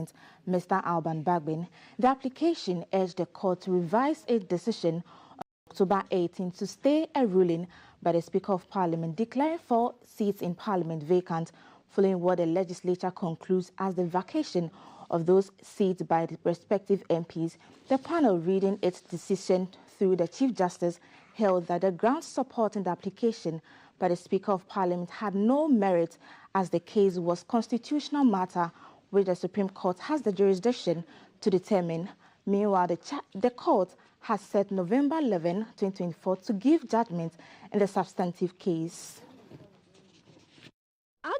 Parliament, Mr. Alban Bagbin. The application urged the court to revise its decision on October 18 to stay a ruling by the Speaker of Parliament declaring 4 seats in Parliament vacant, following what the legislature concludes as the vacation of those seats by the respective MPs. The panel, reading its decision through the Chief Justice, held that the grounds supporting the application by the Speaker of Parliament had no merit, as the case was constitutional matter which the Supreme Court has the jurisdiction to determine. Meanwhile, the court has set November 11, 2024 to give judgment in the substantive case.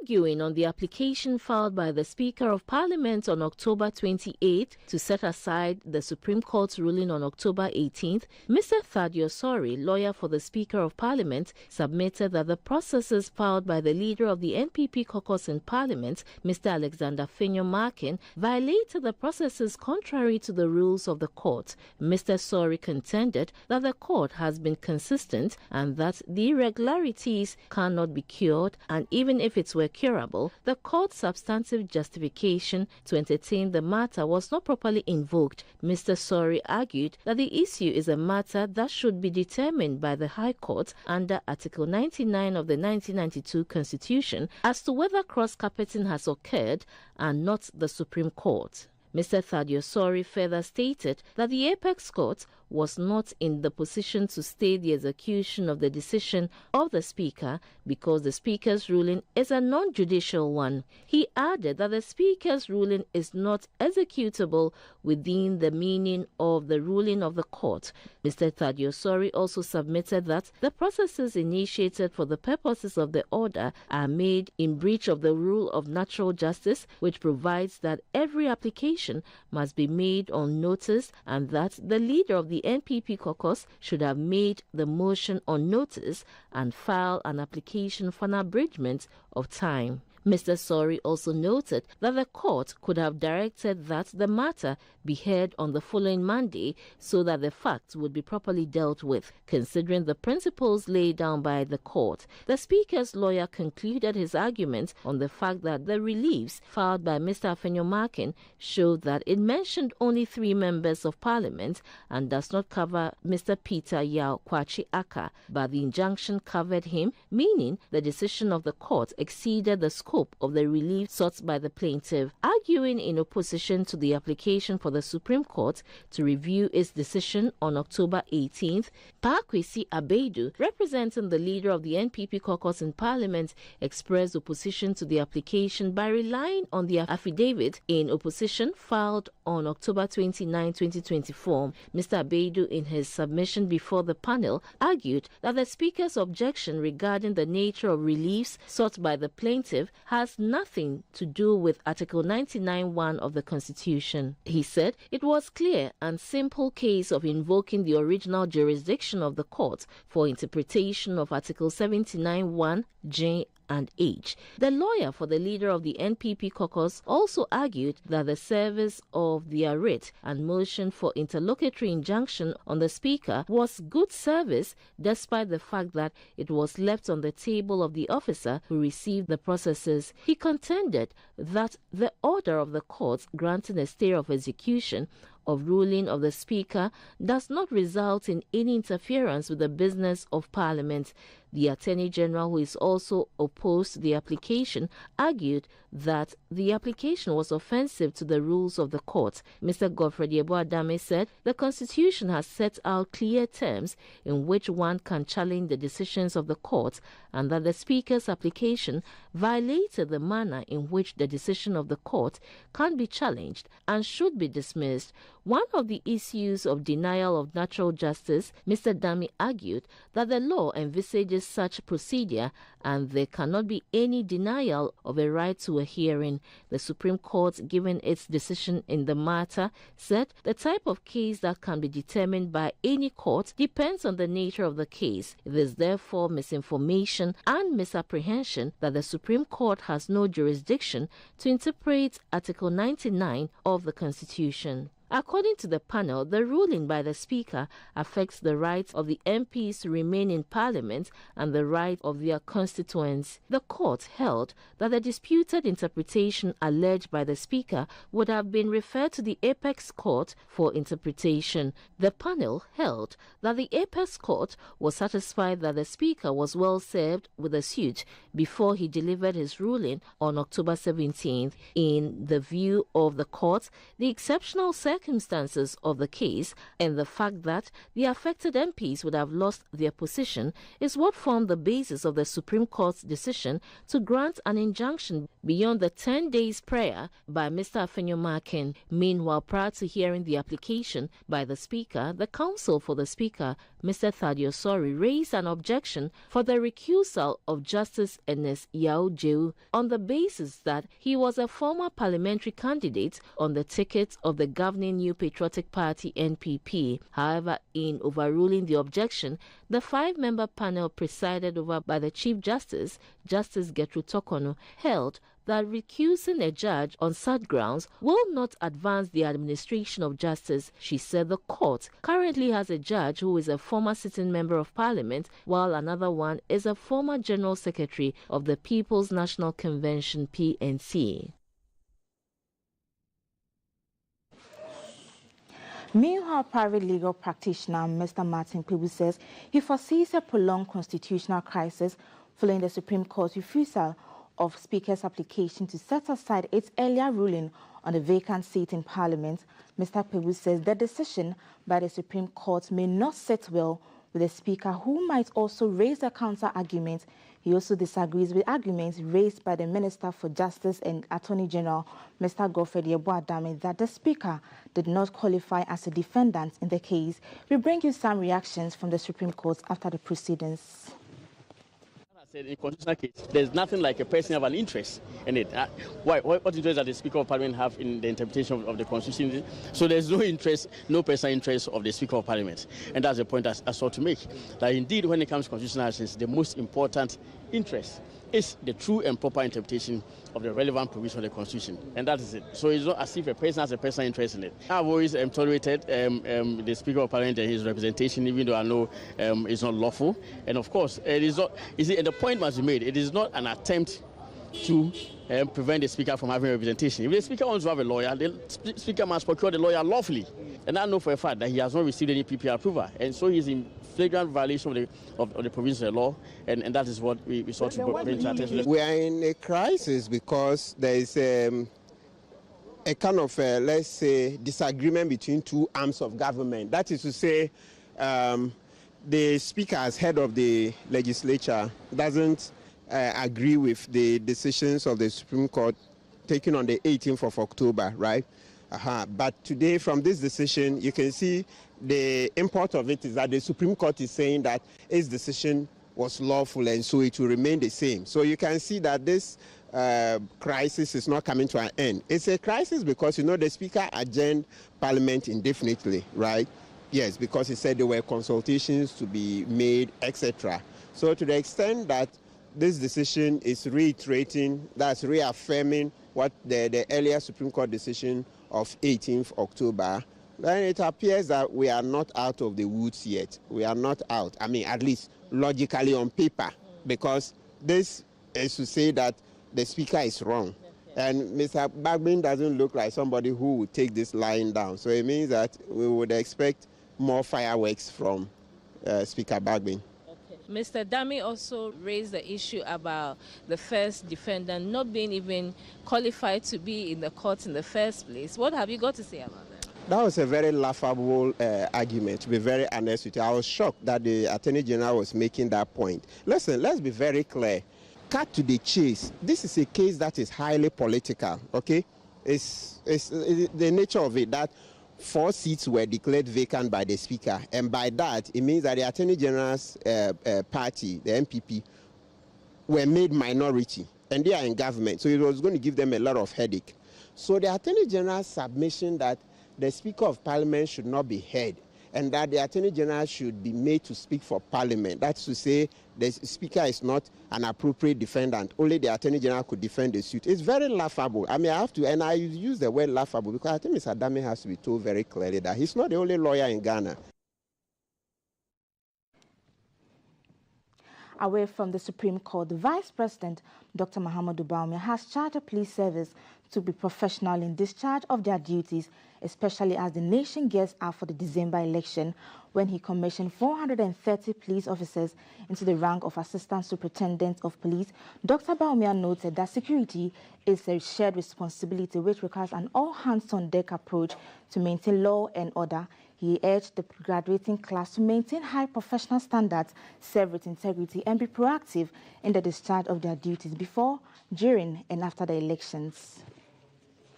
Arguing on the application filed by the Speaker of Parliament on October 28 to set aside the Supreme Court's ruling on October 18th, Mr. Thaddeus Sori, lawyer for the Speaker of Parliament, submitted that the processes filed by the leader of the NPP caucus in Parliament, Mr. Alexander Fenyo-Markin, violated the processes contrary to the rules of the court. Mr. Sori contended that the court has been consistent and that the irregularities cannot be cured, and even if it were curable, the court's substantive justification to entertain the matter was not properly invoked. Mr. Sori argued that the issue is a matter that should be determined by the High Court under Article 99 of the 1992 Constitution as to whether cross-carpeting has occurred and not the Supreme Court. Mr. Thaddeus Sori further stated that the Apex Court was not in the position to stay the execution of the decision of the Speaker because the Speaker's ruling is a non-judicial one. He added that the Speaker's ruling is not executable within the meaning of the ruling of the court. Mr. Thaddeus Sori also submitted that the processes initiated for the purposes of the order are made in breach of the rule of natural justice, which provides that every application must be made on notice, and that the leader of the NPP caucus should have made the motion on notice and file an application for an abridgment of time. Mr. Sori also noted that the court could have directed that the matter be heard on the following Monday so that the facts would be properly dealt with, considering the principles laid down by the court. The Speaker's lawyer concluded his argument on the fact that the reliefs filed by Mr. Fenyo-Markin showed that it mentioned only 3 members of Parliament and does not cover Mr. Peter Yao Kwachi Aka, but the injunction covered him, meaning the decision of the court exceeded the scope of the relief sought by the plaintiff. Arguing in opposition to the application for the Supreme Court to review its decision on October 18th, Pakwesi Abedu, representing the leader of the NPP caucus in Parliament, expressed opposition to the application by relying on the affidavit in opposition filed on October 29, 2024. Mr. Abedu, in his submission before the panel, argued that the Speaker's objection regarding the nature of reliefs sought by the plaintiff has nothing to do with Article 99(1) of the Constitution. He said it was clear and simple case of invoking the original jurisdiction of the court for interpretation of Article 79(1) J and H. The lawyer for the leader of the NPP caucus also argued that the service of the writ and motion for interlocutory injunction on the Speaker was good service, despite the fact that it was left on the table of the officer who received the processes. He contended that the order of the court granting a stay of execution of ruling of the Speaker does not result in any interference with the business of Parliament. The Attorney General, who is also opposed to the application, argued that the application was offensive to the rules of the court. Mr. Godfred Yeboah-Dame said the Constitution has set out clear terms in which one can challenge the decisions of the court, and that the Speaker's application violated the manner in which the decision of the court can be challenged and should be dismissed. One of the issues of denial of natural justice, Mr. Dame argued that the law envisages such procedure and there cannot be any denial of a right to a hearing. The Supreme Court, given its decision in the matter, said the type of case that can be determined by any court depends on the nature of the case. It is therefore misinformation and misapprehension that the Supreme Court has no jurisdiction to interpret Article 99 of the Constitution. According to the panel, the ruling by the Speaker affects the rights of the MPs to remain in Parliament and the right of their constituents. The court held that the disputed interpretation alleged by the Speaker would have been referred to the Apex Court for interpretation. The panel held that the Apex Court was satisfied that the Speaker was well served with the suit before he delivered his ruling on October 17th. In the view of the court, the exceptional circumstances of the case and the fact that the affected MPs would have lost their position is what formed the basis of the Supreme Court's decision to grant an injunction beyond the 10 days prior by Mr. Afenyo-Markin. Meanwhile, prior to hearing the application by the Speaker, the counsel for the Speaker, Mr. Thaddeus Sori, raised an objection for the recusal of Justice Ernest Yao-Jew on the basis that he was a former parliamentary candidate on the ticket of the governing New Patriotic Party (NPP). However, in overruling the objection, the 5-member panel presided over by the Chief Justice, Justice Gertrude Tokono, held that recusing a judge on such grounds will not advance the administration of justice. She said the court currently has a judge who is a former sitting member of Parliament, while another one is a former General Secretary of the People's National Convention (PNC). Meanwhile, private legal practitioner Mr. Martin Pebu says he foresees a prolonged constitutional crisis following the Supreme Court's refusal of Speaker's application to set aside its earlier ruling on a vacant seat in Parliament. Mr. Pebu says the decision by the Supreme Court may not sit well with the Speaker, who might also raise a counter-argument. He also disagrees with arguments raised by the Minister for Justice and Attorney General, Mr. Godfred Yeboah-Dame, that the Speaker did not qualify as a defendant in the case. We bring you some reactions from the Supreme Court after the proceedings. In a constitutional case, there's nothing like a person have an interest in it. What interest does the Speaker of Parliament have in the interpretation of the Constitution? So there's no interest, no personal interest of the Speaker of Parliament. And that's the point I sought to make. That indeed, when it comes to constitutional actions, the most important interest is the true and proper interpretation of the relevant provision of the Constitution. And that is it. So it's not as if a person has a personal interest in it. I've always tolerated the Speaker of Parliament and his representation, even though I know it's not lawful. And of course, it is not, you see, and the point must be made, it is not an attempt to prevent the Speaker from having representation. If the Speaker wants to have a lawyer, the Speaker must procure the lawyer lawfully. And I know for a fact that he has not received any PPR approval. And so he's in flagrant violation of the provisions of the law. And that is what we sought to bring to attention. We are in a crisis because there is a kind of, let's say, disagreement between two arms of government. That is to say, the Speaker as head of the legislature doesn't agree with the decisions of the Supreme Court taken on the 18th of October, right? But today, from this decision, you can see the import of it is that the Supreme Court is saying that its decision was lawful and so it will remain the same. So you can see that this crisis is not coming to an end. It's a crisis because, you know, the Speaker adjourned Parliament indefinitely, right? Yes, because he said there were consultations to be made, etc. So to the extent that this decision is reiterating, that's reaffirming what the earlier Supreme Court decision of 18th October, then it appears that we are not out of the woods yet. We are not out, I mean, at least logically on paper, because this is to say that the Speaker is wrong. And Mr. Bagbin doesn't look like somebody who would take this lying down. So it means that we would expect more fireworks from Speaker Bagbin. Mr. Dami also raised the issue about the first defendant not being even qualified to be in the court in the first place. What have you got to say about that? That was a very laughable argument, to be very honest with you. I was shocked that the Attorney General was making that point. Listen, let's be very clear. Cut to the chase. This is a case that is highly political, okay? It's the nature of it that 4 seats were declared vacant by the Speaker, and by that, it means that the Attorney General's party, the MPP, were made minority, and they are in government, so it was going to give them a lot of headache. So the Attorney General's submission that the Speaker of Parliament should not be heard, and that the Attorney General should be made to speak for Parliament. That's to say the Speaker is not an appropriate defendant. Only the Attorney General could defend the suit. It's very laughable. I mean, I have to, and I use the word laughable because I think Mr. Adame has to be told very clearly that he's not the only lawyer in Ghana. Away from the Supreme Court, the Vice President, Dr. Mahamudu Bawumia, has charged the police service to be professional in discharge of their duties, especially as the nation gears up for the December election, when he commissioned 430 police officers into the rank of Assistant Superintendent of Police. Dr. Bawumia noted that security is a shared responsibility which requires an all-hands-on-deck approach to maintain law and order. He urged the graduating class to maintain high professional standards, serve with integrity, and be proactive in the discharge of their duties before, during, and after the elections.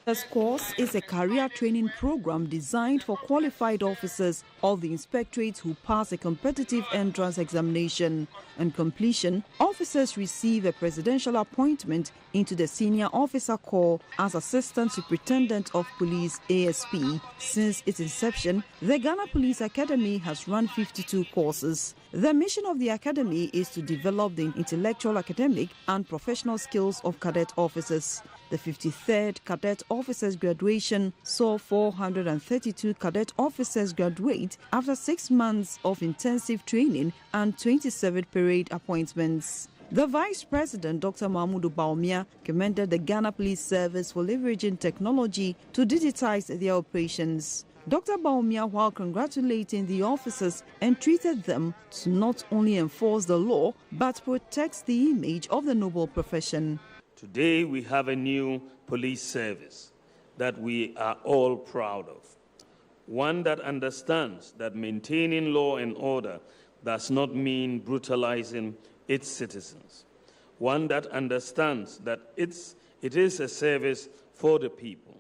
This course is a career training program designed for qualified officers of the inspectorates who pass a competitive entrance examination. On completion, officers receive a presidential appointment into the Senior Officer Corps as Assistant Superintendent of Police (ASP). Since its inception, the Ghana Police Academy has run 52 courses. The mission of the academy is to develop the intellectual, academic, and professional skills of cadet officers. The 53rd Cadet Officers graduation saw 432 cadet officers graduate after 6 months of intensive training and 27 parade appointments. The Vice President, Dr. Mahamudu Bawumia, commended the Ghana Police Service for leveraging technology to digitize their operations. Dr. Bawumia, while congratulating the officers, entreated them to not only enforce the law, but protect the image of the noble profession. Today we have a new police service that we are all proud of. One that understands that maintaining law and order does not mean brutalizing its citizens. One that understands that it is a service for the people.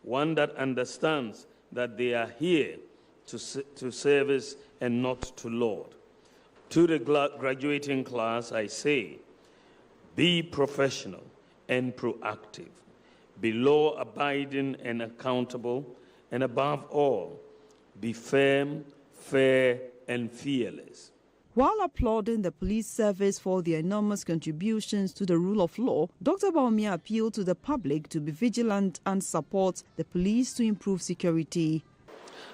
One that understands that they are here to service and not to lord. To the graduating class, I say, be professional and proactive. Be law-abiding and accountable. And above all, be firm, fair, and fearless. While applauding the police service for their enormous contributions to the rule of law, Dr. Bawumia appealed to the public to be vigilant and support the police to improve security.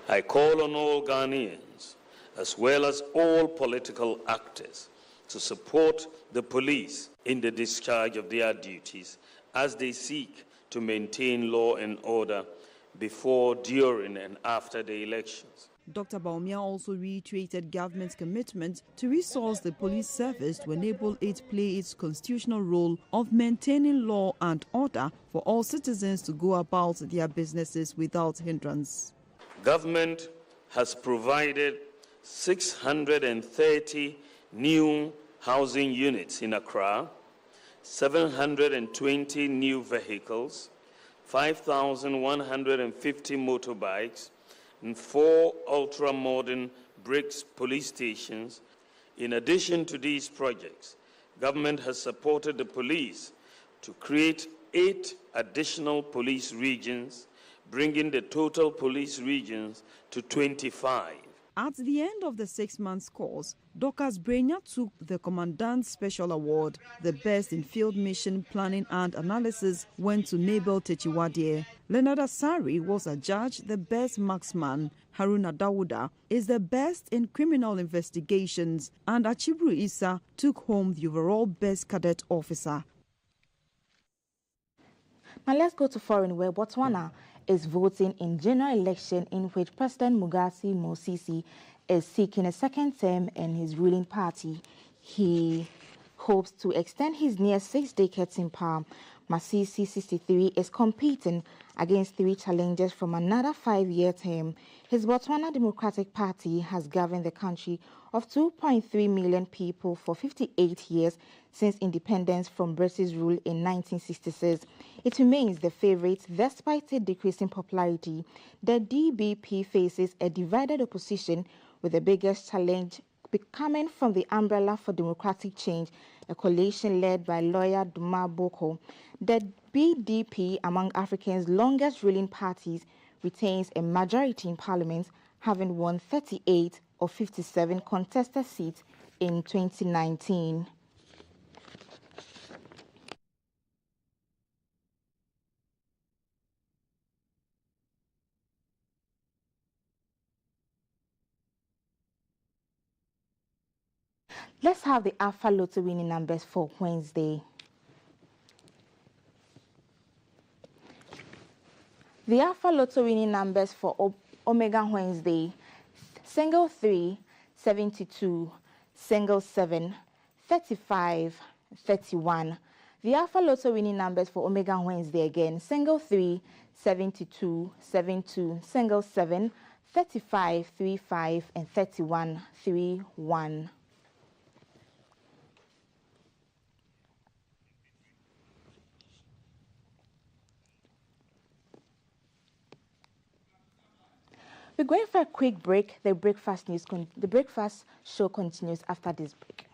I call on all Ghanaians, as well as all political actors, to support the police in the discharge of their duties as they seek to maintain law and order before, during, and after the elections. Dr. Bawumia also reiterated government's commitment to resource the police service to enable it to play its constitutional role of maintaining law and order for all citizens to go about their businesses without hindrance. Government has provided 630 new housing units in Accra, 720 new vehicles, 5,150 motorbikes, and 4 ultra-modern bricks police stations. In addition to these projects, government has supported the police to create 8 additional police regions, bringing the total police regions to 25. At the end of the 6-month course, Dorcas Brenya took the Commandant's Special Award. The best in field mission planning and analysis went to Mabel Techiwadie. Leonard Asari was adjudged the best marksman. Haruna Dawuda is the best in criminal investigations, and Achibru Issa took home the overall best cadet officer. Now let's go to foreign, where Botswana is voting in general election in which President Mugasi Mosisi is seeking a second term in his ruling party. He hopes to extend his near 6 decades in power. Masisi, 63, is competing against 3 challengers from another 5-year term. His Botswana Democratic Party has governed the country of 2.3 million people for 58 years since independence from British rule in 1966. It remains the favorite despite its decreasing popularity. The DBP faces a divided opposition, with the biggest challenge coming from the Umbrella for Democratic Change, a coalition led by lawyer Duma Boko. The BDP, among Africa's longest ruling parties, retains a majority in parliament. having won 38 of 57 contested seats in 2019. Let's have the Alpha Lotto winning numbers for Wednesday. The Alpha Lotto winning numbers for Omega Wednesday: single 3, 72, single 7, 35, 31. The Alpha Lotto winning numbers for Omega Wednesday again: single 3, 72, 72, single 7, 35, 35, and 31, 31. We're going for a quick break. The breakfast show continues after this break.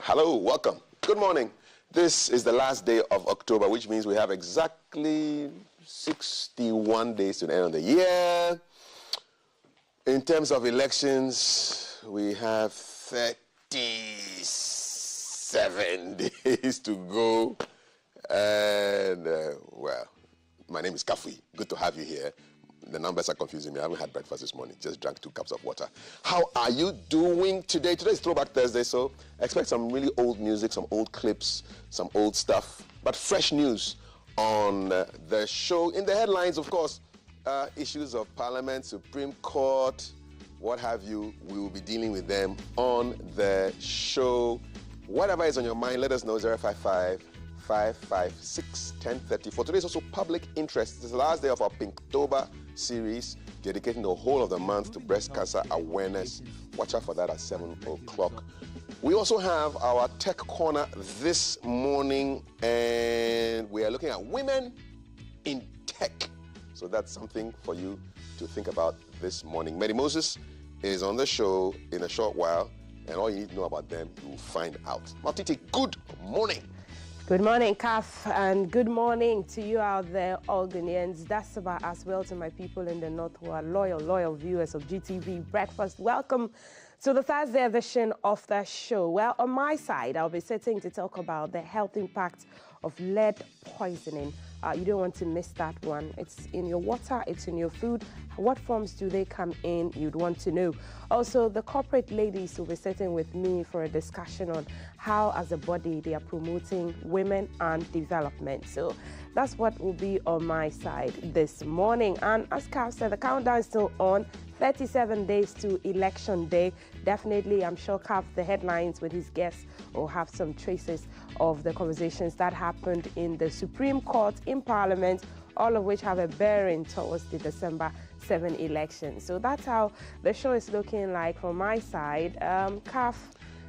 Hello, welcome. Good morning. This is the last day of October, which means we have exactly 61 days to the end of the year. In terms of elections, we have 37 days to go. And, well, my name is Kafui. Good to have you here. The numbers are confusing me. I haven't had breakfast this morning. Just drank 2 cups of water. How are you doing today? Today is Throwback Thursday, so expect some really old music, some old clips, some old stuff, but fresh news on the show. In the headlines, of course, issues of Parliament, Supreme Court, what have you. We will be dealing with them on the show. Whatever is on your mind, let us know. 055-556-1034. Today is also public interest. This is the last day of our Pinktober series, dedicating the whole of the month to breast cancer awareness. Watch out for that at 7 o'clock. We also have our Tech Corner this morning, and we are looking at women in tech. So that's something for you to think about this morning. Mary Moses is on the show in a short while, and all you need to know about them, you will find out. Matiti, good morning. Good morning, Kaf, and good morning to you out there, all Ghanaians. That's about as well to my people in the north who are loyal viewers of GTV Breakfast. Welcome to the Thursday edition of the show. Well, on my side, I'll be sitting to talk about the health impact of lead poisoning You don't want to miss that one. It's in your water, it's in your food. What forms do they come in? You'd want to know. Also, the corporate ladies will be sitting with me for a discussion on how, as a body, they are promoting women and development. So that's what will be on my side this morning. And as Kav said, the countdown is still on. 37 days to election day. Definitely, I'm sure Kav, the headlines with his guests, will have some traces of the conversations that happened in the Supreme Court, in Parliament, all of which have a bearing towards the December 7 election. So that's how the show is looking like from my side. Kav?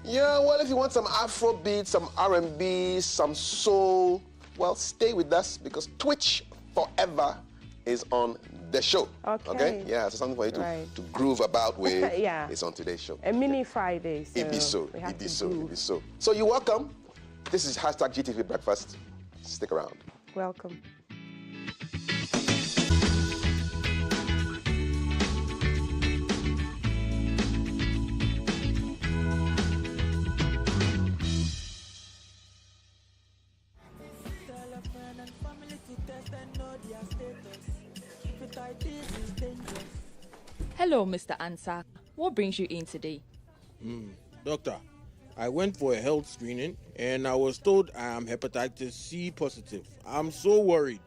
Yeah, well, if you want some Afrobeat, some R&B, some soul, well, stay with us because Twitch Forever is on the show. Okay? Yeah, so something for you to groove about with. Yeah. It's on today's show. A mini Friday. So it be so. So you're welcome. This is hashtag GTV Breakfast. Stick around. Welcome. Hello, Mr. Ansa. What brings you in today? Doctor, I went for a health screening and I was told I am hepatitis C positive. I'm so worried.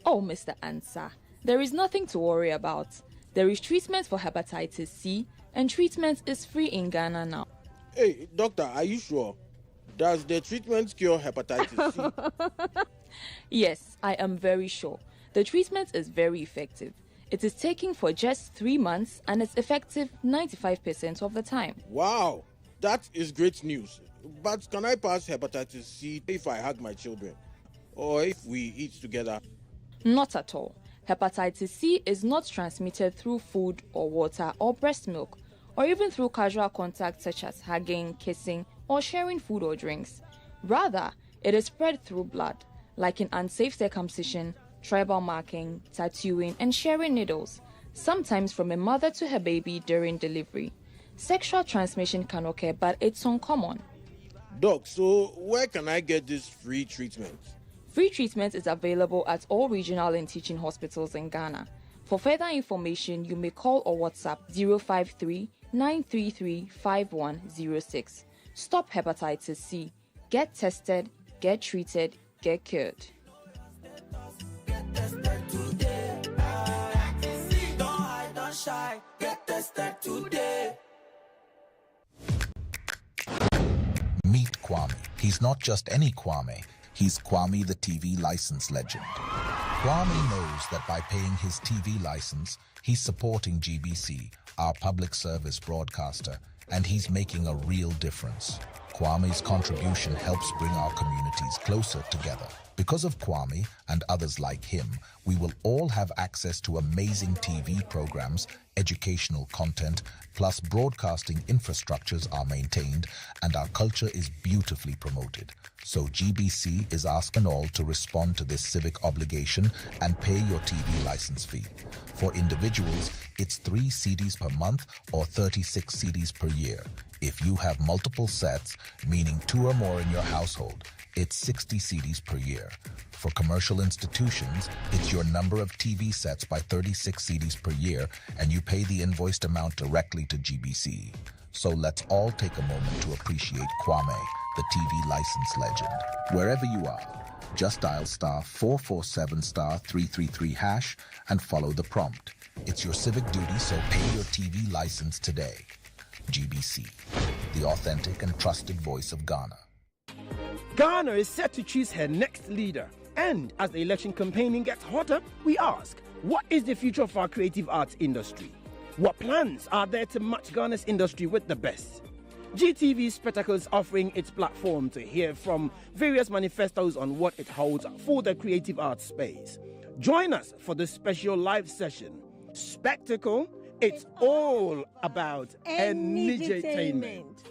Oh, Mr. Ansa, there is nothing to worry about. There is treatment for hepatitis C and treatment is free in Ghana now. Hey, doctor, are you sure? Does the treatment cure hepatitis C? Yes, I am very sure. The treatment is very effective. It is taken for just 3 months and it's effective 95% of the time. Wow, that is great news. But can I pass hepatitis C if I hug my children? Or if we eat together? Not at all. Hepatitis C is not transmitted through food or water or breast milk, or even through casual contact such as hugging, kissing, or sharing food or drinks. Rather, it is spread through blood, like in unsafe circumcision, tribal marking, tattooing, and sharing needles, sometimes from a mother to her baby during delivery. Sexual transmission can occur, but it's uncommon. Doc, so where can I get this free treatment? Free treatment is available at all regional and teaching hospitals in Ghana. For further information, you may call or WhatsApp 053-933-5106. Stop hepatitis C. Get tested, get treated, get cured. Meet Kwame. He's not just any Kwame. He's Kwame the TV license legend. Kwame knows that by paying his TV license, he's supporting GBC, our public service broadcaster, and he's making a real difference. Kwame's contribution helps bring our communities closer together. Because of Kwame and others like him, we will all have access to amazing TV programs, educational content, plus broadcasting infrastructures are maintained and our culture is beautifully promoted. So GBC is asking all to respond to this civic obligation and pay your TV license fee. For individuals, it's 3 CDs per month or 36 CDs per year. If you have multiple sets, meaning 2 or more in your household, it's 60 CDs per year. For commercial institutions, it's your number of TV sets by 36 CDs per year, and you pay the invoiced amount directly to GBC. So let's all take a moment to appreciate Kwame, the TV license legend. Wherever you are, just dial *447*333# and follow the prompt. It's your civic duty, so pay your TV license today. GBC, the authentic and trusted voice of Ghana. Ghana is set to choose her next leader. And as the election campaigning gets hotter, we ask, what is the future of our creative arts industry? What plans are there to match Ghana's industry with the best? GTV Spectacles offering its platform to hear from various manifestos on what it holds for the creative arts space. Join us for the special live session. Spectacle, it's all about entertainment.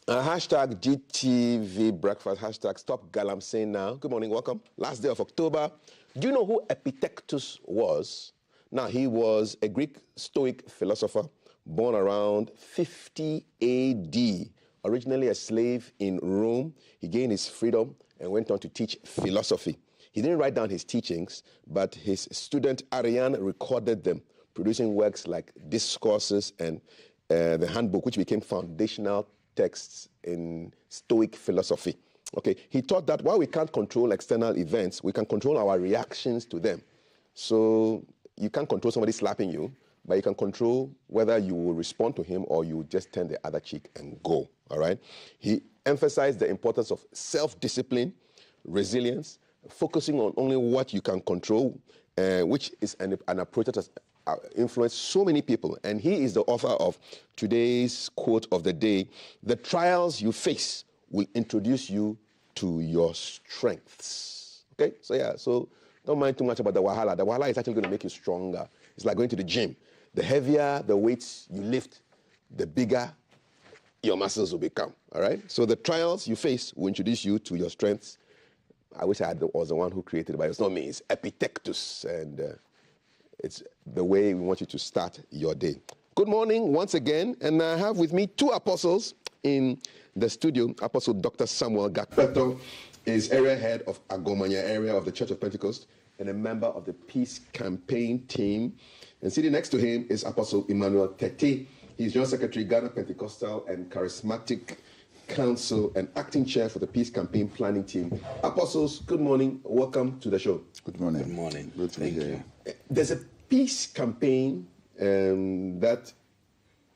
Hashtag GTV breakfast, hashtag stop galamsey now. Good morning, welcome. Last day of October. Do you know who Epictetus was? Now, he was a Greek Stoic philosopher born around 50 AD. Originally a slave in Rome, he gained his freedom and went on to teach philosophy. He didn't write down his teachings, but his student Arian recorded them, producing works like Discourses and the Handbook, which became foundational texts in Stoic philosophy. Okay, he taught that while we can't control external events, we can control our reactions to them. So you can't control somebody slapping you, but you can control whether you will respond to him or you will just turn the other cheek and go, all right? He emphasized the importance of self-discipline, resilience, focusing on only what you can control, which is an approach that has influenced so many people. And he is the author of today's quote of the day: "The trials you face will introduce you to your strengths." Okay, so yeah, so don't mind too much about the wahala. The wahala is actually going to make you stronger. It's like going to the gym. The heavier the weights you lift, the bigger your muscles will become, all right? So the trials you face will introduce you to your strengths. I wish I was the one who created it, but it's not me. It's Epictetus, and it's the way we want you to start your day. Good morning once again, and I have with me two apostles in the studio. Apostle Dr. Samuel Gakpeto is area head of Agomanya area of the Church of Pentecost and a member of the Peace Campaign team. And sitting next to him is Apostle Emmanuel Tete. He's General Secretary, Ghana Pentecostal and Charismatic Council and acting chair for the Peace Campaign planning team. Apostles, good morning. Welcome to the show. Good morning. Good morning. Good to hear you. There's a peace campaign that,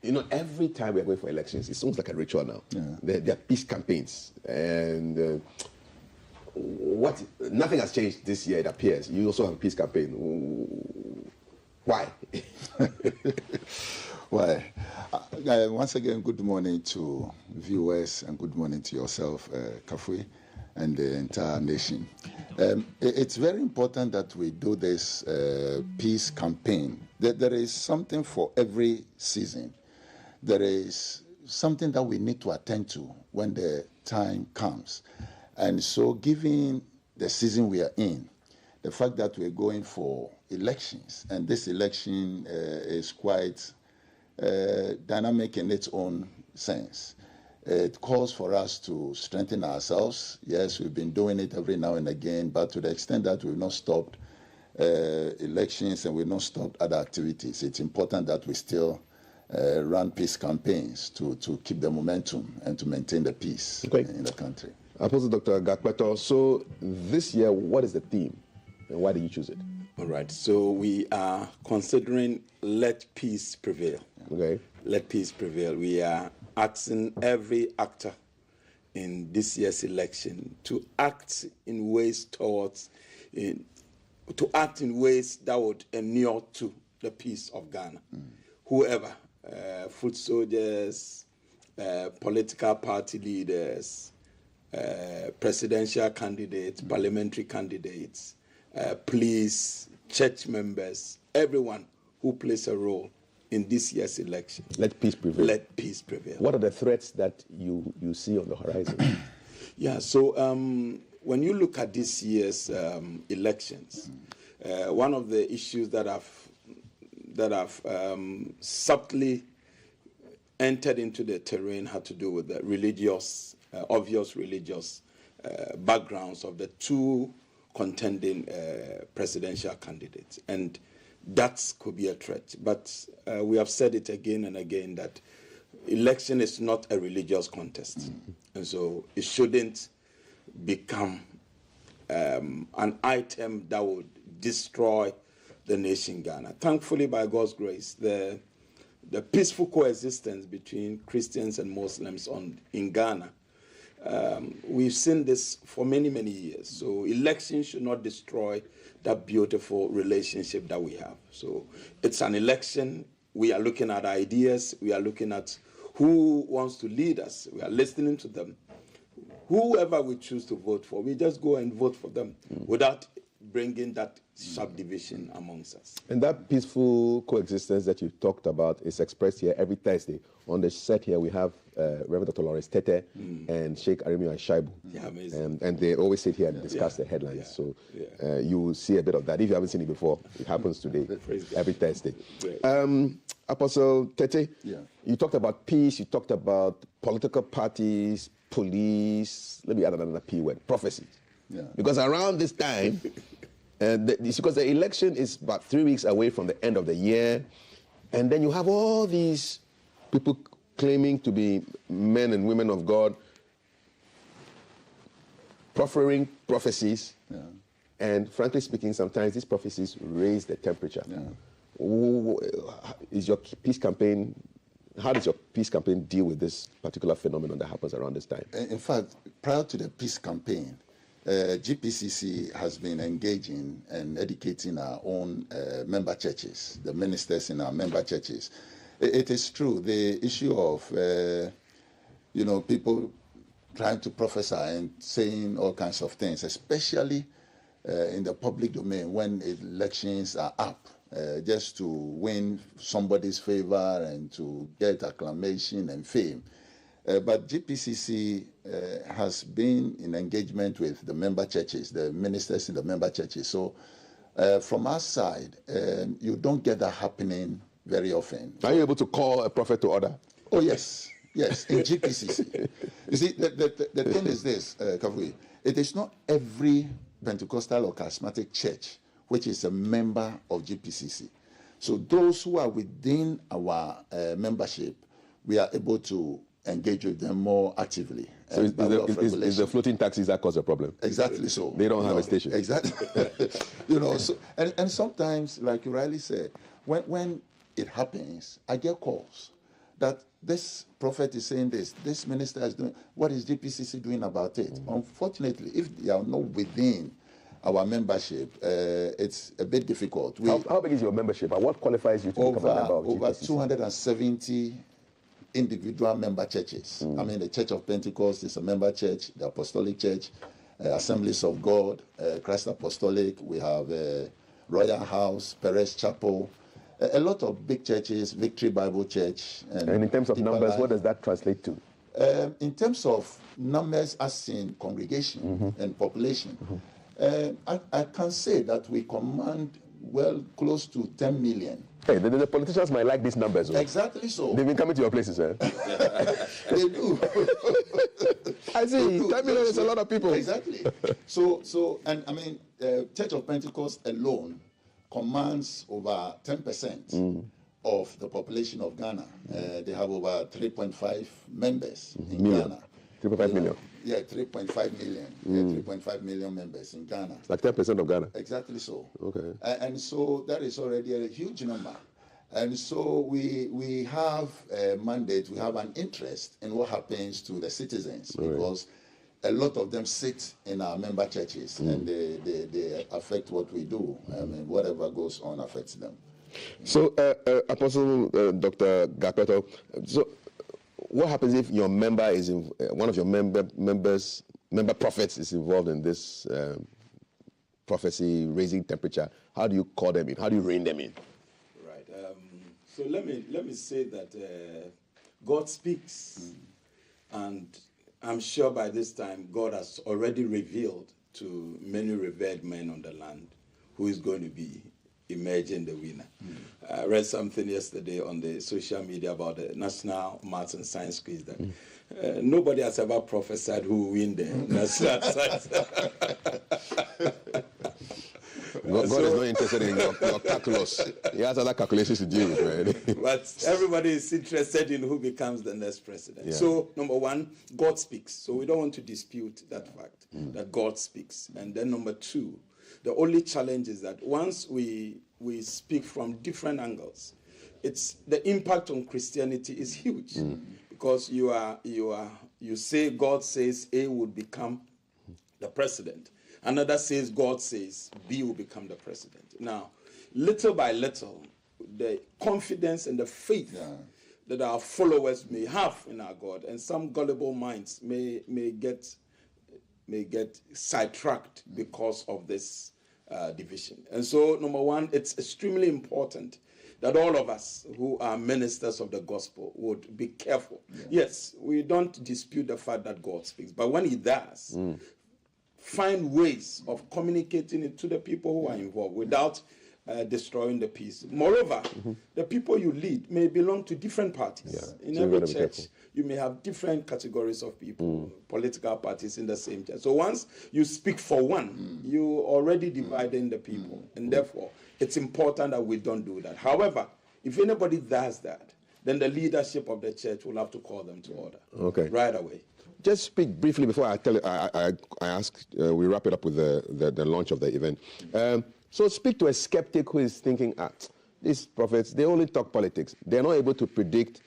you know, every time we're going for elections, it's almost like a ritual now. Yeah. There are peace campaigns. And nothing has changed this year, it appears. You also have a peace campaign. Why? Why? Once again, good morning to viewers and good morning to yourself, Kafui, and the entire nation. It's very important that we do this peace campaign. There is something for every season. There is something that we need to attend to when the time comes. And so given the season we are in, the fact that we're going for elections, and this election is quite dynamic in its own sense. It calls for us to strengthen ourselves. Yes, we've been doing it every now and again, but to the extent that we've not stopped elections and we've not stopped other activities, it's important that we still run peace campaigns to keep the momentum and to maintain the peace in the country. Apostle Dr. Gakpeto, so this year, what is the theme and why did you choose it? All right, so we are considering let peace prevail. Okay. Let peace prevail. We are asking every actor in this year's election to act in ways that would inure to the peace of Ghana. Whoever, foot soldiers, political party leaders, presidential candidates, parliamentary candidates, police, church members, everyone who plays a role in this year's election. Let peace prevail. Let peace prevail. What are the threats that you see on the horizon? Yeah, so when you look at this year's elections, one of the issues that have subtly entered into the terrain had to do with the obvious religious backgrounds of the two contending presidential candidates. And that could be a threat. But we have said it again and again that election is not a religious contest. And so it shouldn't become an item that would destroy the nation Ghana. Thankfully, by God's grace, the peaceful coexistence between Christians and Muslims in Ghana, we've seen this for many, many years. So elections should not destroy that beautiful relationship that we have. So it's an election. We are looking at ideas. We are looking at who wants to lead us. We are listening to them. Whoever we choose to vote for, we just go and vote for them without bringing that subdivision amongst us. And that peaceful coexistence that you talked about is expressed here every Thursday. On the set here, we have Reverend Dr. Lawrence Tete and Sheikh Aremu Ashaibu. Yeah, amazing. And they always sit here and discuss the headlines. So you will see a bit of that. If you haven't seen it before, it happens today, every Thursday. Apostle Tete, you talked about peace, you talked about political parties, police, let me add another P word, prophecy. Yeah. Because around this time, because the election is about 3 weeks away from the end of the year, and then you have all these people claiming to be men and women of God, proffering prophecies, and frankly speaking, sometimes these prophecies raise the temperature. Is your peace campaign? How does your peace campaign deal with this particular phenomenon that happens around this time? In fact, prior to the peace campaign, GPCC has been engaging and educating our own member churches, the ministers in our member churches. It is true, the issue of, people trying to prophesy and saying all kinds of things, especially in the public domain when elections are up, just to win somebody's favor and to get acclamation and fame. But GPCC has been in engagement with the member churches, the ministers in the member churches. So from our side, you don't get that happening very often. Are you able to call a prophet to order? Oh, yes. Yes, in GPCC. You see, the thing is this, Kavui, it is not every Pentecostal or charismatic church which is a member of GPCC. So those who are within our membership, we are able to engage with them more actively. So is the floating taxis that cause a problem? Exactly so. They don't have a station. Exactly. So, and sometimes, like you rightly said, when it happens, I get calls that this prophet is saying this minister is doing, what is GPCC doing about it? Unfortunately, if they are not within our membership, it's a bit difficult. How big is your membership, and what qualifies you to become a member of GPCC? Over 270 individual member churches. I mean, the Church of Pentecost is a member church, the Apostolic Church, Assemblies of God, Christ Apostolic, we have Royal House, Perez Chapel, a lot of big churches, Victory Bible Church. And in terms of numbers, what does that translate to? In terms of numbers as in congregation and population, I can say that we command well close to 10 million. Hey, the politicians might like these numbers. Right? Exactly so. They've been coming to your places, eh? They do. I see. 10 million is a lot of people. Exactly. So, and I mean, Church of Pentecost alone commands over 10% of the population of Ghana. They have over 3.5 members in Ghana. 3.5 million. Yeah, 3.5 million. 3.5 million members in Ghana. It's like 10% of Ghana. Exactly so. Okay. And so that is already a huge number. And so we have a mandate, we have an interest in what happens to the citizens, because a lot of them sit in our member churches and they affect what we do. I mean, whatever goes on affects them. So, Apostle Dr. Gapeto, so what happens if your member is one of your member prophets is involved in this prophecy raising temperature? How do you call them in? How do you rein them in? Right. So let me say that God speaks, and I'm sure by this time God has already revealed to many revered men on the land who is going to be emerging the winner. I read something yesterday on the social media about the National Maths and Science quiz that nobody has ever prophesied who will win the National Science. God is not interested in your calculus. He has other calculations to deal with, man. But everybody is interested in who becomes the next president. Yeah. So, number one, God speaks. So we don't want to dispute that fact, that God speaks. And then number two, the only challenge is that once we speak from different angles, it's the impact on Christianity is huge, because you say God says A would become the president. Another says God says B will become the president. Now, little by little, the confidence and the faith that our followers may have in our God, and some gullible minds may get sidetracked because of this division. And so, number one, it's extremely important that all of us who are ministers of the gospel would be careful. Yeah. Yes, we don't dispute the fact that God speaks, but when he does, find ways of communicating it to the people who are involved without destroying the peace. Moreover, the people you lead may belong to different parties. In every church, you may have different categories of people, political parties in the same church. So once you speak for one, you already dividing the people. And therefore, it's important that we don't do that. However, if anybody does that, then the leadership of the church will have to call them to order right away. Just speak briefly before I tell. I ask. We wrap it up with the launch of the event. So speak to a skeptic who is thinking, these prophets, they only talk politics. They're not able to predict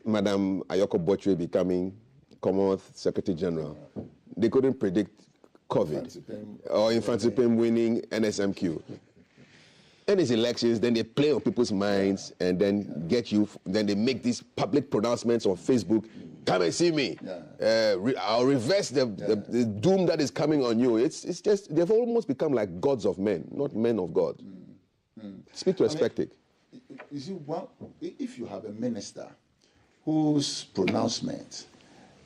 Madam Ayoko Bochwe becoming Commonwealth Secretary General. They couldn't predict COVID or Infantipim winning NSMQ. And it's elections, then they play on people's minds and then get you, then they make these public pronouncements on Facebook. Come and see me. I'll reverse the doom that is coming on you. It's just, they've almost become like gods of men, not men of God. Speak to a skeptic. You see, if you have a minister whose pronouncement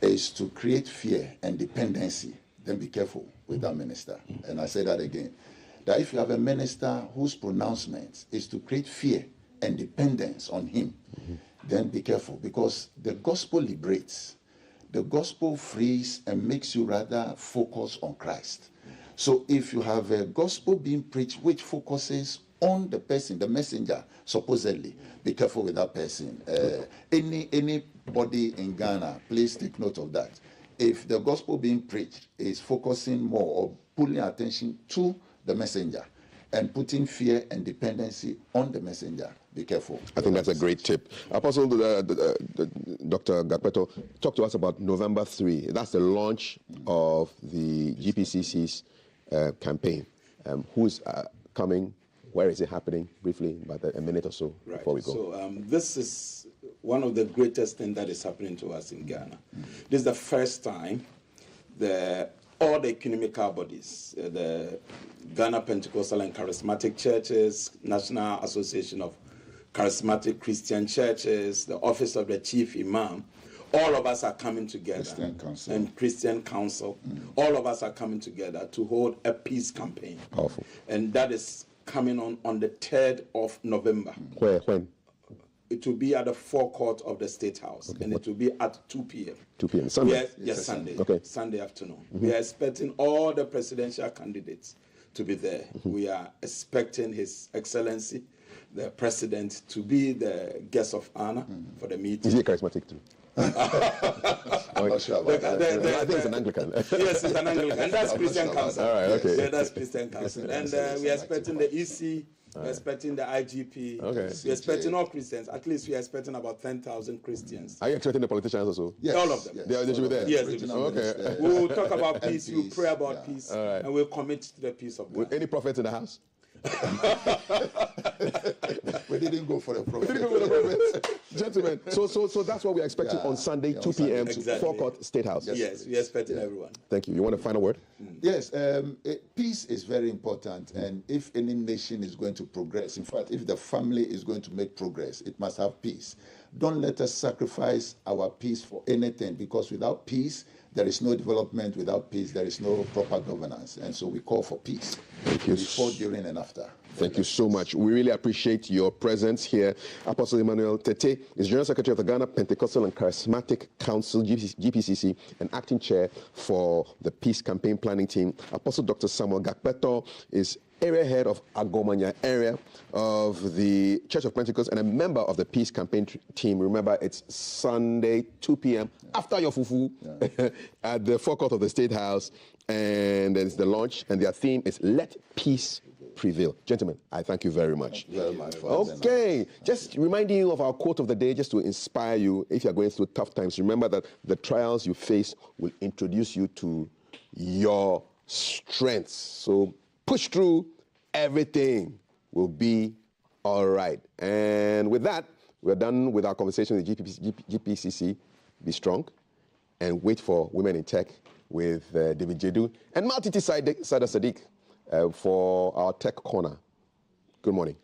is to create fear and dependency, then be careful with that minister. And I say that again. That if you have a minister whose pronouncement is to create fear and dependence on him, then be careful, because the gospel liberates. The gospel frees and makes you rather focus on Christ. So if you have a gospel being preached which focuses on the person, the messenger, supposedly, be careful with that person. Anybody in Ghana, please take note of that. If the gospel being preached is focusing more or pulling attention to the messenger and putting fear and dependency on the messenger, be careful. I think that's a great tip. Apostle Dr. Gakpeto, talk to us about November 3. That's the launch of the GPCC's campaign. Who's coming? Where is it happening? Briefly, about a minute or so before we go. So this is one of the greatest things that is happening to us in Ghana. This is the first time all the economical bodies, the Ghana Pentecostal and Charismatic Churches, National Association of Charismatic Christian Churches, the Office of the Chief Imam, all of us are coming together. Christian Council. All of us are coming together to hold a peace campaign. Powerful. And that is coming on the 3rd of November. Where? When? It will be at the forecourt of the State House, and it will be at 2 p.m. 2 p.m. Sunday? Yes, Sunday. Okay. Sunday afternoon. We are expecting all the presidential candidates to be there. We are expecting His Excellency, the President, to be the guest of honor for the meeting. Is he charismatic too? I'm not sure about that. I think it's an Anglican. Yes, it's an Anglican. And that's Christian Council. All right, okay. Yeah, that's Christian Council. And we are expecting the EC, we're expecting the IGP, we're expecting all Christians. At least we are expecting about 10,000 Christians. Are you expecting the politicians also? Yes. All of them. Yes. They should be there? Yes, they should. Okay. We will talk about peace, we will pray about peace, and we'll commit to the peace of God. Any prophets in the house? We didn't go for the prophet. Gentlemen, so that's what we're expecting on Sunday, 2 p.m. Forecourt State House. Yes, we're expecting everyone. Thank you. You want a final word? Yes, peace is very important, and if any nation is going to progress, in fact, if the family is going to make progress, it must have peace. Don't let us sacrifice our peace for anything, because without peace, there is no development. Without peace, there is no proper governance. And so we call for peace. Thank you. Before, during, and after. Thank you so much. We really appreciate your presence here. Apostle Emmanuel Tete is General Secretary of the Ghana Pentecostal and Charismatic Council, GPCC, and acting chair for the Peace Campaign Planning Team. Apostle Dr. Samuel Gakpeto is area head of Agomanya area of the Church of Pentecost and a member of the Peace Campaign team. Remember, it's Sunday, 2 p.m. after your fufu at the forecourt of the State House. And there's the launch, and their theme is Let Peace Prevail. Gentlemen, I thank you very much. Okay, just reminding you of our quote of the day, just to inspire you if you're going through tough times. Remember that the trials you face will introduce you to your strengths. So push through, everything will be all right. And with that, we're done with our conversation with GPCC. Be strong and wait for Women in Tech with David Jedu and Maltiti Sada Sadiq for our tech corner. Good morning.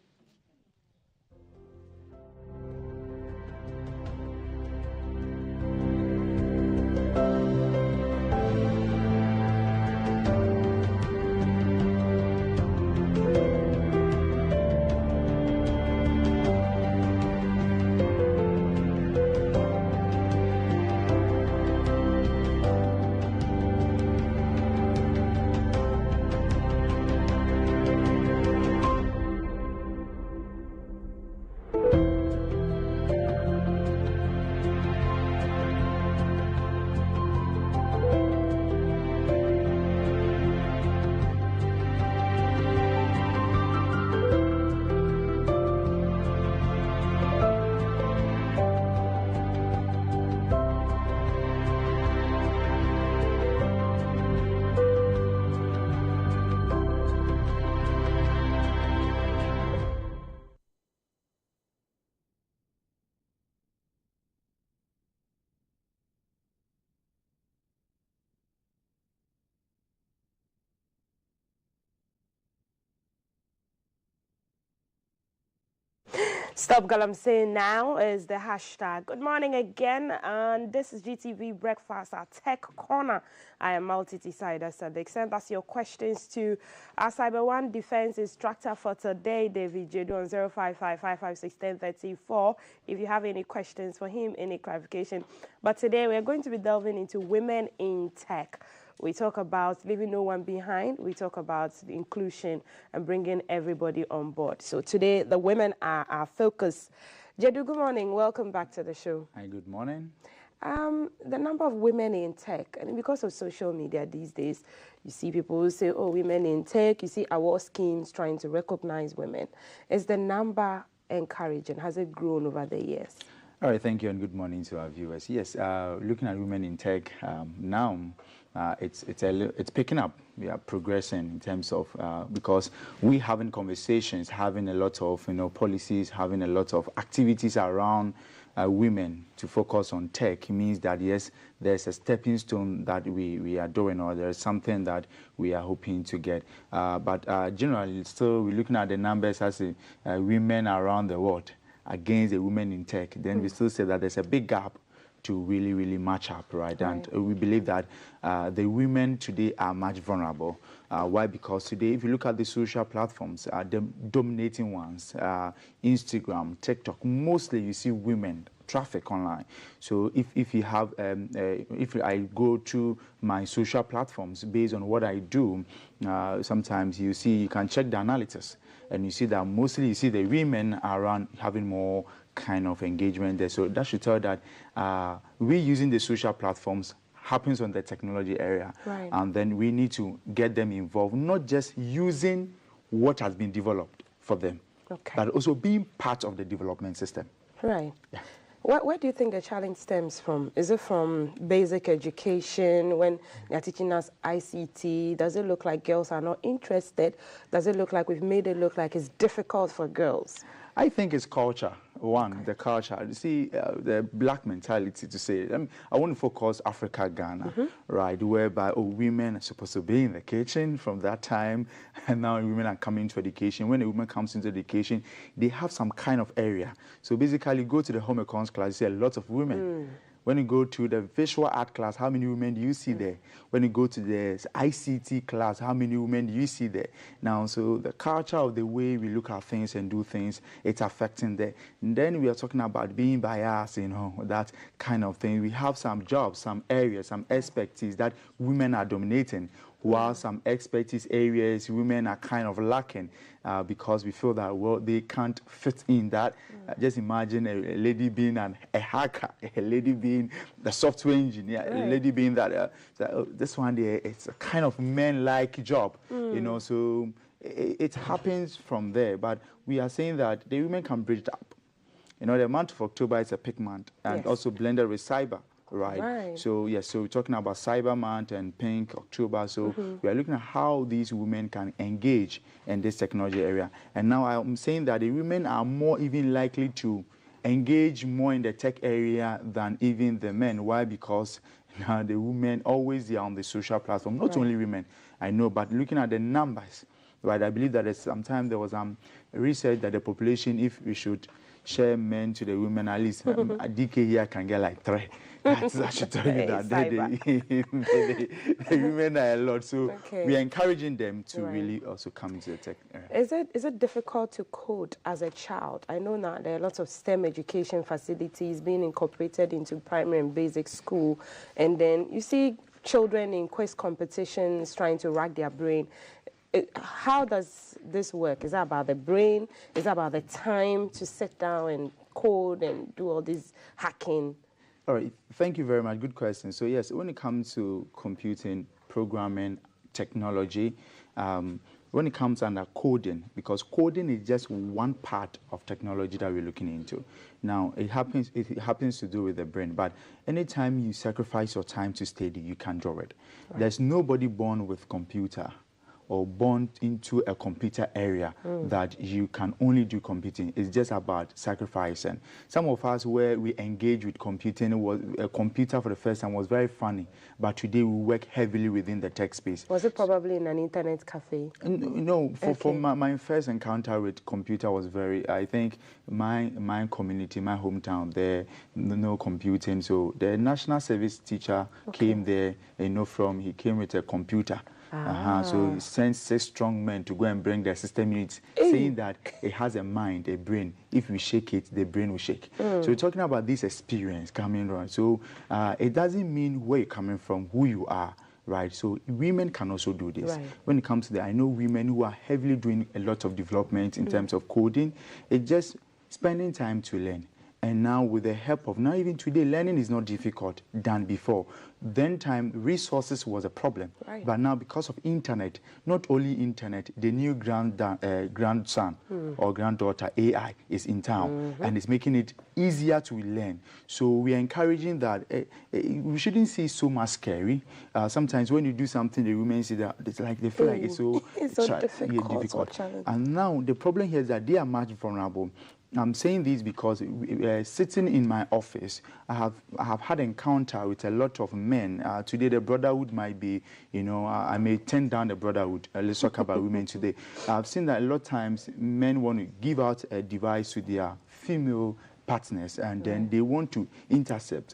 Stop Galamsey now is the hashtag. Good morning again, and this is GTV Breakfast, our tech corner. I am multi-decider Sadiq. Send us your questions to our Cyber One Defense Instructor for today, David Jedu, on 055556134. If you have any questions for him, any clarification. But today we're going to be delving into women in tech. We talk about leaving no one behind. We talk about the inclusion and bringing everybody on board. So today, the women are our focus. Jedu, good morning. Welcome back to the show. Hi, good morning. The number of women in tech, and because of social media these days, you see people who say, oh, women in tech. You see award schemes trying to recognize women. Is the number encouraging? Has it grown over the years? All right, thank you, and good morning to our viewers. Yes, looking at women in tech now, it's picking up. We are progressing in terms of because we having conversations, having a lot of policies, having a lot of activities around women to focus on tech. It means that yes, there's a stepping stone that we are doing, or there's something that we are hoping to get. But generally, still we're looking at the numbers as women around the world against the women in tech. Then we still say that there's a big gap to really match up, right? And we believe that the women today are much vulnerable. Why? Because today, if you look at the social platforms, the dominating ones, Instagram, TikTok, mostly you see women traffic online. So if you have, if I go to my social platforms based on what I do, sometimes you can check the analytics, and you see that mostly you see the women around having more kind of engagement there. So that should tell that we're using the social platforms happens on the technology area. Right. And then we need to get them involved, not just using what has been developed for them, but also being part of the development system. Right. Yeah. Where do you think the challenge stems from? Is it from basic education, when they're teaching us ICT? Does it look like girls are not interested? Does it look like we've made it look like it's difficult for girls? I think it's culture. The culture. You see, the black mentality to say, I want to focus Africa, Ghana, right, whereby women are supposed to be in the kitchen from that time, and now women are coming to education. When a woman comes into education, they have some kind of area. So basically, go to the home econs class, you see a lot of women. When you go to the visual art class, how many women do you see there? When you go to the ICT class, how many women do you see there? Now, so the culture of the way we look at things and do things, it's affecting that. And then we are talking about being biased, that kind of thing. We have some jobs, some areas, some expertise that women are dominating, while some expertise areas women are kind of lacking because we feel that, well, they can't fit in that. Just imagine a lady being a hacker, a lady being the software engineer, a lady being that, this one there, it's a kind of men-like job, so it happens from there. But we are saying that the women can bridge it up. The month of October is a peak month, and also blended with cyber. Right. So, yes, so we're talking about Cyber Month and Pink October. So we are looking at how these women can engage in this technology area. And now I'm saying that the women are more even likely to engage more in the tech area than even the men. Why? Because now the women always are on the social platform. Not only women, I know, but looking at the numbers, right? I believe that sometime there was research that the population, if we should share men to the women, at least a DK here can get like 3. I should tell you that the women are a lot. So we are encouraging them to really also come into the tech area. Is it difficult to code as a child? I know now there are lots of STEM education facilities being incorporated into primary and basic school, and then you see children in quiz competitions trying to rack their brain. How does this work? Is that about the brain? Is that about the time to sit down and code and do all this hacking? All right, thank you very much. Good question. So yes, when it comes to computing, programming, technology, when it comes under coding, because coding is just one part of technology that we're looking into. Now, it happens to do with the brain, but anytime you sacrifice your time to study, you can draw it. Right. There's nobody born with computer or born into a computer area that you can only do computing. It's just about sacrificing. Some of us, where we engage with computing, was a computer for the first time was very funny, but today we work heavily within the tech space. Was it probably in an internet cafe? No, for my first encounter with computer was very, I think my community, my hometown, there, no computing. So the national service teacher came there, he came with a computer. So he sent 6 strong men to go and bring the system unit, saying that it has a mind, a brain. If we shake it, the brain will shake. So we're talking about this experience coming around. So it doesn't mean where you're coming from, who you are. Right, so women can also do this. Right. When it comes to that, I know women who are heavily doing a lot of development in terms of coding. It's just spending time to learn. And now with the help of, now even today, learning is not difficult than before. Then time, resources was a problem. Right. But now because of internet, not only internet, the new grandson or granddaughter, AI, is in town. And it's making it easier to learn. So we are encouraging that we shouldn't see so much scary. Sometimes when you do something, the women see that it's like they feel like it's so difficult. And now the problem here is that they are much vulnerable. I'm saying this because sitting in my office, I have had encounter with a lot of men. Today, the brotherhood might be, I may turn down the brotherhood. Let's talk about women today. I've seen that a lot of times men want to give out a device to their female partners, and then they want to intercept.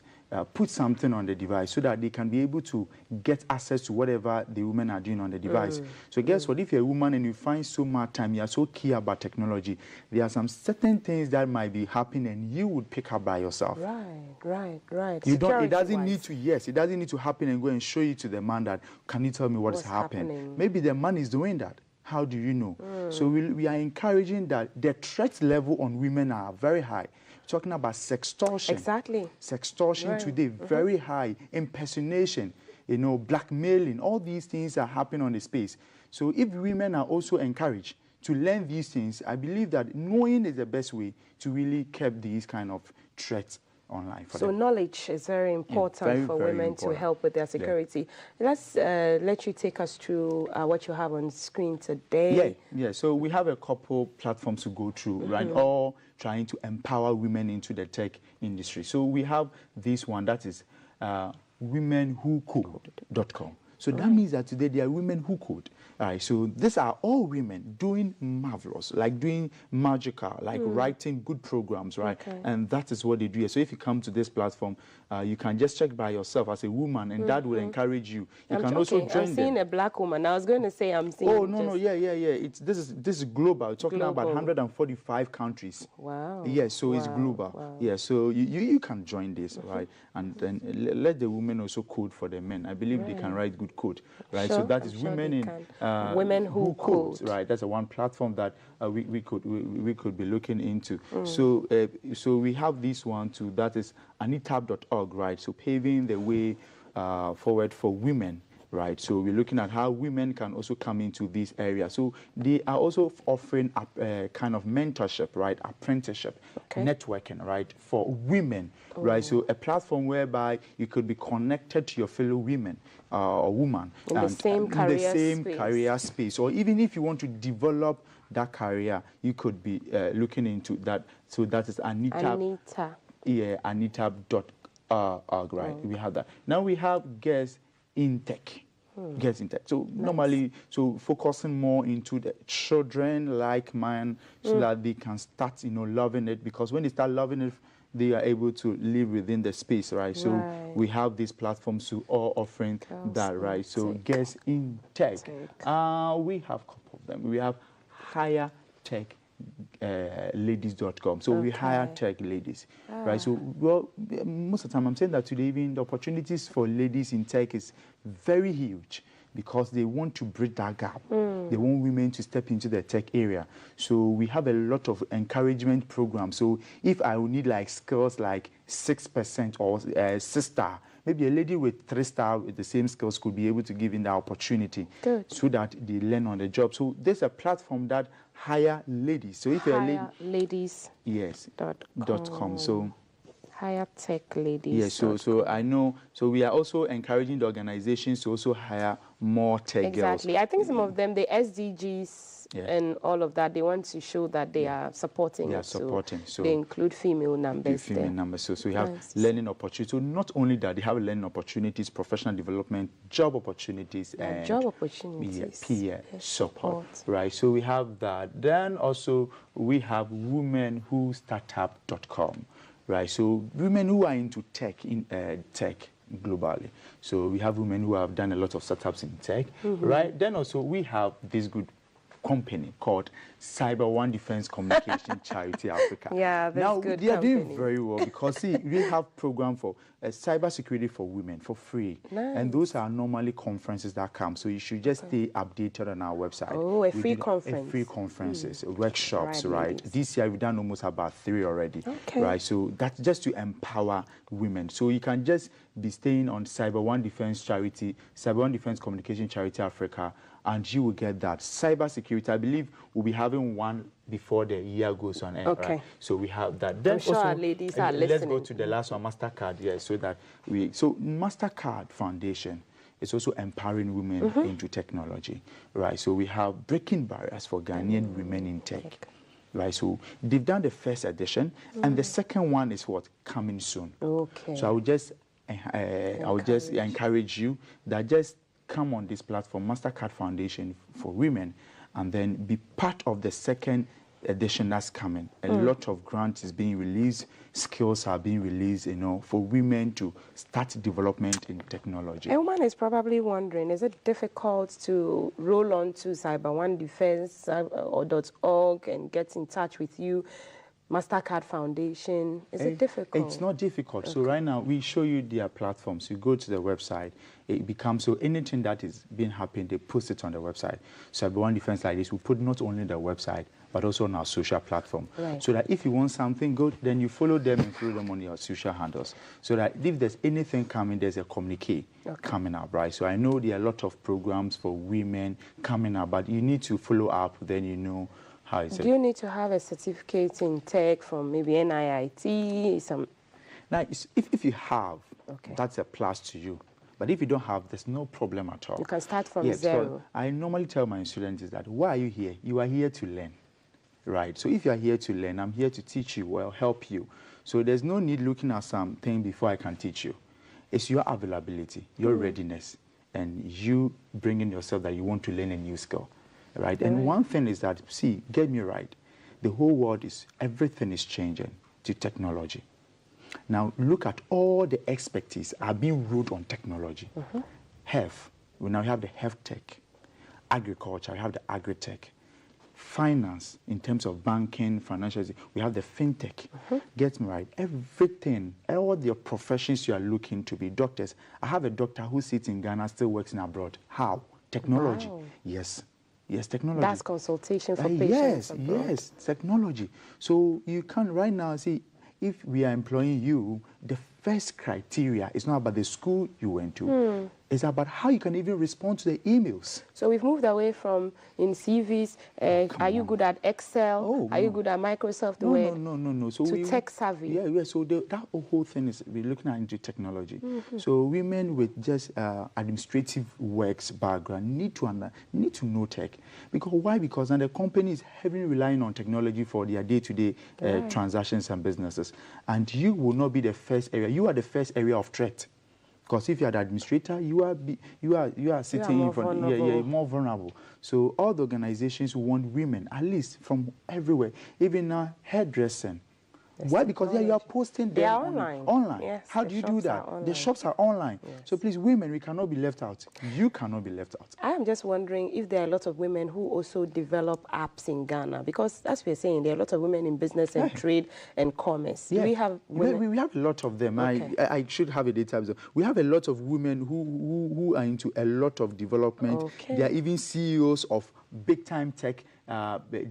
Put something on the device so that they can be able to get access to whatever the women are doing on the device. So guess what? If you're a woman and you find so much time, you are so key about technology, there are some certain things that might be happening and you would pick up by yourself. Right. It doesn't need to happen and go and show you to the man that, can you tell me what's happening? Maybe the man is doing that. How do you know? So we are encouraging that the threat level on women are very high. Talking about sextortion. Exactly. Sextortion today, very high. Impersonation, blackmailing, all these things are happening on the space. So if women are also encouraged to learn these things, I believe that knowing is the best way to really keep these kind of threats online. So knowledge is very important for women to help with their security. Let's let you take us through what you have on screen today. Yeah. So we have a couple platforms to go through, right? All trying to empower women into the tech industry. So we have this one, that is womenwhocode.com. So that means that today there are women who code. All right, so these are all women doing marvelous, like doing magical, like writing good programs, right? And that is what they do. So if you come to this platform, you can just check by yourself as a woman, and that will encourage you. You can also join I'm seeing a black woman. I was going to say I'm seeing. Oh no, yeah. This is global. We're talking about 145 countries. Wow. Yeah, so it's global. Wow. Yeah, so you can join this, right? And then let the women also code for the men. I believe they can write good code, right? So that is women in. Women who code. Right, that's one platform that we could be looking into. So we have this one too. That is anitab.org, right? So paving the way forward for women. Right, so we're looking at how women can also come into this area. So they are also offering a kind of mentorship, right, apprenticeship, networking, right, for women, right. So a platform whereby you could be connected to your fellow women or woman in the same career space, or even if you want to develop that career, you could be looking into that. So that is Anitab. Yeah, anitab.org, right. We have that. Now we have guests in tech. get in tech. So normally, so focusing more into the children like mine, so that they can start, loving it, because when they start loving it, they are able to live within the space, right? So we have these platforms who are offering that, right? So guess in tech. We have a couple of them. We have higher tech. Ladies.com. So we hire tech ladies, right? So, well, most of the time I'm saying that today, even the opportunities for ladies in tech is very huge, because they want to bridge that gap. They want women to step into the tech area. So we have a lot of encouragement programs. So if I would need like skills like 6% or 6-star, maybe a lady with 3-star with the same skills could be able to give in the opportunity so that they learn on the job. So there's a platform that hire ladies. So if you're a lady, ladies. Yes. .com. So hire tech ladies. Yes. So I know. So we are also encouraging the organizations to also hire more tech girls. Exactly. I think some of them, the SDGs and all of that, they want to show that they are supporting. They are supporting. So they include female numbers. Female numbers. So we have learning opportunities. So not only that, they have learning opportunities, professional development, job opportunities, and job opportunities, peer support. Right. So we have that. Then also we have womenwhostartup.com. Right. So women who are into tech tech globally. So we have women who have done a lot of startups in tech. Right. Then also we have this good company called Cyber One Defense Communication Charity Africa. Yeah, that's now good. They are doing very well, because see, we have program for cybersecurity for women for free, and those are normally conferences that come. So you should just stay updated on our website. Oh, a free conference. Free conferences, workshops, right? This year we've done almost about 3 already, right? So that's just to empower women. So you can just be staying on Cyber One Defense Charity, Cyber One Defense Communication Charity Africa, and you will get that. Cybersecurity, I believe we'll be having one before the year goes on. Right? So we have that. Then I'm sure also, our ladies are let's listening. go to the last one, MasterCard, so that so MasterCard Foundation is also empowering women into technology, right? So we have breaking barriers for Ghanaian women in tech. Right, so they've done the first edition, and the second one is coming soon. So I would just encourage you that just come on this platform, MasterCard Foundation for Women, and then be part of the second edition that's coming. A lot of grants is being released, skills are being released, for women to start development in technology. A woman is probably wondering, is it difficult to roll on to Cyber One Defense or .org and get in touch with you? MasterCard Foundation, is it difficult? It's not difficult. So right now, we show you their platforms. You go to the website, it becomes, so anything that is being happening, they post it on the website. So One Defense like this, we put not only the website, but also on our social platform. So that if you want something good, then you follow them and follow them on your social handles. So that if there's anything coming, there's a communique coming up, right? So I know there are a lot of programs for women coming up, but you need to follow up, then you know. Do you need to have a certificate in tech from maybe NIIT? Now, if you have, that's a plus to you. But if you don't have, there's no problem at all. You can start from zero. So I normally tell my students is that, why are you here? You are here to learn, right? So if you are here to learn, I'm here to teach you, help you. So there's no need looking at something before I can teach you. It's your availability, your readiness, and you bringing yourself that you want to learn a new skill. Right? And one thing is that, see, get me right, the whole world everything is changing to technology. Now, look at all the expertise are being ruled on technology. Health, we now have the health tech. Agriculture, we have the agri-tech. Finance, in terms of banking, financial, we have the fintech. Get me right, everything, all the professions you are looking to be doctors. I have a doctor who sits in Ghana, still works in abroad. How? Technology. Wow. Yes, technology. That's consultation for patients. Yes, technology. So you can right now see, if we are employing you, the first criteria is not about the school you went to. It's about how you can even respond to the emails. So we've moved away from in CVs, are you good at Excel? Are you good at Microsoft Word? No. So to tech savvy. Yeah. So that whole thing is we're looking at into technology. So women with just administrative works background need to know tech. Because why? Because now the company is heavily relying on technology for their day-to-day transactions and businesses. And you will not be the first area. You are the first area of threat. Because if you are the administrator, you are sitting in front. You're more vulnerable. So all the organizations want women, at least from everywhere, even hairdressing. Why? Because you are posting them online. Yes, how do you do that? The shops are online. Yes. So please, women, we cannot be left out. You cannot be left out. I am just wondering if there are a lot of women who also develop apps in Ghana, because as we're saying, there are a lot of women in business and trade and commerce. Yeah. Do we have women? We have a lot of them. Okay. I should have a data. We have a lot of women who are into a lot of development. Okay. They are even CEOs of big-time tech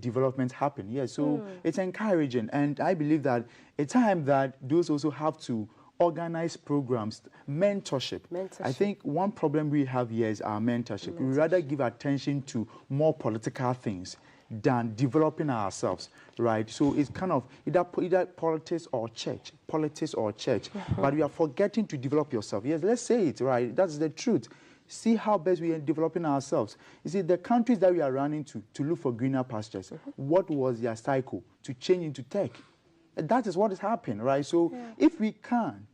development happen. Yeah, so it's encouraging, and I believe that a time that those also have to organize programs, mentorship. I think one problem we have here is our mentorship. We rather give attention to more political things than developing ourselves, right? So it's kind of either politics or church, but we are forgetting to develop yourself. Yes, let's say it, right? That's the truth. See how best we are developing ourselves. You see, the countries that we are running to look for greener pastures, what was their cycle to change into tech? That is what is happening, right? So if we can't,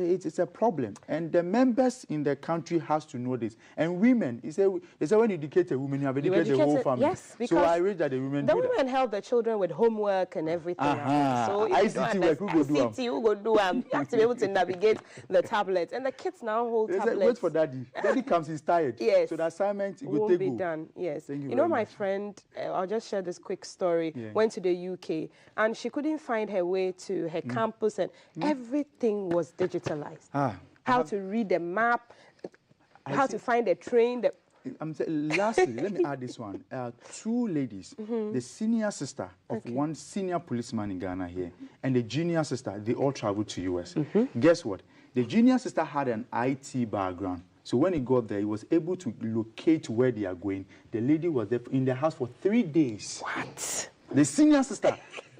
it's a problem. And the members in the country has to know this. And women, they say when you educate a woman, you have educated the whole family. Yes, so I read that the women help the children with homework and everything. So if ICT work, who go do you have to be able to navigate the tablets. And the kids now hold tablets. Wait for daddy. Daddy comes, he's tired. Yes. So the assignment won't be done. Yes. Thank you know, my friend, I'll just share this quick story, went to the UK, and she couldn't find her way to her campus, and everything was digitalized. How to read the map, how to find a train. Lastly, let me add this one. Two ladies, the senior sister of one senior policeman in Ghana here, and the junior sister, they all traveled to US. Guess what? The junior sister had an IT background. So when he got there, he was able to locate where they are going. The lady was there in the house for 3 days. What? The senior sister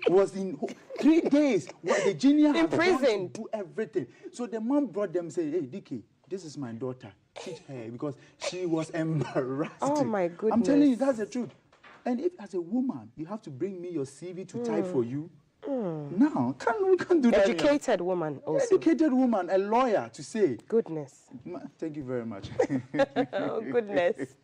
was in 3 days. What the junior had imprisoned to do everything. So the mom brought them and said, "Hey, Dickie, this is my daughter. Teach her," because she was embarrassed. Oh my goodness! I'm telling you, that's the truth. And if as a woman you have to bring me your CV to type for you, no, we can't do that. Educated woman also. Educated woman, a lawyer to say. Goodness. Thank you very much. Oh goodness,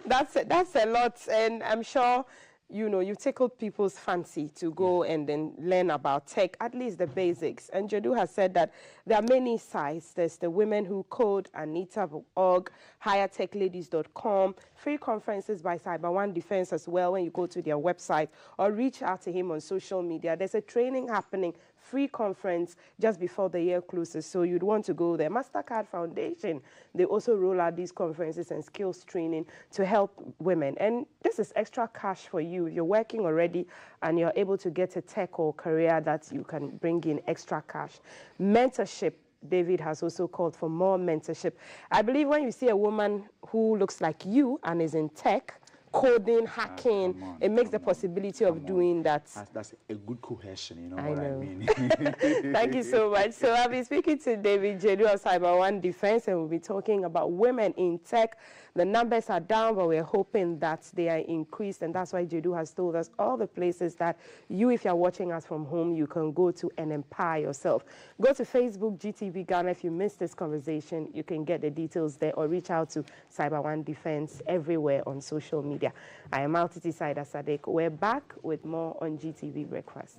that's a lot, and I'm sure. You know, you tickled people's fancy to go and then learn about tech, at least the basics. And Jodu has said that there are many sites. There's the Women Who Code, Anita.org, highertechladies.com, free conferences by Cyber One Defense as well when you go to their website, or reach out to him on social media. There's a training happening, free conference just before the year closes, so you'd want to go there. MasterCard Foundation, they also roll out these conferences and skills training to help women. And this is extra cash for you. If you're working already and you're able to get a tech or career that you can bring in extra cash. Mentorship, David has also called for more mentorship. I believe when you see a woman who looks like you and is in tech, coding, hacking, it makes the possibility of doing that. That's a good cohesion, you know what I mean? Thank you so much. So I'll be speaking to David Jedu of Cyber One Defense, and we'll be talking about women in tech. The numbers are down, but we're hoping that they are increased, and that's why Jedu has told us all the places that you, if you're watching us from home, you can go to and empower yourself. Go to Facebook, GTV Ghana. If you missed this conversation, you can get the details there, or reach out to Cyber One Defense everywhere on social media. I am Altiti Saida Sadek. We're back with more on GTV Breakfast.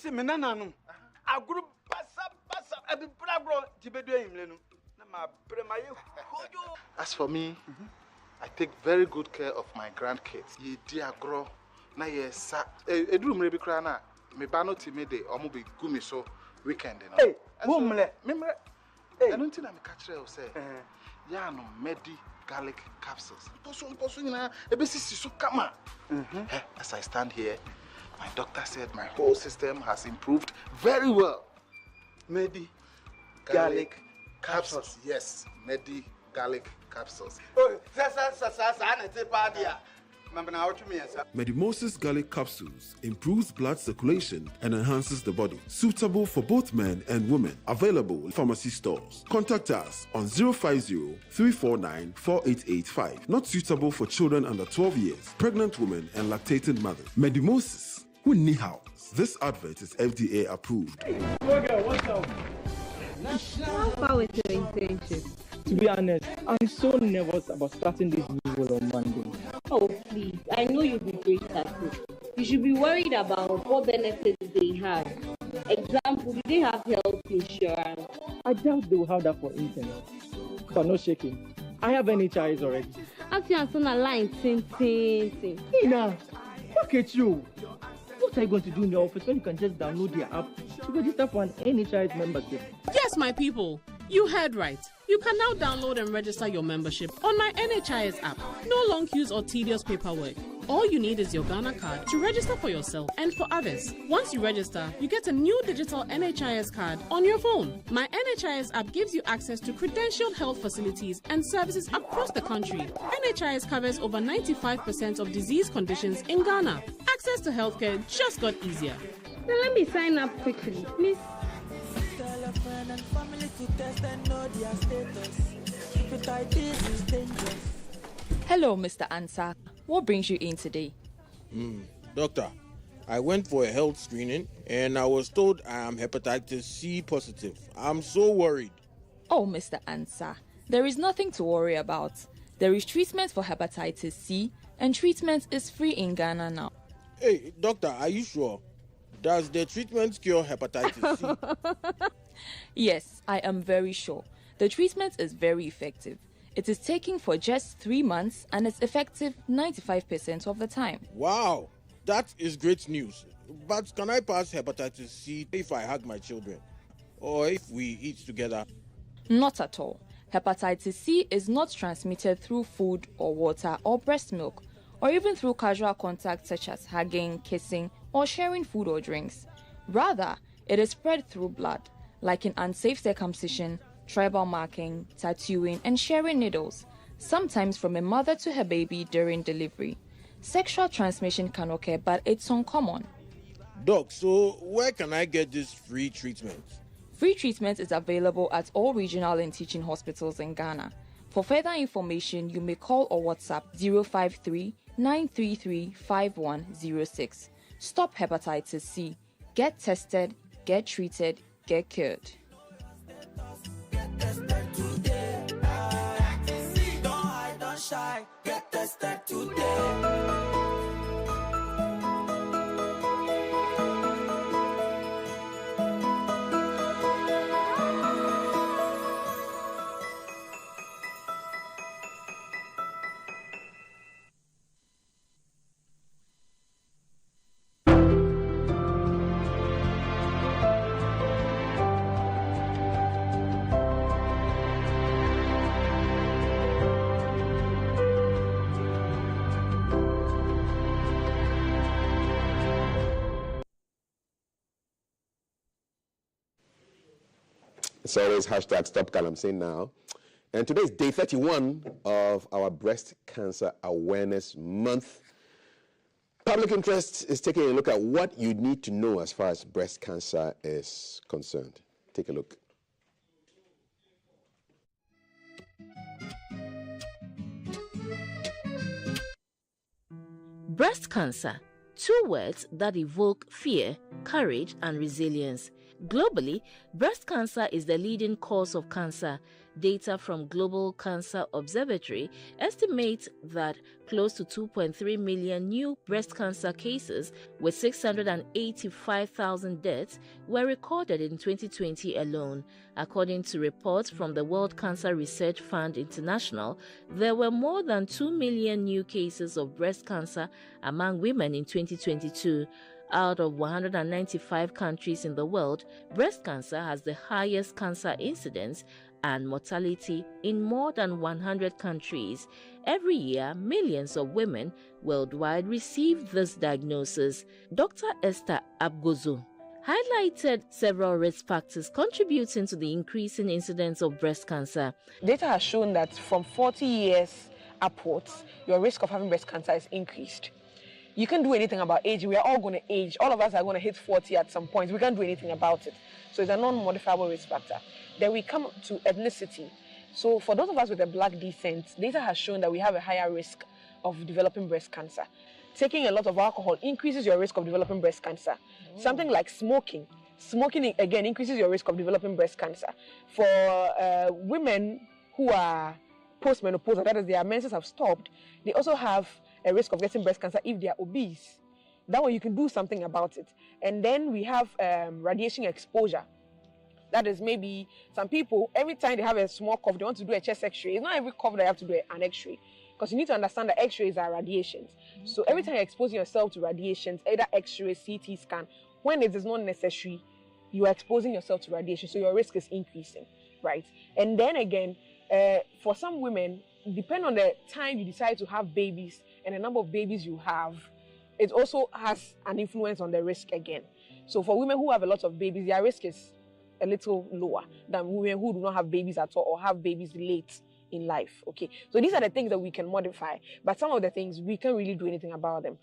Menanano, a group pass up, a big bravo, Tibedo, As for me, I take very good care of my grandkids. Ye dear grow, na ye sa. Edru mre bi kra na me ba no timide omo be gumi so weekend no. Hey, mumle. Memre. Hey, I don't think I'm catch you say. Ya no medi garlic capsules. Poso na ebesisi so kama. As I stand here, my doctor said my whole system has improved very well. Medi garlic capsules. Yes, Medi garlic capsules. Medimosis garlic capsules improves blood circulation and enhances the body. Suitable for both men and women. Available in pharmacy stores. Contact us on 050-349-4885. Not suitable for children under 12 years, pregnant women and lactating mothers. Medimosis. Who need house? This advert is FDA approved. What's up? How far with your intention? To be honest, I'm so nervous about starting this new role on Monday. Oh, please. I know you'll be great at it. You should be worried about what benefits they have. Example, do they have health insurance? I doubt they will have that for internet. But no shaking. I have NHIS already. Actually, I'm on a line. Ina, look at you. What are you going to do in your office when you can just download the app to register for an NHIS membership? Yes, my people. You heard right. You can now download and register your membership on my NHIS app. No long queues or tedious paperwork. All you need is your Ghana card to register for yourself and for others. Once you register, you get a new digital NHIS card on your phone. My NHIS app gives you access to credentialed health facilities and services across the country. NHIS covers over 95% of disease conditions in Ghana. Access to healthcare just got easier. Now let me sign up quickly, miss. Hello, Mr. Ansa. What brings you in today? Doctor, I went for a health screening and I was told I am hepatitis C positive. I'm so worried. Oh, Mr. Ansa, there is nothing to worry about. There is treatment for hepatitis C and treatment is free in Ghana now. Hey, doctor, are you sure? Does the treatment cure hepatitis C? Yes, I am very sure. The treatment is very effective. It is taken for just 3 months and it's effective 95% of the time. Wow, that is great news. But can I pass hepatitis C if I hug my children? Or if we eat together? Not at all. Hepatitis C is not transmitted through food or water or breast milk, or even through casual contact such as hugging, kissing, or sharing food or drinks. Rather, it is spread through blood, like in unsafe circumcision, tribal marking, tattooing, and sharing needles, sometimes from a mother to her baby during delivery. Sexual transmission can occur, but it's uncommon. Doc, so where can I get this free treatment? Free treatment is available at all regional and teaching hospitals in Ghana. For further information, you may call or WhatsApp 053-933-5106. Stop hepatitis C. Get tested, get treated, get cured. Get tested today. It's always hashtag Stop Galamsey now. And today is day 31 of our Breast Cancer Awareness Month. Public Interest is taking a look at what you need to know as far as breast cancer is concerned. Take a look. Breast cancer, 2 words that evoke fear, courage, and resilience. Globally, breast cancer is the leading cause of cancer Data from Global Cancer Observatory estimates that close to 2.3 million new breast cancer cases with 685,000 deaths were recorded in 2020 alone. According to reports from the World Cancer Research Fund International, there were more than 2 million new cases of breast cancer among women in 2022. Out of 195 countries in the world, breast cancer has the highest cancer incidence and mortality in more than 100 countries. Every year, millions of women worldwide receive this diagnosis. Dr. Esther Abgozo highlighted several risk factors contributing to the increasing incidence of breast cancer. Data has shown that from 40 years upwards, your risk of having breast cancer is increased. You can't do anything about age. We are all going to age. All of us are going to hit 40 at some point. We can't do anything about it. So it's a non-modifiable risk factor. Then we come to ethnicity. So for those of us with a black descent, data has shown that we have a higher risk of developing breast cancer. Taking a lot of alcohol increases your risk of developing breast cancer. Something like smoking. Smoking, again, increases your risk of developing breast cancer. For women who are postmenopausal, that is, their menses have stopped, they also have a risk of getting breast cancer if they are obese. That way you can do something about it. And then we have radiation exposure. That is, maybe some people, every time they have a small cough, they want to do a chest x-ray. It's not every cough that you have to do an x-ray. Because you need to understand that x-rays are radiations. So every time you're exposing yourself to radiations, either x-ray, CT scan, when it is not necessary, you are exposing yourself to radiation. So your risk is increasing, right? And then again, for some women, depending on the time you decide to have babies and the number of babies you have, it also has an influence on the risk again. So for women who have a lot of babies, their risk is a little lower than women who do not have babies at all or have babies late in life. Okay, so these are the things that we can modify, but some of the things we can't really do anything about them.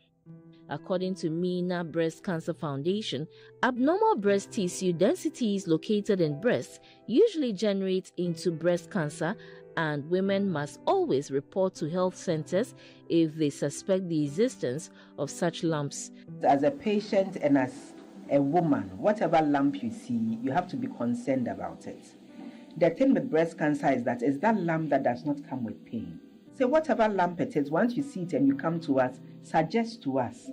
According to MENA Breast Cancer Foundation, abnormal breast tissue densities located in breasts usually generate into breast cancer, and women must always report to health centers if they suspect the existence of such lumps. As a patient and as a woman, whatever lump you see, you have to be concerned about it. The thing with breast cancer is that it's that lump that does not come with pain. So whatever lump it is, once you see it and you come to us, suggest to us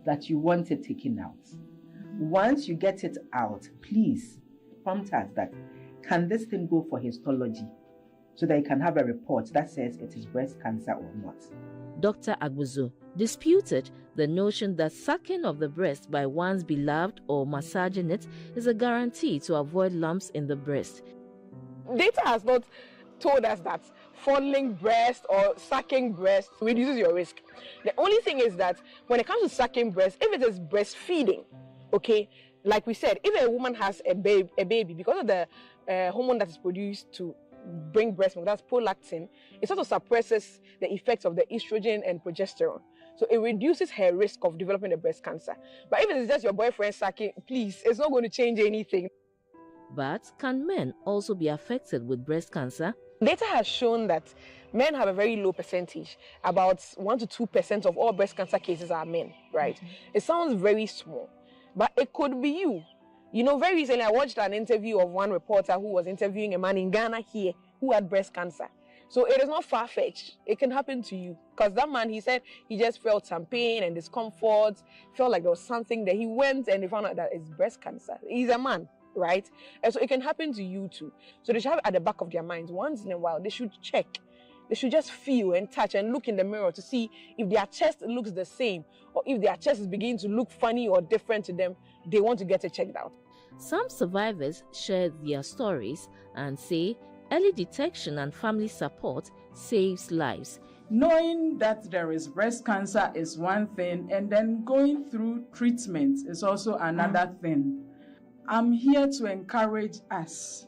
that you want it taken out. Once you get it out, please prompt us that, can this thing go for histology? So that you can have a report that says it is breast cancer or not. Dr. Agbuzu disputed the notion that sucking of the breast by one's beloved or massaging it is a guarantee to avoid lumps in the breast. Data has not told us that fondling breast or sucking breast reduces your risk. The only thing is that when it comes to sucking breast, if it is breastfeeding, okay, like we said, if a woman has a baby because of the hormone that is produced to bring breast milk, that's prolactin, it sort of suppresses the effects of the estrogen and progesterone. So it reduces her risk of developing a breast cancer. But if it's just your boyfriend sucking, please, it's not going to change anything. But can men also be affected with breast cancer? Data has shown that men have a very low percentage. About 1 to 2% of all breast cancer cases are men, right? It sounds very small, but it could be you. You know, very recently I watched an interview of one reporter who was interviewing a man in Ghana here who had breast cancer. So it is not far-fetched. It can happen to you. Because that man, he said he just felt some pain and discomfort, felt like there was something that he went and they found out that it's breast cancer. He's a man, right? And so it can happen to you too. So they should have it at the back of their minds. Once in a while, they should check. They should just feel and touch and look in the mirror to see if their chest looks the same or if their chest is beginning to look funny or different to them. They want to get it checked out. Some survivors shared their stories and say early detection and family support saves lives. Knowing that there is breast cancer is one thing, and then going through treatment is also another thing. I'm here to encourage us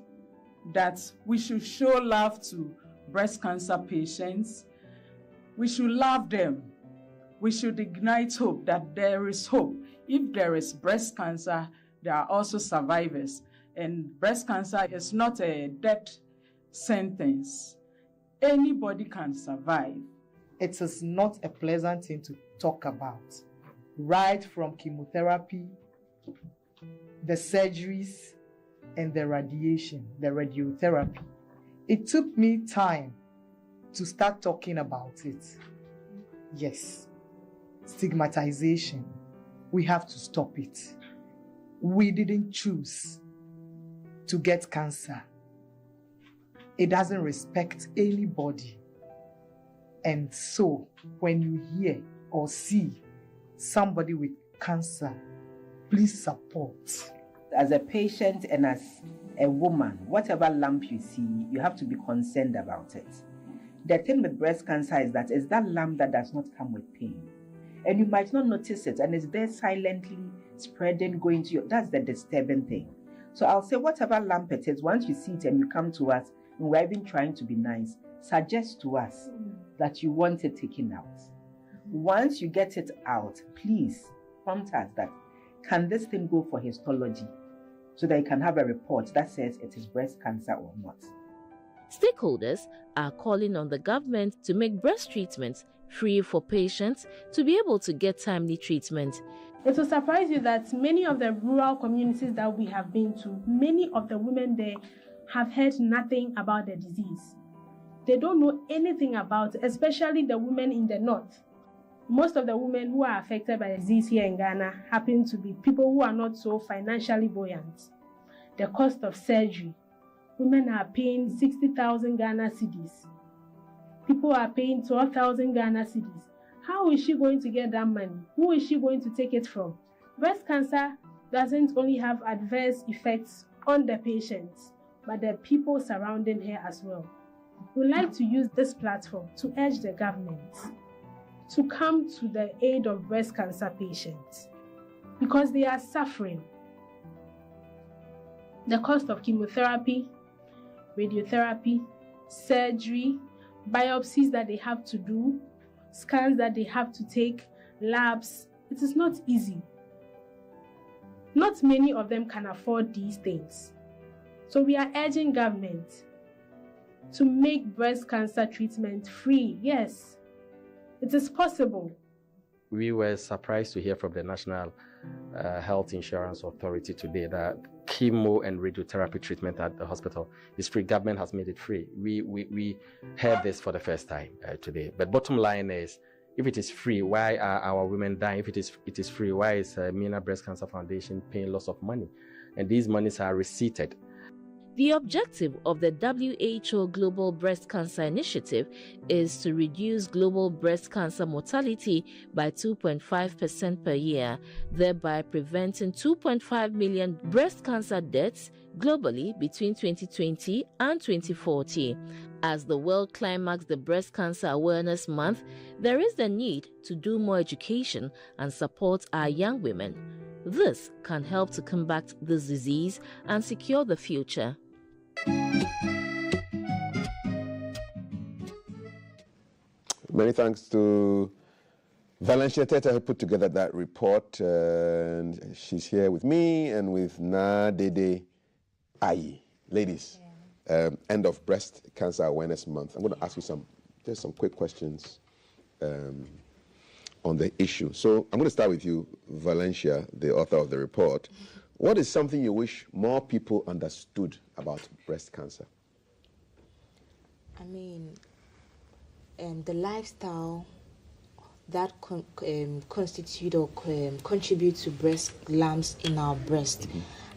that we should show love to breast cancer patients. We should love them. We should ignite hope that there is hope. If there is breast cancer, there are also survivors. And breast cancer is not a death sentence. Anybody can survive. It is not a pleasant thing to talk about. Right from chemotherapy, the surgeries, and the radiation, the radiotherapy. It took me time to start talking about it. Yes, stigmatization. We have to stop it. We didn't choose to get cancer. It doesn't respect anybody. And so, when you hear or see somebody with cancer, please support. As a patient and as a woman, whatever lump you see, you have to be concerned about it. The thing with breast cancer is that lump that does not come with pain. And you might not notice it, and it's there silently spreading, going to you. That's the disturbing thing. So I'll say whatever lump it is, once you see it and you come to us, and we're even trying to be nice, suggest to us that you want it taken out. Once you get it out, please prompt us that, can this thing go for histology? So that you can have a report that says it is breast cancer or not. Stakeholders are calling on the government to make breast treatments free for patients to be able to get timely treatment. It will surprise you that many of the rural communities that we have been to, many of the women there have heard nothing about the disease. They don't know anything about it, especially the women in the north. Most of the women who are affected by the disease here in Ghana happen to be people who are not so financially buoyant. The cost of surgery, women are paying 60,000 Ghana cedis. People are paying 12,000 Ghana cedis. How is she going to get that money? Who is she going to take it from? Breast cancer doesn't only have adverse effects on the patients, but the people surrounding her as well. We'd like to use this platform to urge the government to come to the aid of breast cancer patients because they are suffering. The cost of chemotherapy, radiotherapy, surgery, biopsies that they have to do, scans that they have to take, labs, it is not easy. Not many of them can afford these things. So we are urging government to make breast cancer treatment free. Yes, it is possible. We were surprised to hear from the National Health Insurance Authority today that chemo and radiotherapy treatment at the hospital is free. Government has made it free. We heard this for the first time today. But bottom line is, if it is free, why are our women dying? If it is free, why is MENA Breast Cancer Foundation paying lots of money? And these monies are receipted. The objective of the WHO Global Breast Cancer Initiative is to reduce global breast cancer mortality by 2.5% per year, thereby preventing 2.5 million breast cancer deaths globally between 2020 and 2040. As the world climaxes the Breast Cancer Awareness Month, there is the need to do more education and support our young women. This can help to combat this disease and secure the future. Many thanks to Valencia Teta who put together that report. And she's here with me and with Na Dede Ayi. Ladies, end of Breast Cancer Awareness Month. I'm going to ask you some quick questions on the issue. So I'm going to start with you, Valencia, the author of the report. What is something you wish more people understood about breast cancer? I mean, the lifestyle that constitute or contribute to breast lumps in our breast.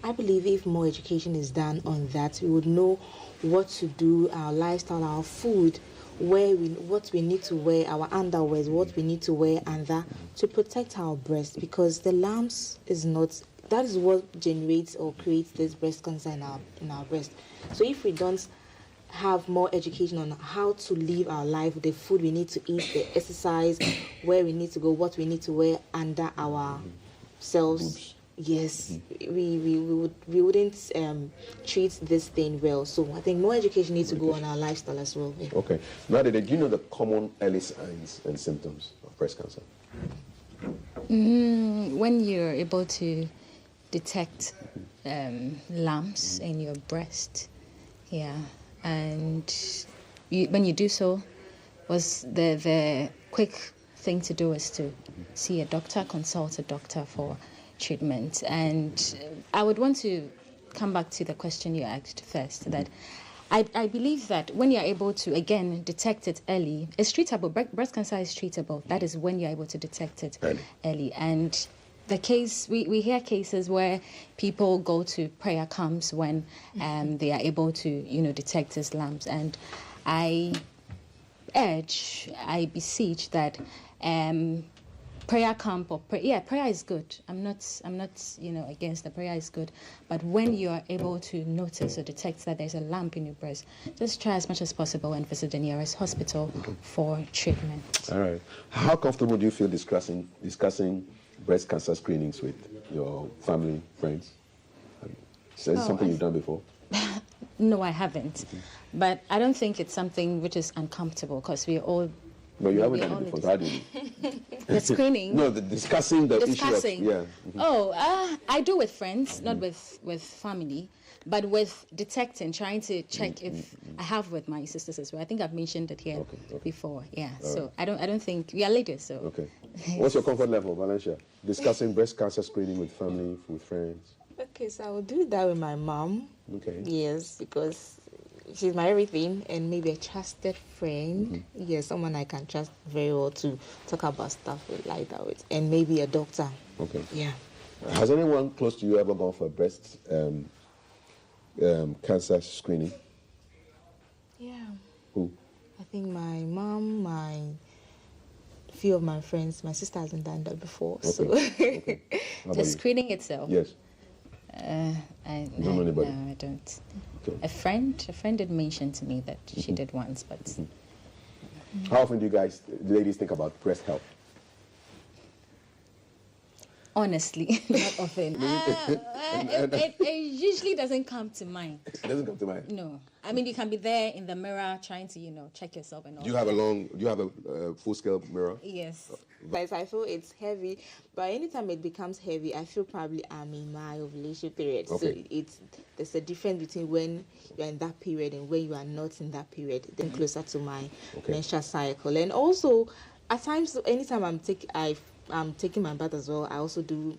I believe if more education is done on that, we would know what to do, our lifestyle, our food, what we need to wear, our underwear, what we need to wear under to protect our breast, because the lumps is not, that is what generates or creates this breast cancer in our breast. So if we don't have more education on how to live our life, the food we need to eat, the exercise, where we need to go, what we need to wear under our cells, yes, we wouldn't treat this thing well. So I think more education needs to go on our lifestyle as well. Yeah. Okay. Now, do you know the common early signs and symptoms of breast cancer? When you're able to detect lumps in your breast, yeah, and when you do so, the quick thing to do is to see a doctor, consult a doctor for treatment. And I would want to come back to the question you asked first, that I believe that when you're able to, again, detect it early, it's treatable. Breast cancer is treatable. That is when you're able to detect it early. And the case, we hear cases where people go to prayer camps when they are able to, detect these lumps. And I beseech that prayer camp or prayer is good. I'm not against the prayer is good, but when you are able to notice or detect that there's a lump in your breast, just try as much as possible and visit the nearest hospital for treatment. All right. How comfortable do you feel discussing breast cancer screenings with your family, friends? Is this something you've done before? No, I haven't. But I don't think it's something which is uncomfortable because we're all. No, you haven't done it before. How do you? The screening? No, discussing the issue of, yeah. Oh, I do with friends, not with family, but with detecting, trying to check if I have with my sisters as well. I think I've mentioned it here before. Yeah, so right. I don't think we are ladies. So okay. What's your comfort level, Valencia? Discussing breast cancer screening with family, with friends. Okay, so I will do that with my mom. Okay. Yes, because she's my everything, and maybe a trusted friend. Yes, someone I can trust very well to talk about stuff like that with, and maybe a doctor. Okay. Yeah. Has anyone close to you ever gone for breast cancer screening? Yeah. Who? I think my mom, few of my friends. My sister hasn't done that before. Okay. So okay. The screening itself. Yes. I don't know anybody. No, I don't. Okay. A friend did mention to me that she did once, but. How often do you guys, ladies, think about breast health? Honestly, not often. It usually doesn't come to mind. It doesn't come to mind? No. I mean, you can be there in the mirror trying to, check yourself and all. Do you have a full-scale mirror? Yes. But I feel it's heavy, but anytime it becomes heavy, I feel probably I'm in my ovulation period. Okay. So there's a difference between when you're in that period and when you are not in that period, then closer to my menstrual cycle. And also, at times, anytime I'm taking my bath as well, I also do,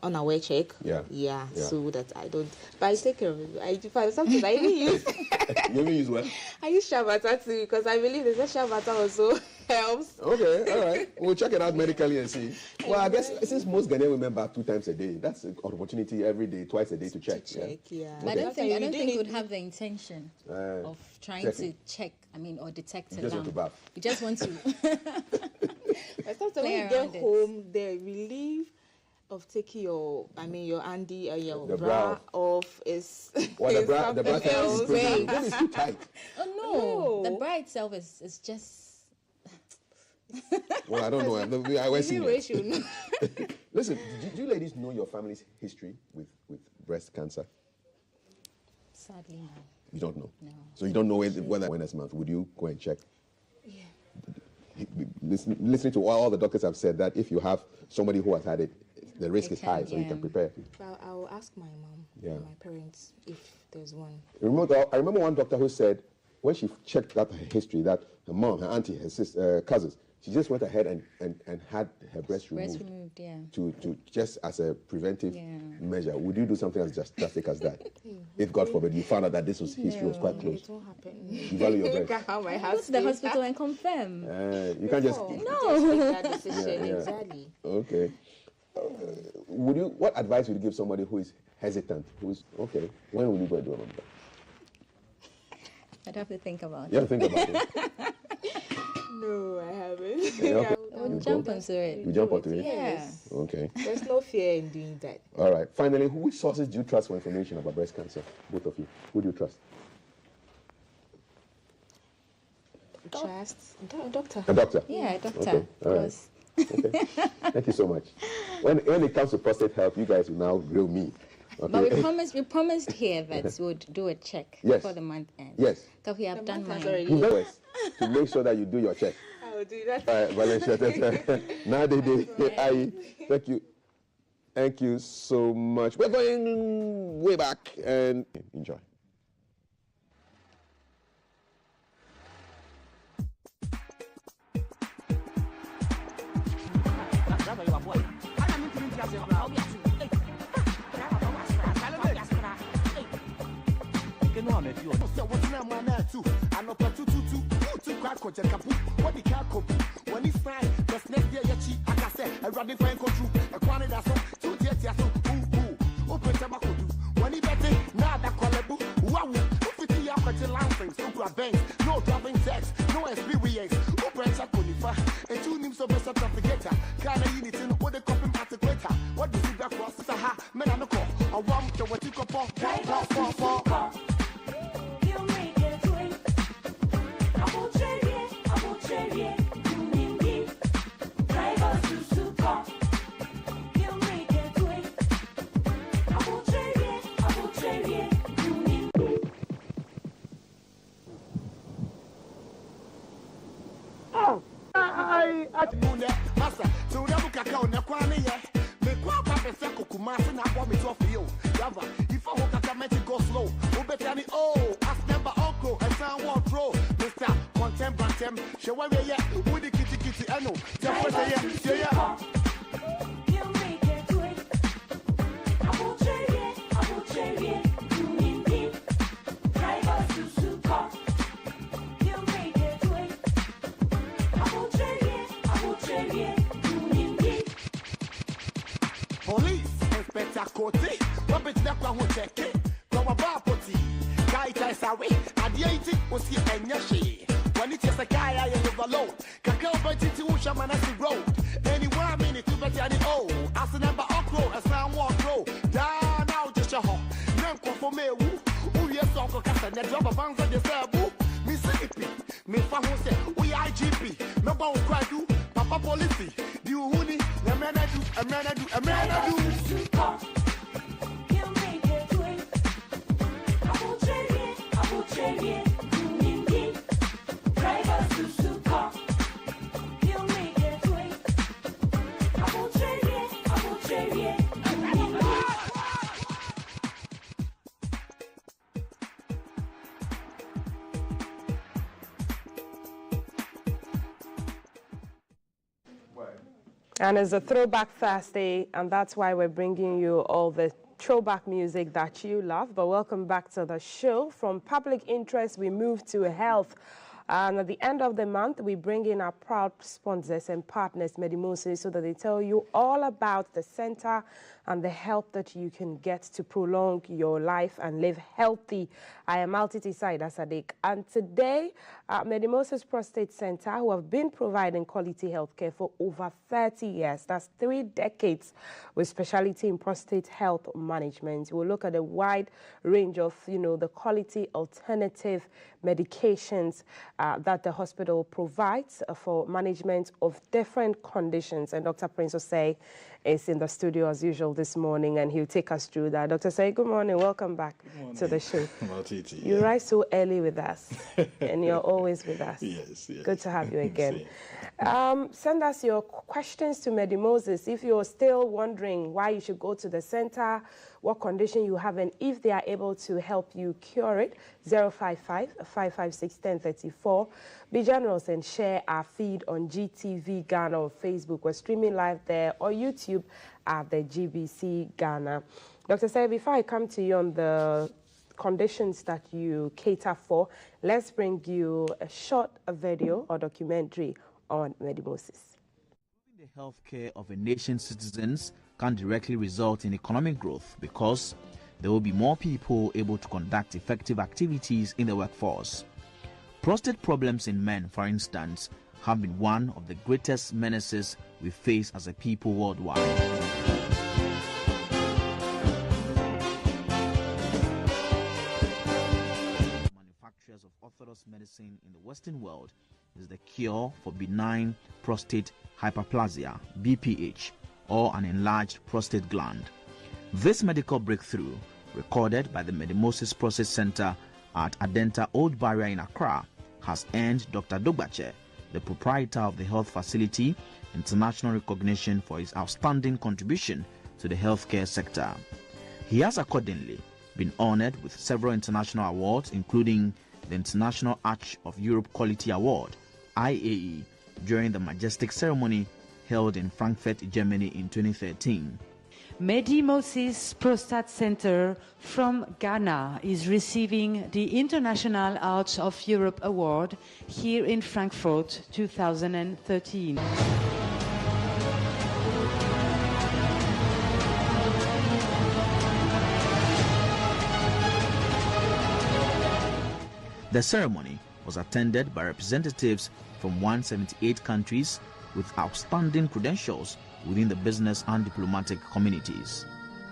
unaware check. Yeah. So that I don't, but I take care of it. Sometimes I even use. You even use what? I use shea butter too, because I believe the shea butter also helps. Okay, all right. We'll check it out medically and see. Well, I guess since most Ghanaian women bath 2 times a day, that's an opportunity every day, twice a day to check. Yeah. Okay. I don't think you would have the intention of trying to check, or detect a lump. You just want to bath. You just want to. But sometimes when you get home, the relief of taking your Andy or your bra off is. Well, the bra is great. That is too tight. Oh no, the bra itself is just. Well, I don't know. I was Listen, do you ladies know your family's history with breast cancer? Sadly, no. You don't know? No. So you don't know whether awareness month. Would you go and check? Yeah. Listening to all the doctors have said that if you have somebody who has had it, the risk is high, so you can prepare. Well, I will ask my mom and my parents if there's one. I remember one doctor who said when she checked out her history that her mom, her auntie, her sister, cousins, she just went ahead and had her breast removed. To just as a preventive measure. Would you do something as drastic as that? If God forbid you found out that this history was quite close. It won't happen. You value your breast. Go to the hospital and confirm. You can't just make that decision. Exactly. Okay. What advice would you give somebody who is hesitant? Who's okay? When will you go and do a mammogram? I'd have to think about it. You have to think about it. No, I haven't. Okay. We'll jump into it. You jump onto it? Yes. Okay. There's no fear in doing that. All right. Finally, which sources do you trust for information about breast cancer? Both of you. Who do you trust? Trust a doctor. A doctor? Yeah, a doctor. Okay. All right. Okay. Thank you so much. When it comes to prostate health, you guys will now grill me. Okay. But we promised here that we would do a check before the month ends. Yes. Because we have done mine. To make sure that you do your check. I will do that. All right, Valencia. Now thank you. Thank you so much. We're going way back and enjoy. No driving text, no experience. And two names of best navigator. Kind of unit in the copy matter. What do you see that cross the ha? Men on the call. I want to what you call pop. You make it twin. I will trade it. You need me. Driver to super. You make it twin. I will trade it. You need me. Oh, I Master, so never cacao, Nakwane, me quite a second Kumasi, I want me to offer you. Java, if I walk at a go slow, Ubetani, oh, ask member uncle, and sound one throw, Mr. Contempt, show away yet, with the kitty, I know. Yeah. You make it twin. I will trade it. You need me. Driver to super. You make it twin. I will trade it. You need me. Police, Inspector Cote, Robert Nakwa who check it, Kowa Bapoti, Kai Sawi, and the 18 was here and Yashi. When it is a guy I overload, Kakao Bunty to Shamanasi Road. Anywhere minute to Betty oh, as a number of crow, as I walk row. Down now just a hop. Nanko for me, who yes, Uncle Cassan, and drop a bounce at the Sabu. Mississippi, me Fahose, we IGP, no bow cry do, Papa Policy, do you honey, a man I do. You make it twin. I will trade it. You need me. Driver to super. You make it twin. I will trade it. You need me. And it's a Throwback Thursday, and that's why we're bringing you all the throwback music that you love. But welcome back to the show. From public interest, we move to health. And at the end of the month, we bring in our proud sponsors and partners, Medimosi, so that they tell you all about the center and the help that you can get to prolong your life and live healthy. I am Altiti Saida Sadiq, and today at Medimosi's Prostate Center, who have been providing quality healthcare for over 30 years, that's 3 decades, with specialty in prostate health management. We'll look at a wide range of, the quality alternative medications that the hospital provides for management of different conditions. And Dr. Prince Osei is in the studio as usual this morning, and he'll take us through that. Dr. Osei, good morning. Welcome back to the show. You rise so early with us, and you're always with us. Yes. Good to have you again. Send us your questions to Medimoses if you're still wondering why you should go to the center, what condition you have, and if they are able to help you cure it. 055-556-1034. Be generous and share our feed on GTV Ghana or Facebook. We're streaming live there, or YouTube at the GBC Ghana. Dr. Say, before I come to you on the conditions that you cater for, let's bring you a short video or documentary on Medimosis. The healthcare of a nation's citizens can directly result in economic growth because there will be more people able to conduct effective activities in the workforce. Prostate problems in men, for instance, have been one of the greatest menaces we face as a people worldwide. Manufacturers of orthodox medicine in the Western world is the cure for benign prostate hyperplasia, BPH, or an enlarged prostate gland. This medical breakthrough, recorded by the Medimosis Prostate Center at Adenta Old Barrier in Accra, has earned Dr. Dogbache, the proprietor of the health facility, international recognition for his outstanding contribution to the healthcare sector. He has accordingly been honored with several international awards, including the International Arch of Europe Quality Award, IAE, during the majestic ceremony held in Frankfurt, Germany in 2013. Medimosis Prostate Center from Ghana is receiving the International Arts of Europe Award here in Frankfurt 2013. The ceremony was attended by representatives from 178 countries with outstanding credentials within the business and diplomatic communities.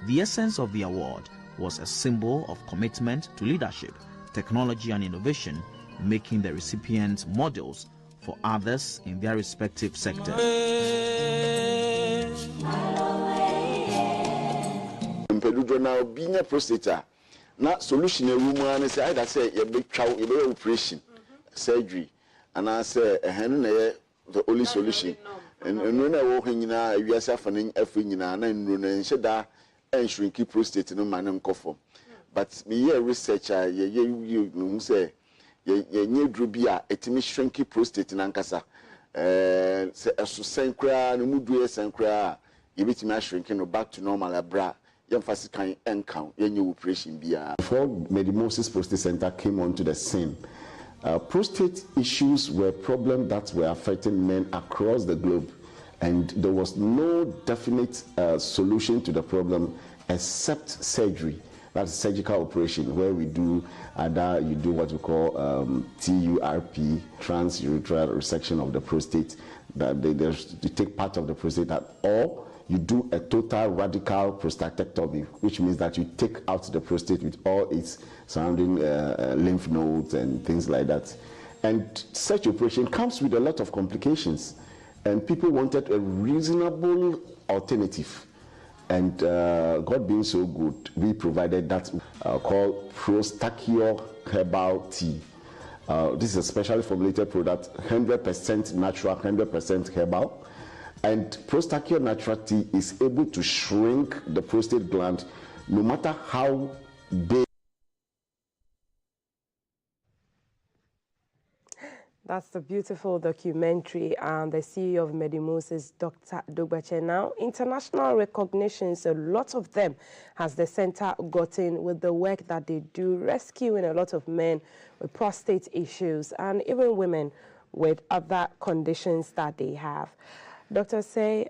The essence of the award was a symbol of commitment to leadership, technology and innovation, making the recipients models for others in their respective sectors. Now being a prostate, na solution a room and say either say you be operation surgery and I say the only solution. And when I walk in we are suffering everything and shrinky prostate no man and cough. But me a researcher, you say ye new drubia, a timid shrinky prostate in Ankasa. Say a Sancra, no mood Sancra, you beat me shrinking back to normal abra. Before Medimosis Prostate Center came onto the scene, prostate issues were problems that were affecting men across the globe, and there was no definite solution to the problem except surgery. That's surgical operation, where we do you do what we call TURP, transurethral resection of the prostate. That they take part of the prostate, or you do a total radical prostatectomy, which means that you take out the prostate with all its surrounding lymph nodes and things like that. And such operation comes with a lot of complications, and people wanted a reasonable alternative. And God being so good, we provided that called Prostachio Herbal Tea. This is a specially formulated product, 100% natural, 100% herbal. And Prostachio Natural Tea is able to shrink the prostate gland no matter how big. That's the beautiful documentary, and the CEO of Medimosis, Dr. Dogbache. Now, international recognitions, a lot of them has the center gotten with the work that they do, rescuing a lot of men with prostate issues and even women with other conditions that they have. Dr. Say,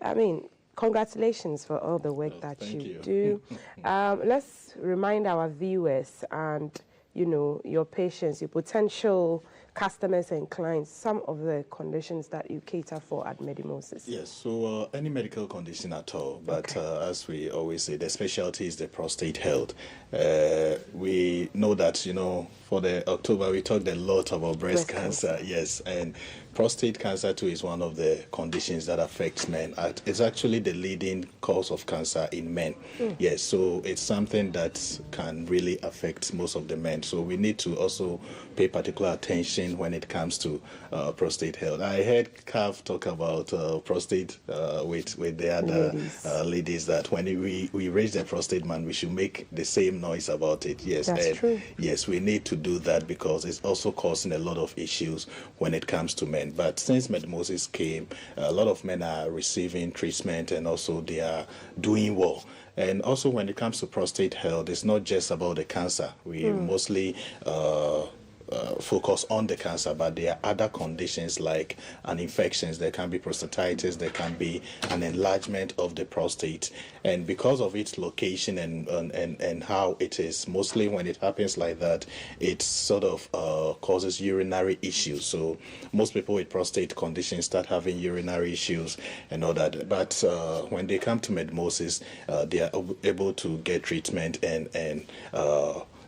congratulations for all the work that you do. Let's remind our viewers and, your patients, your potential customers and clients, some of the conditions that you cater for at Medimosis. Yes, so any medical condition at all, but as we always say, the specialty is the prostate health. We know that, for the October, we talked a lot about breast cancer, yes, and prostate cancer too is one of the conditions that affects men. It's actually the leading cause of cancer in men. Yes, so it's something that can really affect most of the men. So we need to also pay particular attention when it comes to prostate health. I heard Kav talk about prostate with the other ladies that when we raise the prostate man, we should make the same noise about it. Yes, that's true. Yes, we need to do that because it's also causing a lot of issues when it comes to men. But since Medimosis came, a lot of men are receiving treatment and also they are doing well. And also when it comes to prostate health, it's not just about the cancer. We mostly focus on the cancer, but there are other conditions like an infections. There can be prostatitis, there can be an enlargement of the prostate, and because of its location and how it is, mostly when it happens like that, it sort of causes urinary issues. So most people with prostate conditions start having urinary issues and all that. But when they come to Medimosis, they are able to get treatment and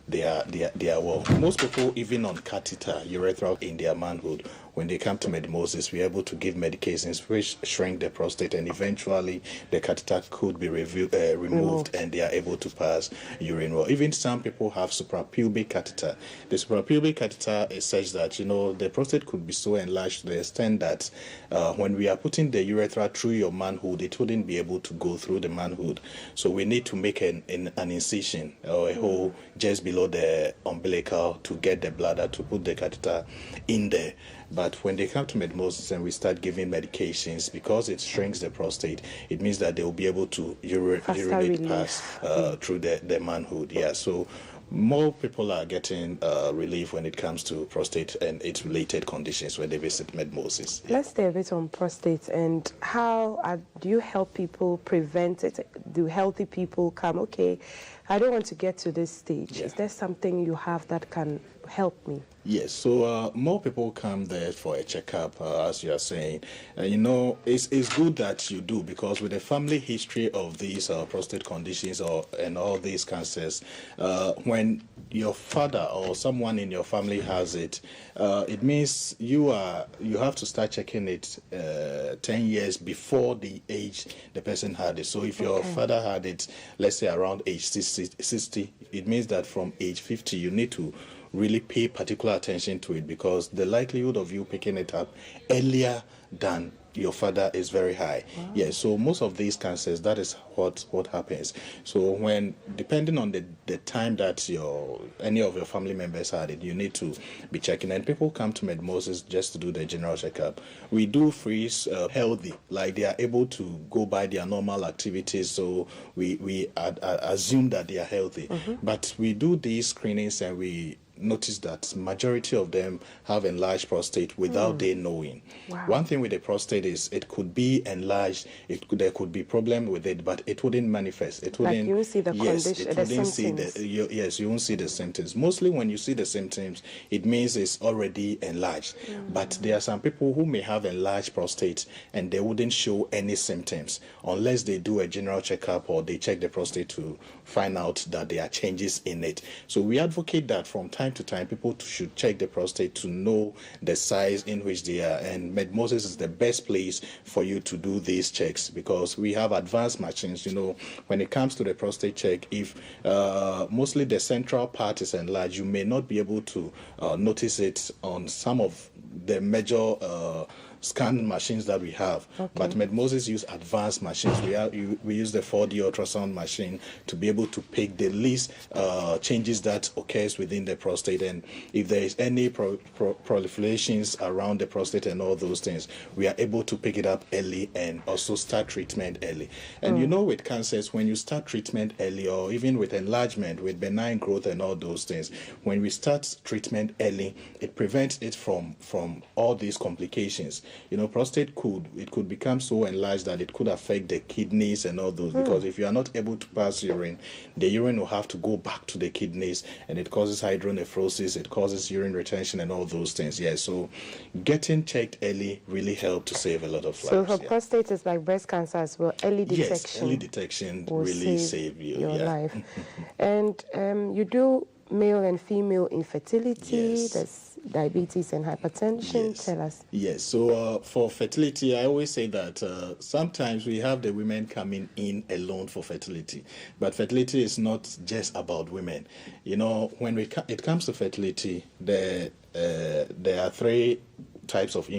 they are well. Most people, even on catheter, urethral in their manhood, when they come to Medimosis, we're able to give medications which shrink the prostate, and eventually the catheter could be removed and they are able to pass urine well. Even some people have suprapubic catheter. The suprapubic catheter is such that, the prostate could be so enlarged to the extent that when we are putting the urethra through your manhood, it wouldn't be able to go through the manhood. So we need to make an incision or a hole just below the umbilical to get the bladder to put the catheter in there. But when they come to Medmosis and we start giving medications, because it shrinks the prostate, it means that they will be able to urinate past through their manhood. Yeah, so more people are getting relief when it comes to prostate and its related conditions when they visit Medmosis. Let's stay a bit on prostate and how do you help people prevent it? Do healthy people come, okay, I don't want to get to this stage. Is there something you have that can help me? Yes, so more people come there for a checkup, as you are saying. You know, it's good that you do, because with a family history of these prostate conditions and all these cancers, when your father or someone in your family has it, it means you have to start checking it 10 years before the age the person had it. So if your father had it, let's say around age 60, it means that from age 50 you need to really pay particular attention to it, because the likelihood of you picking it up earlier than your father is very high. Wow. Yeah, so most of these cancers, that is what happens. So when, depending on the time that any of your family members had it, you need to be checking. And people come to Medmosis just to do their general checkup. We do freeze healthy, like they are able to go by their normal activities, so we assume that they are healthy. But we do these screenings and we notice that majority of them have enlarged prostate without they knowing. Wow. One thing with the prostate is it could be enlarged, there could be problem with it, but it wouldn't manifest. It wouldn't. Like you won't see the condition, the symptoms. Yes, you won't see the symptoms. Mostly when you see the symptoms, it means it's already enlarged. But there are some people who may have enlarged prostate and they wouldn't show any symptoms unless they do a general checkup or they check the prostate to find out that there are changes in it. So we advocate that from time to time people should check the prostate to know the size in which they are, and Medmosis is the best place for you to do these checks, because we have advanced machines. You know, when it comes to the prostate check, if mostly the central part is enlarged, you may not be able to notice it on some of the major scan machines that we have. But Medmosis use advanced machines. We use the 4D ultrasound machine to be able to pick the least changes that occurs within the prostate, and if there is any proliferations around the prostate and all those things, we are able to pick it up early and also start treatment early. And you know, with cancers, when you start treatment early, or even with enlargement, with benign growth and all those things, when we start treatment early, it prevents it from all these complications. You know, prostate could become so enlarged that it could affect the kidneys and all those, because if you are not able to pass urine, the urine will have to go back to the kidneys, and it causes hydronephrosis, it causes urine retention and all those things. Yeah, so getting checked early really helps to save a lot of lives. So for prostate, it's like breast cancer as well. Early detection. Yes, early detection really save your life. And you do male and female infertility. There's diabetes and hypertension. Tell us. Yes, so for fertility, I always say that sometimes we have the women coming in alone for fertility, but fertility is not just about women. You know, when it comes to fertility, there are three types of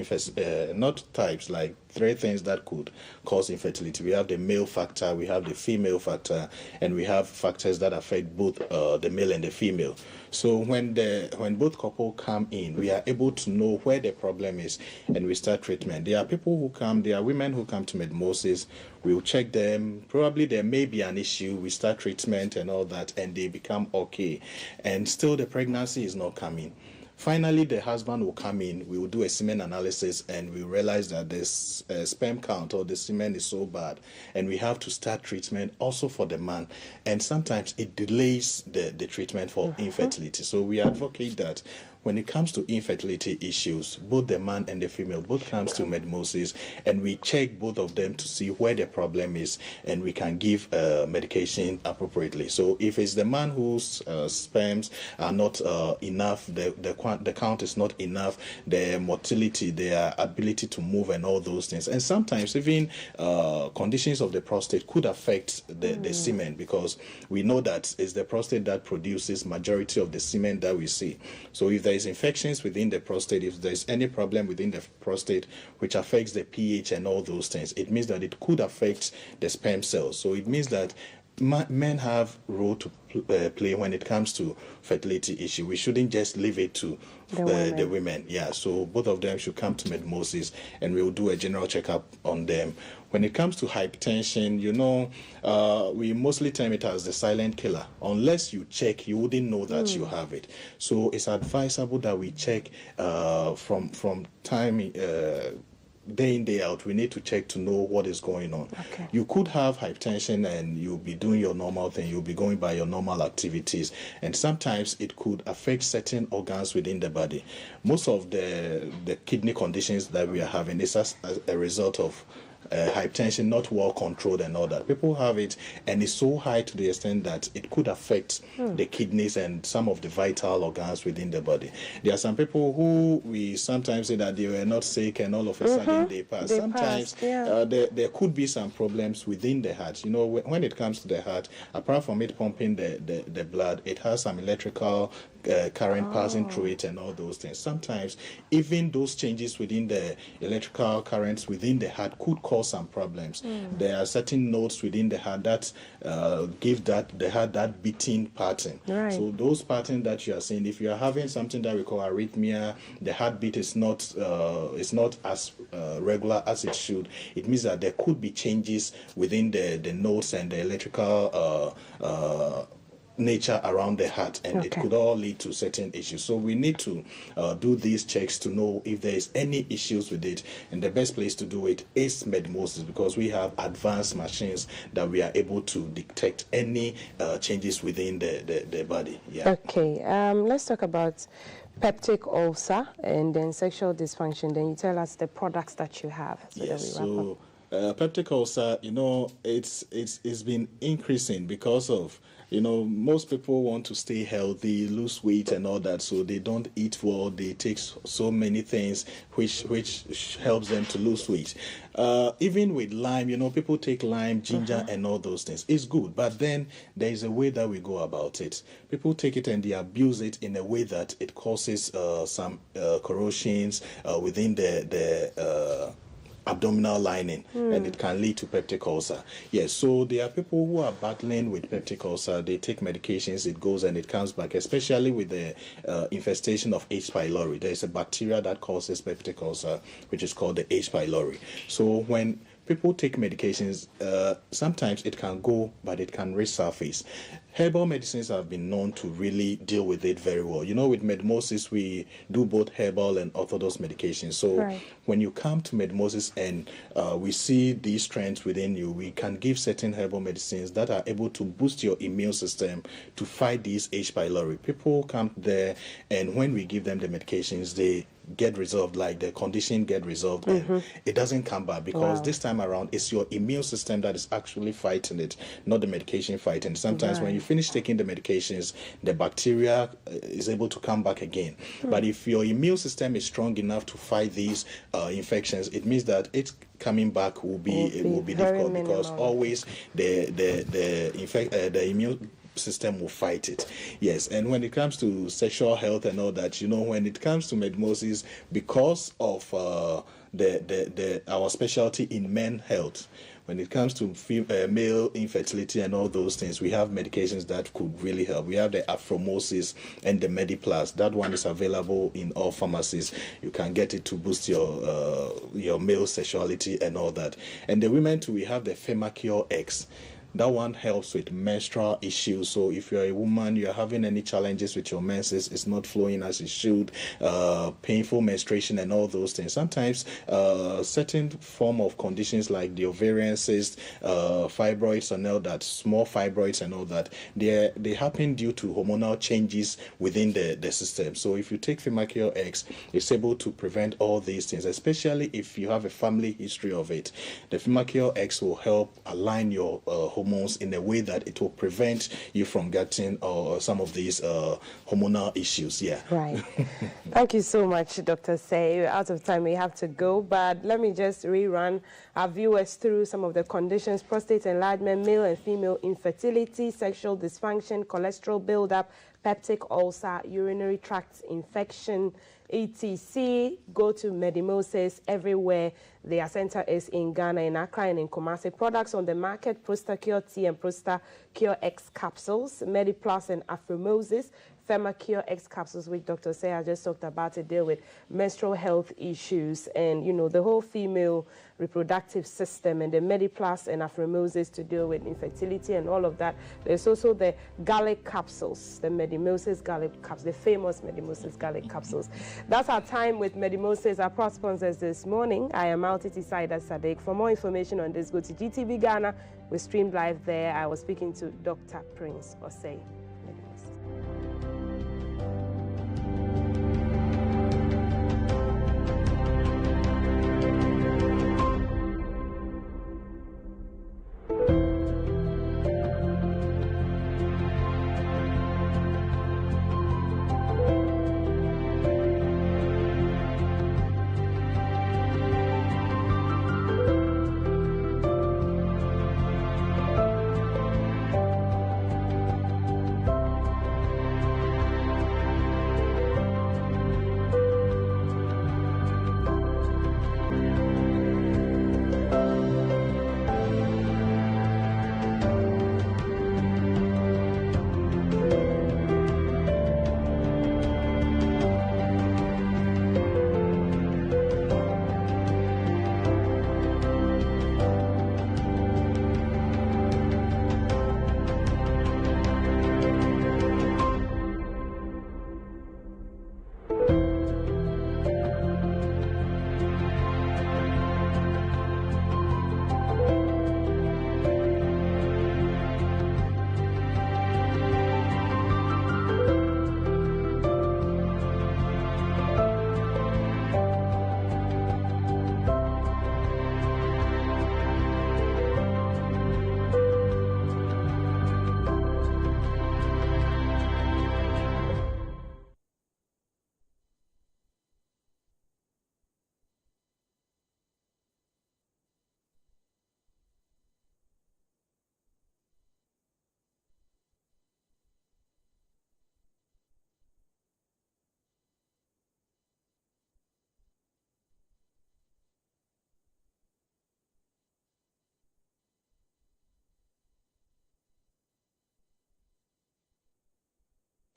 not types, like three things that could cause infertility. We have the male factor, we have the female factor, and we have factors that affect both the male and the female. So when both couple come in, we are able to know where the problem is, and we start treatment. There are women who come to Medmosis. We'll check them. Probably there may be an issue. We start treatment and all that, and they become okay. And still the pregnancy is not coming. Finally, the husband will come in, we will do a semen analysis, and we realize that the sperm count or the semen is so bad, and we have to start treatment also for the man. And sometimes it delays the treatment for infertility. So we advocate that when it comes to infertility issues, both the man and the female both comes to Medmosis, and we check both of them to see where the problem is, and we can give medication appropriately. So if it's the man whose sperms are not enough, the count is not enough, their motility, their ability to move and all those things, and sometimes even conditions of the prostate could affect the semen, because we know that it's the prostate that produces majority of the semen that we see. So if there is infections within the prostate, if there is any problem within the prostate which affects the pH and all those things, it means that it could affect the sperm cells. So it means that men have role to play when it comes to fertility issue. We shouldn't just leave it to the women. Yeah, so both of them should come to Medmosis, and we'll do a general checkup on them. When it comes to hypertension, you know, we mostly term it as the silent killer. Unless you check, you wouldn't know that you have it. So it's advisable that we check from time. Day in, day out, we need to check to know what is going on. Okay. You could have hypertension and you'll be doing your normal thing, you'll be going by your normal activities, and sometimes it could affect certain organs within the body. Most of the kidney conditions that we are having is as a result of hypertension not well controlled and all that. People have it, and it's so high to the extent that it could affect the kidneys and some of the vital organs within the body. There are some people who we sometimes say that they were not sick and all of a sudden they pass. Sometimes there could be some problems within the heart. You know, when it comes to the heart, apart from it pumping the blood, it has some electrical current passing through it and all those things. Sometimes even those changes within the electrical currents within the heart could cause some problems. There are certain nodes within the heart that give the heart that beating pattern. Right. So those patterns that you are seeing, if you are having something that we call arrhythmia, the heartbeat is not as regular as it should. It means that there could be changes within the nodes and the electrical nature around the heart, and it could all lead to certain issues. So we need to do these checks to know if there is any issues with it, and the best place to do it is Medmosis, because we have advanced machines that we are able to detect any changes within the body. Okay, let's talk about peptic ulcer and then sexual dysfunction. Then you tell us the products that you have. So peptic ulcer, you know, it's been increasing because of, you know, most people want to stay healthy, lose weight and all that, so they don't eat well. They take so many things which helps them to lose weight. Even with lime, you know, people take lime, ginger and all those things. It's good, but then there is a way that we go about it. People take it and they abuse it in a way that it causes some corrosions within the abdominal lining, and it can lead to peptic ulcer. Yes, so there are people who are battling with peptic ulcer. They take medications, it goes and it comes back, especially with the infestation of H. pylori. There is a bacteria that causes peptic ulcer, which is called the H. pylori. So when people take medications, sometimes it can go, but it can resurface. Herbal medicines have been known to really deal with it very well. You know, with Medmosis, we do both herbal and orthodox medications. So when you come to Medmosis and we see these trends within you, we can give certain herbal medicines that are able to boost your immune system to fight these H. pylori. People come there, and when we give them the medications, they get resolved, like the condition get resolved, and it doesn't come back, because this time around it's your immune system that is actually fighting it, not the medication fighting. Sometimes when you finish taking the medications, the bacteria is able to come back again. But if your immune system is strong enough to fight these infections, it means that it's coming back will be difficult, because always the immune system will fight it. Yes, and when it comes to sexual health and all that, you know, when it comes to Medmosis, because of our specialty in men health, when it comes to male infertility and all those things, we have medications that could really help. We have the Aphromosis and the Mediplus. That one is available in all pharmacies. You can get it to boost your male sexuality and all that. And the women too, we have the Femacure X. That one helps with menstrual issues. So if you're a woman, you're having any challenges with your menses, it's not flowing as it should, painful menstruation and all those things. Sometimes certain form of conditions like the ovarian cyst, fibroids and all that, small fibroids and all that, they happen due to hormonal changes within the system. So if you take Femacure X, it's able to prevent all these things, especially if you have a family history of it. The Femacure X will help align your hormones in a way that it will prevent you from getting some of these hormonal issues. Right. Thank you so much, Dr. Say. We're out of time. We have to go, but let me just rerun our viewers through some of the conditions: prostate enlargement, male and female infertility, sexual dysfunction, cholesterol buildup, peptic ulcer, urinary tract infection, etc. Go to Medimosis everywhere. Their center is in Ghana, in Accra, and in Kumasi. Products on the market: Prostacure T and Prostacure X capsules, MediPlus and Afrimosis, Femacure X capsules, which Dr. Seya just talked about, to deal with menstrual health issues and, you know, the whole female reproductive system, and the MediPlus and Afrimosis to deal with infertility and all of that. There's also the garlic capsules, the Medimosis garlic capsules, the famous Medimosis garlic capsules. That's our time with Medimosis, our proud sponsors this morning. I am Altiti Saida Sadek. For more information on this, go to GTV Ghana. We streamed live there. I was speaking to Dr. Prince Osei.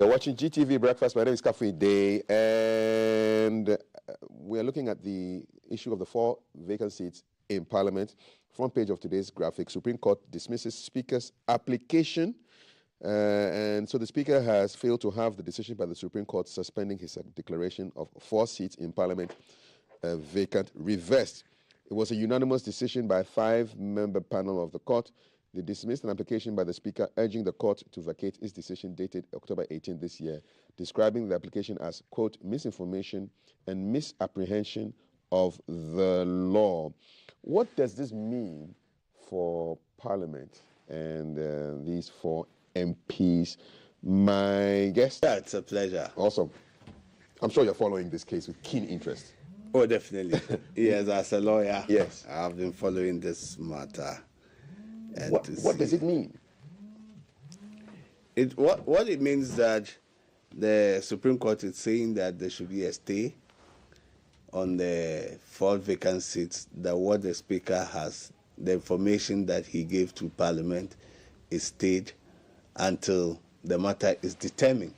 You're watching GTV Breakfast. My name is Kafui Day, and we're looking at the issue of the 4 vacant seats in Parliament. Front page of today's graphic: Supreme Court dismisses Speaker's application. And so the Speaker has failed to have the decision by the Supreme Court suspending his declaration of 4 seats in Parliament vacant reversed. It was a unanimous decision by a 5-member panel of the court. They dismissed an application by the Speaker urging the court to vacate its decision dated October 18 this year, describing the application as, quote, misinformation and misapprehension of the law. What does this mean for Parliament and these 4 MPs? My guest? Yeah, it's a pleasure. Awesome. I'm sure you're following this case with keen interest. Oh, definitely. Yes, as a lawyer, yes, I've been following this matter. And what does it mean? What it means that the Supreme Court is saying that there should be a stay on the 4 vacant seats, that what the Speaker has, the information that he gave to Parliament is stayed until the matter is determined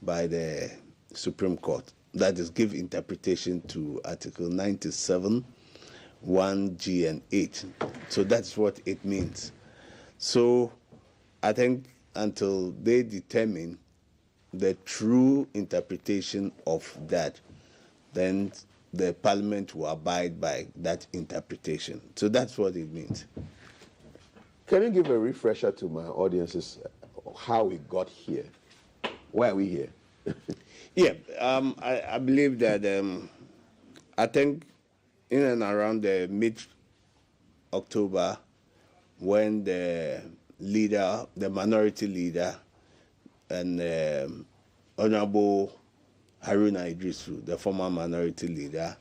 by the Supreme Court. That is, give interpretation to Article 97, 1G and 8. So that's what it means. So I think until they determine the true interpretation of that, then the Parliament will abide by that interpretation. So that's what it means. Can you give a refresher to my audiences how we got here? Why are we here? Yeah, I believe that I think in and around the mid-October, when the leader, the minority leader, and Honorable Haruna Idrisu, the former minority leader,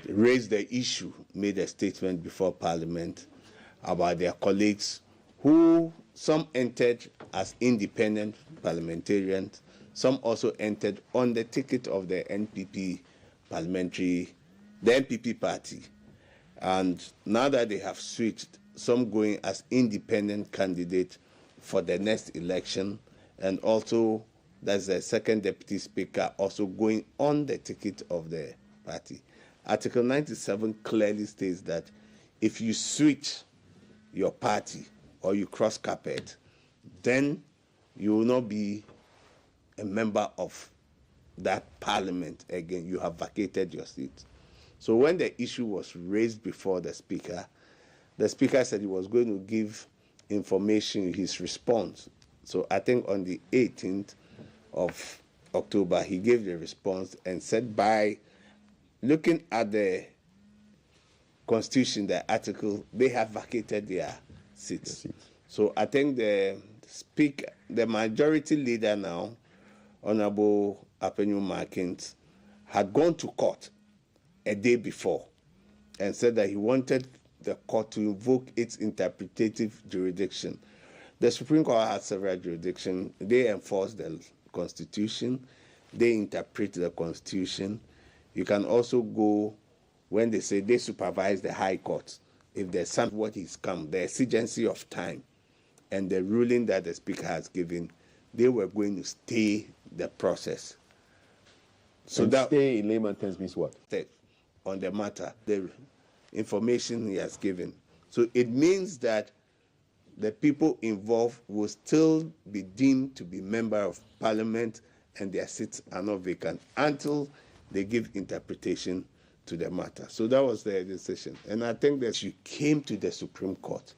raised the issue, made a statement before Parliament about their colleagues who some entered as independent parliamentarians, some also entered on the ticket of the NPP parliamentary, the NPP party. And now that they have switched, some going as independent candidate for the next election, and also there's the second deputy speaker also going on the ticket of the party. Article 97 clearly states that if you switch your party or you cross carpet, then you will not be a member of that parliament again. You have vacated your seat. So when the issue was raised before the speaker said he was going to give information in his response. So I think on the 18th of October, he gave the response and said by looking at the Constitution, the article, they have vacated their seats. So I think the majority leader now, Honorable Apenyu Markins, had gone to court a day before and said that he wanted the court to invoke its interpretative jurisdiction. The Supreme Court has several jurisdictions. They enforce the Constitution. They interpret the Constitution. You can also go when they say they supervise the High Court. If there's something what is come, the exigency of time and the ruling that the Speaker has given, they were going to stay the process. So that stay in layman terms means what? On the matter, the information he has given. So it means that the people involved will still be deemed to be member of parliament and their seats are not vacant until they give interpretation to the matter. So that was their decision. And I think that you came to the Supreme Court,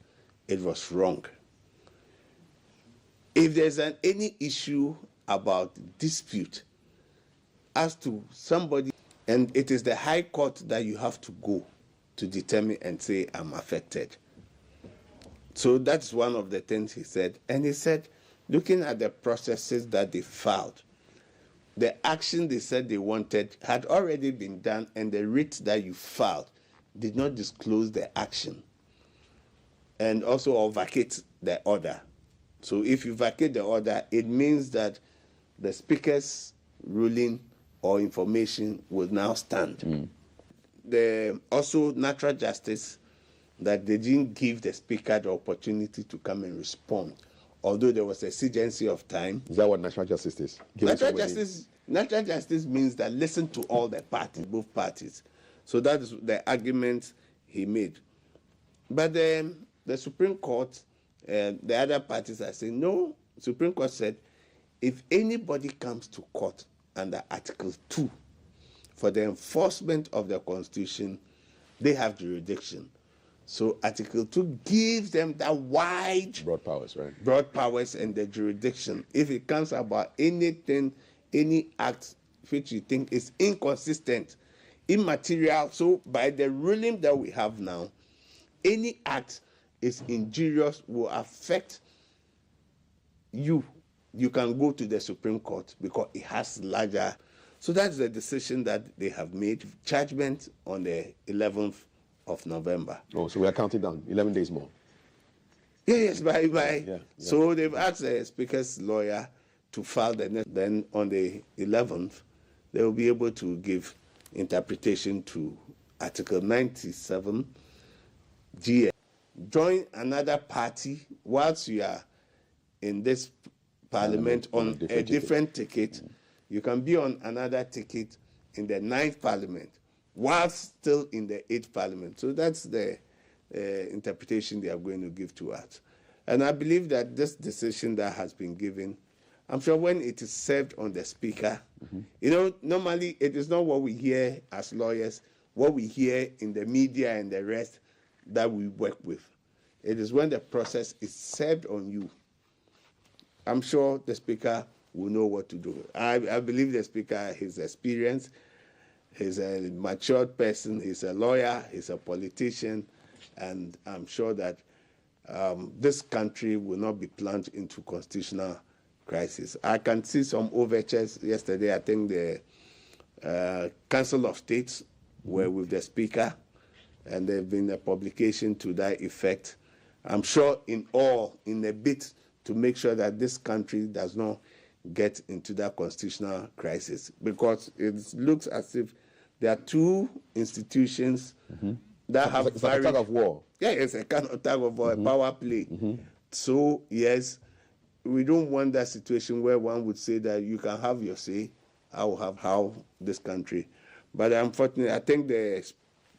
it was wrong. If there's any issue about dispute as to somebody, and it is the High Court that you have to go to determine and say, I'm affected. So that's one of the things he said. And he said, looking at the processes that they filed, the action they said they wanted had already been done, and the writ that you filed did not disclose the action and also or vacate the order. So if you vacate the order, it means that the Speaker's ruling or information will now stand. The also natural justice, that they didn't give the Speaker the opportunity to come and respond, although there was a exigency of time. Is that what natural justice is? Natural justice means that listen to all the parties, both parties. So that is the argument he made. But the Supreme Court, the other parties are saying, no, Supreme Court said, if anybody comes to court under Article 2 for the enforcement of the Constitution, they have jurisdiction. So Article 2 gives them that wide broad powers, right? Broad powers and the jurisdiction. If it comes about anything, any act which you think is inconsistent, immaterial, so by the ruling that we have now, any act is injurious, will affect you. You can go to the Supreme Court because it has larger. So that's the decision that they have made. Judgment on the 11th of November. Oh, so we are counting down 11 days more. Yes, bye. So they've asked the Speaker's lawyer to file the next. Then on the 11th, they will be able to give interpretation to Article 97 G. Join another party whilst you are in this parliament on a different ticket. You can be on another ticket in the 9th parliament whilst still in the 8th parliament. So that's the interpretation they are going to give to us. And I believe that this decision that has been given, I'm sure when it is served on the Speaker, you know, normally it is not what we hear as lawyers, what we hear in the media and the rest that we work with. It is when the process is served on you. I'm sure the Speaker will know what to do. I believe the Speaker, his experience, he's a matured person, he's a lawyer, he's a politician, and I'm sure that this country will not be plunged into constitutional crisis. I can see some overtures. Yesterday, I think the Council of States were with the Speaker, and there have been a publication to that effect. I'm sure in a bid to make sure that this country does not get into that constitutional crisis, because it looks as if there are two institutions that have it's like a tug of war. Yeah, it's a kind of tug of war, a power play. So yes, we don't want that situation where one would say that you can have your say, I will have how this country. But unfortunately, I think the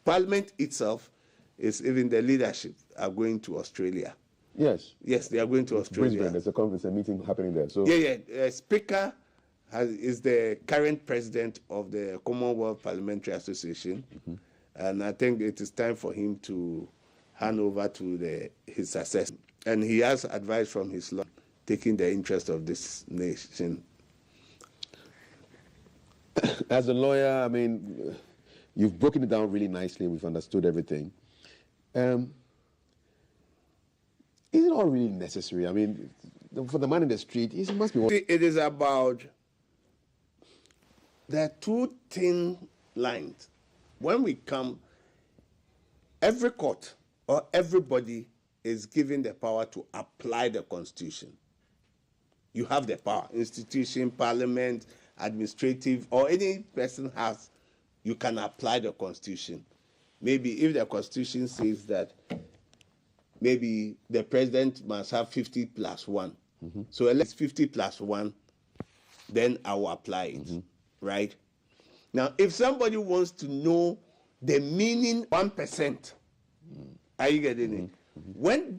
Parliament itself is, even the leadership are going to Australia. Yes. Yes, they are going to Australia. Brisbane, there's a conference, a meeting happening there. So Speaker is the current president of the Commonwealth Parliamentary Association, and I think it is time for him to hand over to his successor. And he has advice from his lawyer, taking the interest of this nation. As a lawyer, I mean, you've broken it down really nicely. We've understood everything. Is it all really necessary? I mean, for the man in the street, it must be. It is about the two thin lines. When we come, every court or everybody is given the power to apply the Constitution. You have the power, institution, parliament, administrative, or any person has, you can apply the Constitution. Maybe if the Constitution says that maybe the president must have 50 plus 1. So let's 50 plus 1, then I will apply it, right? Now, if somebody wants to know the meaning 1%, are you getting it? When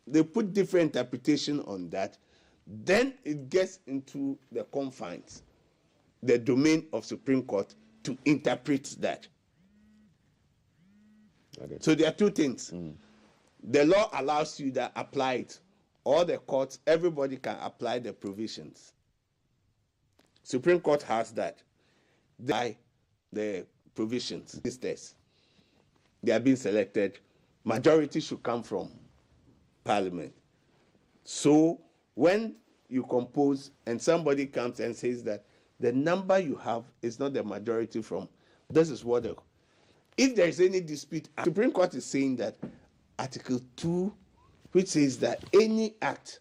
they put different interpretation on that, then it gets into the confines, the domain of Supreme Court to interpret that. So there are two things. The law allows you to apply it. All the courts, everybody can apply the provisions. Supreme Court has that. The provisions. They are being selected. Majority should come from Parliament. So when you compose and somebody comes and says that the number you have is not the majority from, this is what if there is any dispute, Supreme Court is saying that Article 2, which says that any act,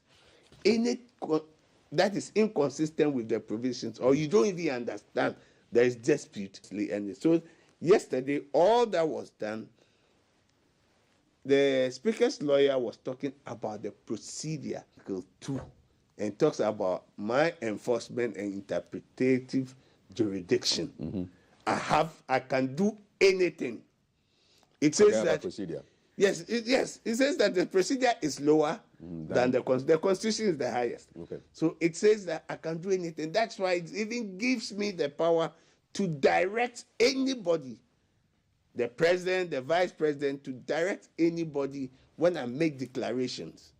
that is inconsistent with the provisions, or you don't even understand, there is dispute. And so yesterday, all that was done, the Speaker's lawyer was talking about the procedure, Article 2, and talks about my enforcement and interpretative jurisdiction. I can do anything. It says that procedure. Yes, it says that the procedure is lower than the Constitution is the highest. So it says that I can do anything. That's why it even gives me the power to direct anybody, the president, the vice president, to direct anybody when I make declarations.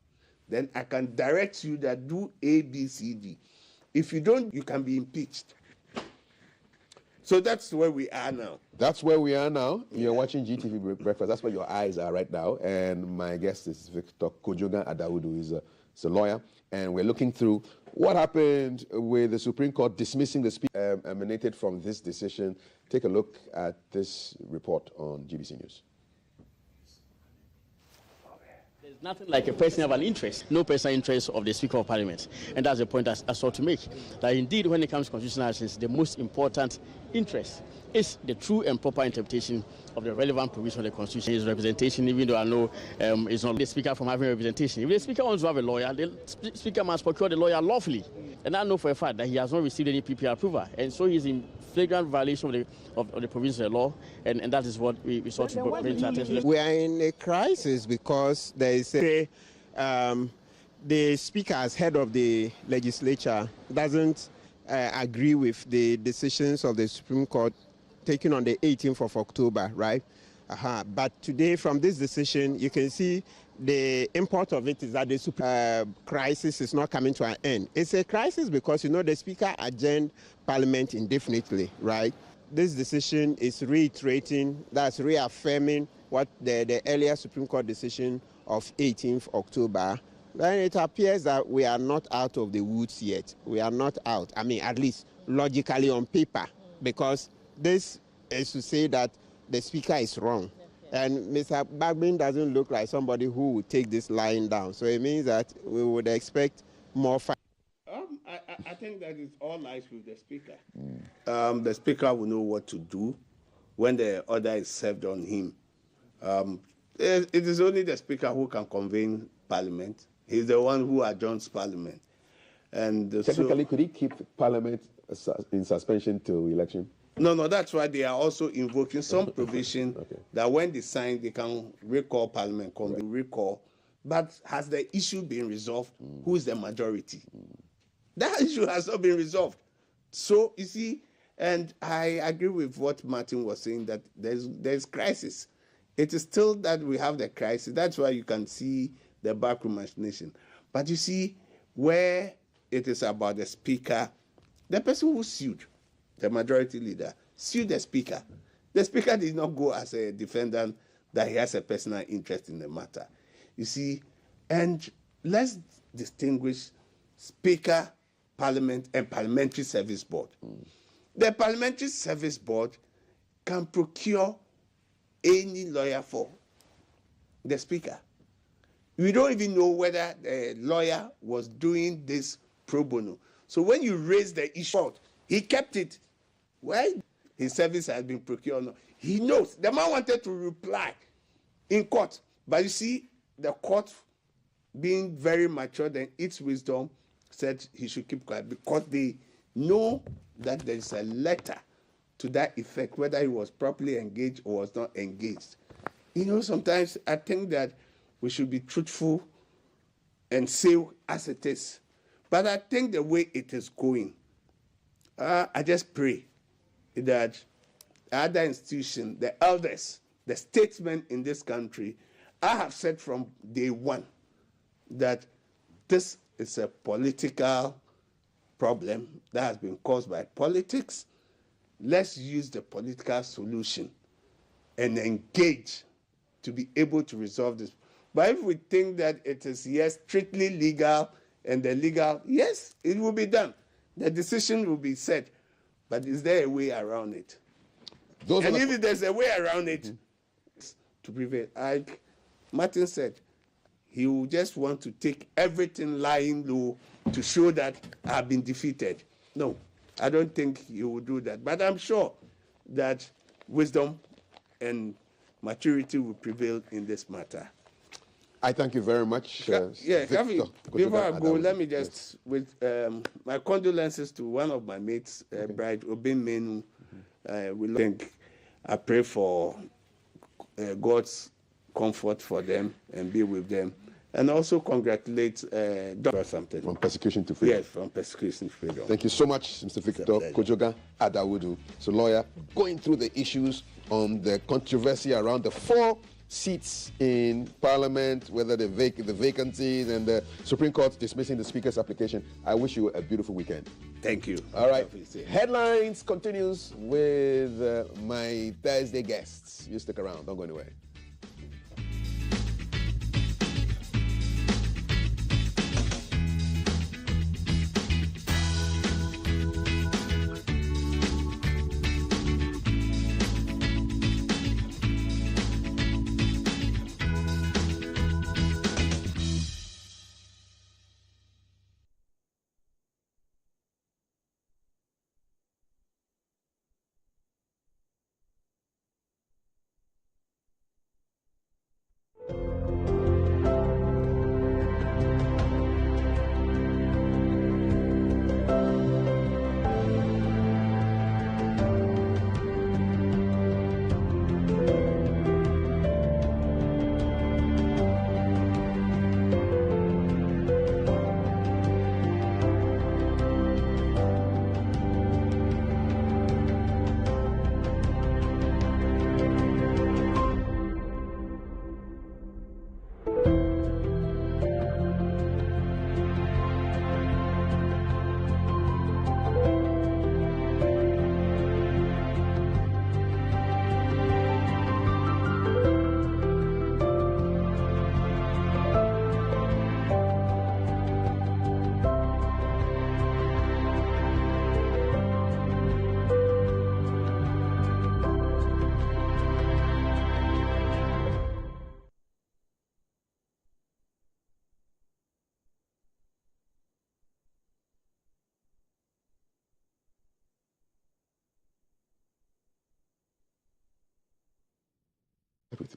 Then I can direct you that do A, B, C, D. If you don't, you can be impeached. So that's where we are now. That's where we are now. You're watching GTV Breakfast. That's where your eyes are right now. And my guest is Victor Kojoga Adawudu. He's a lawyer. And we're looking through what happened with the Supreme Court dismissing the speaker emanated from this decision. Take a look at this report on GBC News. There's nothing like a personal interest, no personal interest of the Speaker of Parliament. And that's the point I sought to make. That indeed, when it comes to constitutional actions, the most important interest is the true and proper interpretation of the relevant provision of the Constitution. His representation, even though I know it's not the Speaker from having representation. If the Speaker wants to have a lawyer, the Speaker must procure the lawyer lawfully. And I know for a fact that he has not received any PPR approval. And so he's in flagrant violation of the provisions of the law. And that is what we sought to bring to attention. We are in a crisis because there is the Speaker, as head of the legislature, doesn't agree with the decisions of the Supreme Court taken on the 18th of October, right? But today, from this decision, you can see the import of it is that the crisis is not coming to an end. It's a crisis because, the Speaker adjourned Parliament indefinitely, right? This decision is reiterating, that's reaffirming what the earlier Supreme Court decision of 18th October. Then it appears that we are not out of the woods yet. We are not out, at least logically on paper, because this is to say that the Speaker is wrong. And Mr. Bagbin doesn't look like somebody who would take this lying down. So it means that we would expect more fight. I think that it all lies with the speaker. The speaker will know what to do when the order is served on him. It is only the speaker who can convene parliament. He's the one who adjourns parliament. And technically, could he keep parliament in suspension till election? No, that's why they are also invoking some provision that when they sign, they can recall parliament, recall. But has the issue been resolved? Who is the majority? That issue has not been resolved. So, you see, and I agree with what Martin was saying, that there's crisis. It is still that we have the crisis. That's why you can see the backroom machination. But you see, where it is about the speaker, the person who sued, the majority leader, sued the speaker. The speaker did not go as a defendant that he has a personal interest in the matter. You see, and let's distinguish speaker, parliament, and parliamentary service board. The parliamentary service board can procure any lawyer for the speaker. We don't even know whether the lawyer was doing this pro bono. So when you raise the issue, he kept it. Why his service has been procured? He knows. The man wanted to reply in court. But you see, the court, being very mature in its wisdom, said he should keep quiet because they know that there is a letter to that effect, whether he was properly engaged or was not engaged. You know, sometimes I think that we should be truthful and say as it is. But I think the way it is going, I just pray that other institutions, the elders, the statesmen in this country, I have said from day one that this is a political problem that has been caused by politics. Let's use the political solution and engage to be able to resolve this. But if we think that it is, yes, strictly legal, and the legal, yes, it will be done. The decision will be set. But is there a way around it? And if there's a way around it to prevail, like Martin said, he will just want to take everything lying low to show that I've been defeated. No, I don't think he will do that. But I'm sure that wisdom and maturity will prevail in this matter. I thank you very much. Before I go, let me just, with my condolences to one of my mates, Bride Obin Menu. I pray for God's comfort for them and be with them. And also congratulate Dr. Something. From persecution to freedom. Yes, from persecution to freedom. Thank you so much, Mr. Victor Kojoga Adawudu. So, lawyer, going through the issues on the controversy around the 4 seats in Parliament, whether the vacancies and the Supreme Court dismissing the Speaker's application. I wish you a beautiful weekend. Thank you. All right. Headlines continues with my Thursday guests. You stick around. Don't go anywhere.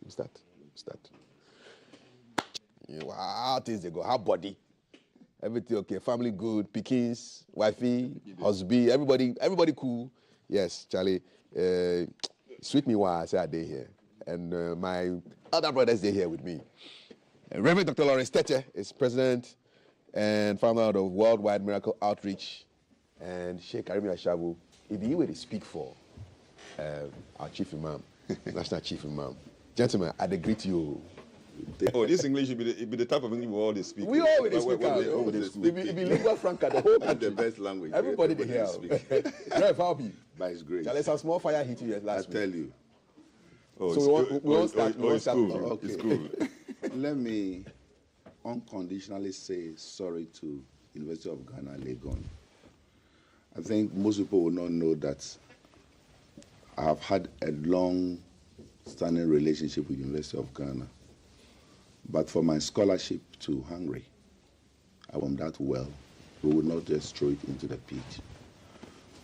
We start. How things they go? How body? Everything okay? Family good? Pickings, wifey, husband, everybody cool? Yes, Charlie. Sweet me while I say I day here, and my other brothers they here with me. Reverend Dr. Lawrence Tete is president and founder of Worldwide Miracle Outreach, and Sheikh Karimi Ashabu. If you were to speak for our chief imam, national chief imam, gentlemen, I greet you. Oh, this English will be the type of English we all speak. We always speak. It be lingua franca, the whole country. The best language. Everybody they hear. Very happy. By His grace. Let's have small fire hit you last week. I tell you. Oh, so we won't start. It's cool. Okay. It's cool. Let me unconditionally say sorry to University of Ghana, Legon. I think most people will not know that I have had a long-standing relationship with University of Ghana. But for my scholarship to Hungary, I want that well. We will not just throw it into the pit.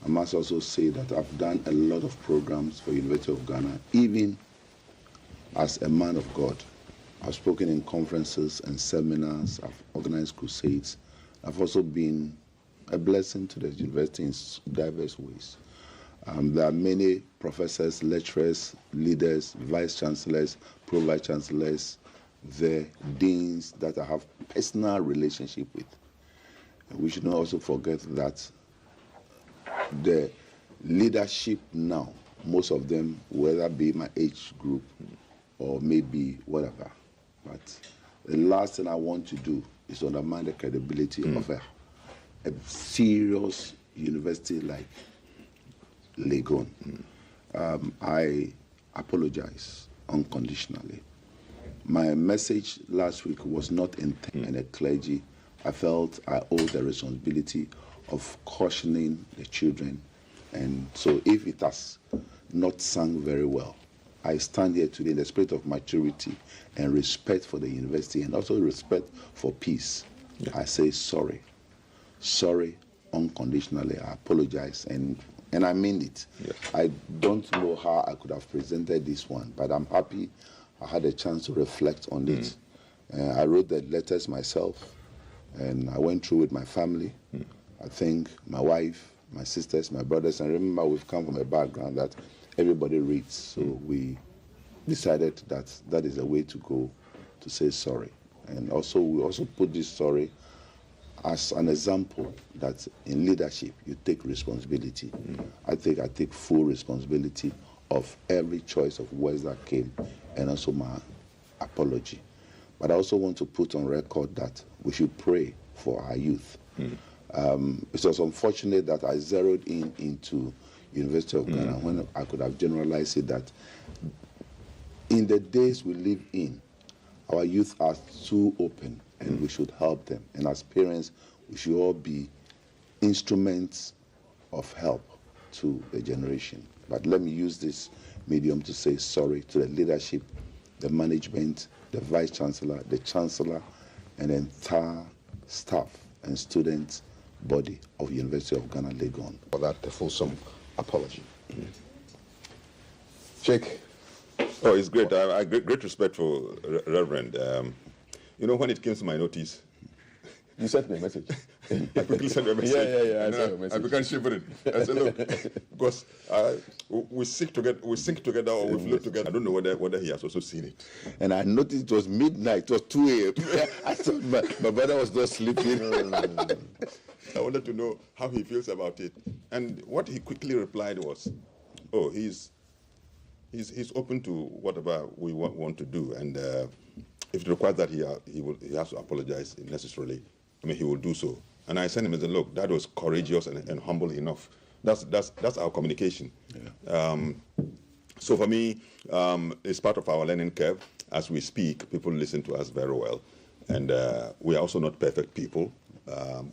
I must also say that I've done a lot of programs for University of Ghana, even as a man of God. I've spoken in conferences and seminars, I've organized crusades. I've also been a blessing to the university in diverse ways. There are many professors, lecturers, leaders, vice-chancellors, pro-vice chancellors, the deans that I have personal relationship with. We should not also forget that the leadership now, most of them, whether be my age group or maybe whatever, but the last thing I want to do is undermine the credibility of a serious university like Legon. I apologize unconditionally. My message last week was not intended at Clergy. I felt I owed the responsibility of cautioning the children. And so if it has not sung very well, I stand here today in the spirit of maturity and respect for the university and also respect for peace. Yeah. I say sorry. Sorry unconditionally. I apologize and I mean it. Yes. I don't know how I could have presented this one, but I'm happy I had a chance to reflect on it. I wrote the letters myself, and I went through with my family. I think my wife, my sisters, my brothers, and remember we've come from a background that everybody reads, so we decided that that is a way to go to say sorry. And also we also put this sorry as an example that in leadership you take responsibility. I take full responsibility of every choice of words that came, and also my apology. But I also want to put on record that we should pray for our youth. It was unfortunate that I zeroed into University of Ghana when I could have generalized it that in the days we live in, our youth are too open and we should help them. And as parents, we should all be instruments of help to the generation. But let me use this medium to say sorry to the leadership, the management, the vice-chancellor, the chancellor, and the entire staff and student body of University of Ghana, Legon. For that fulsome apology. Sheikh. Oh, it's great. I have great respect for Reverend. You know, when it came to my notice, you sent me a message. I quickly sent me a message. Yeah. I sent a message. I began shivering. I said, look, because we sink together, or we float together. I don't know whether he has also seen it. And I noticed it was midnight. It was 2 a.m. I thought my brother was not sleeping. I wanted to know how he feels about it. And what he quickly replied was, oh, he's open to whatever we want to do. And if it requires that he has to apologize necessarily, I mean, he will do so. And I sent him and said, look, that was courageous and humble enough. That's our communication. Yeah. So for me, it's part of our learning curve. As we speak, people listen to us very well. And we are also not perfect people.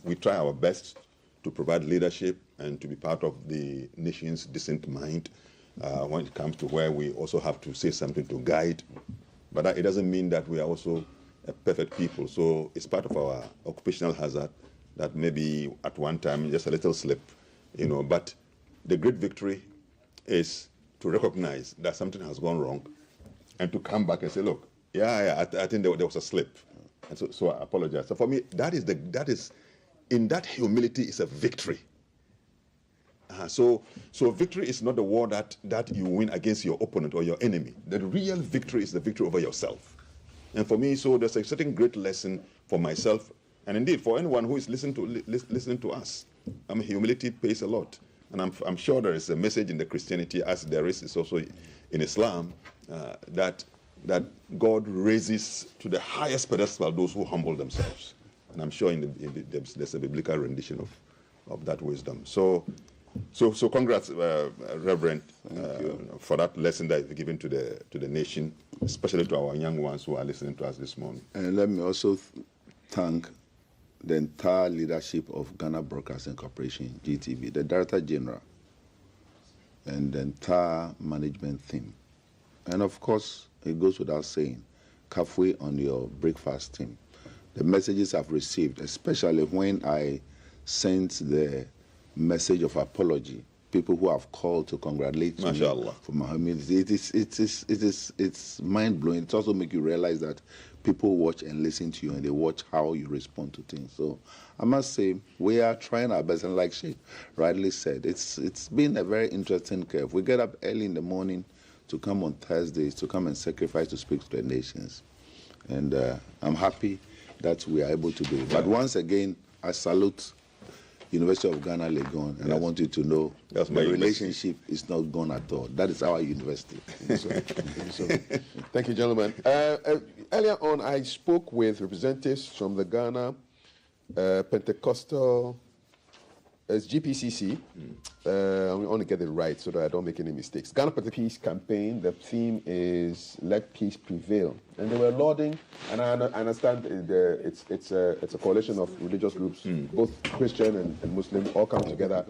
We try our best to provide leadership and to be part of the nation's decent mind when it comes to where we also have to say something to guide. But it doesn't mean that we are also a perfect people. So it's part of our occupational hazard that maybe at one time just a little slip, but the great victory is to recognize that something has gone wrong and to come back and say, look, I think there was a slip. And so I apologize. So for me, that is in that humility is a victory. So victory is not the war that you win against your opponent or your enemy. The real victory is the victory over yourself. And for me, so there's a certain great lesson for myself, and indeed for anyone who is listening to us. Humility pays a lot. And I'm sure there is a message in the Christianity, as there is also in Islam, that God raises to the highest pedestal those who humble themselves. And I'm sure there's a biblical rendition of that wisdom. So congrats, Reverend, for that lesson that you've given to the nation, especially to our young ones who are listening to us this morning. And let me also thank the entire leadership of Ghana Broadcasting Corporation, GTV, the Director General, and the entire management team. And of course, it goes without saying, halfway on your breakfast team. The messages I've received, especially when I sent the message of apology, people who have called to congratulate me for my humility, it's mind-blowing. It also makes you realize that people watch and listen to you, and they watch how you respond to things. So I must say, we are trying our best, and like she rightly said, it's been a very interesting curve. We get up early in the morning to come on Thursdays, to come and sacrifice to speak to the nations. And I'm happy that we are able to do it. But once again, I salute University of Ghana, Legon, and I want you to know the relationship is not gone at all. That is our university. Thank you, gentlemen. Earlier on, I spoke with representatives from the Ghana Pentecostal GPCC. I want to get it right so that I don't make any mistakes. Ghana Pentecostal Peace Campaign. The theme is "Let Peace Prevail," and they were lauding. And I understand it's a coalition of religious groups, both Christian and Muslim, all come together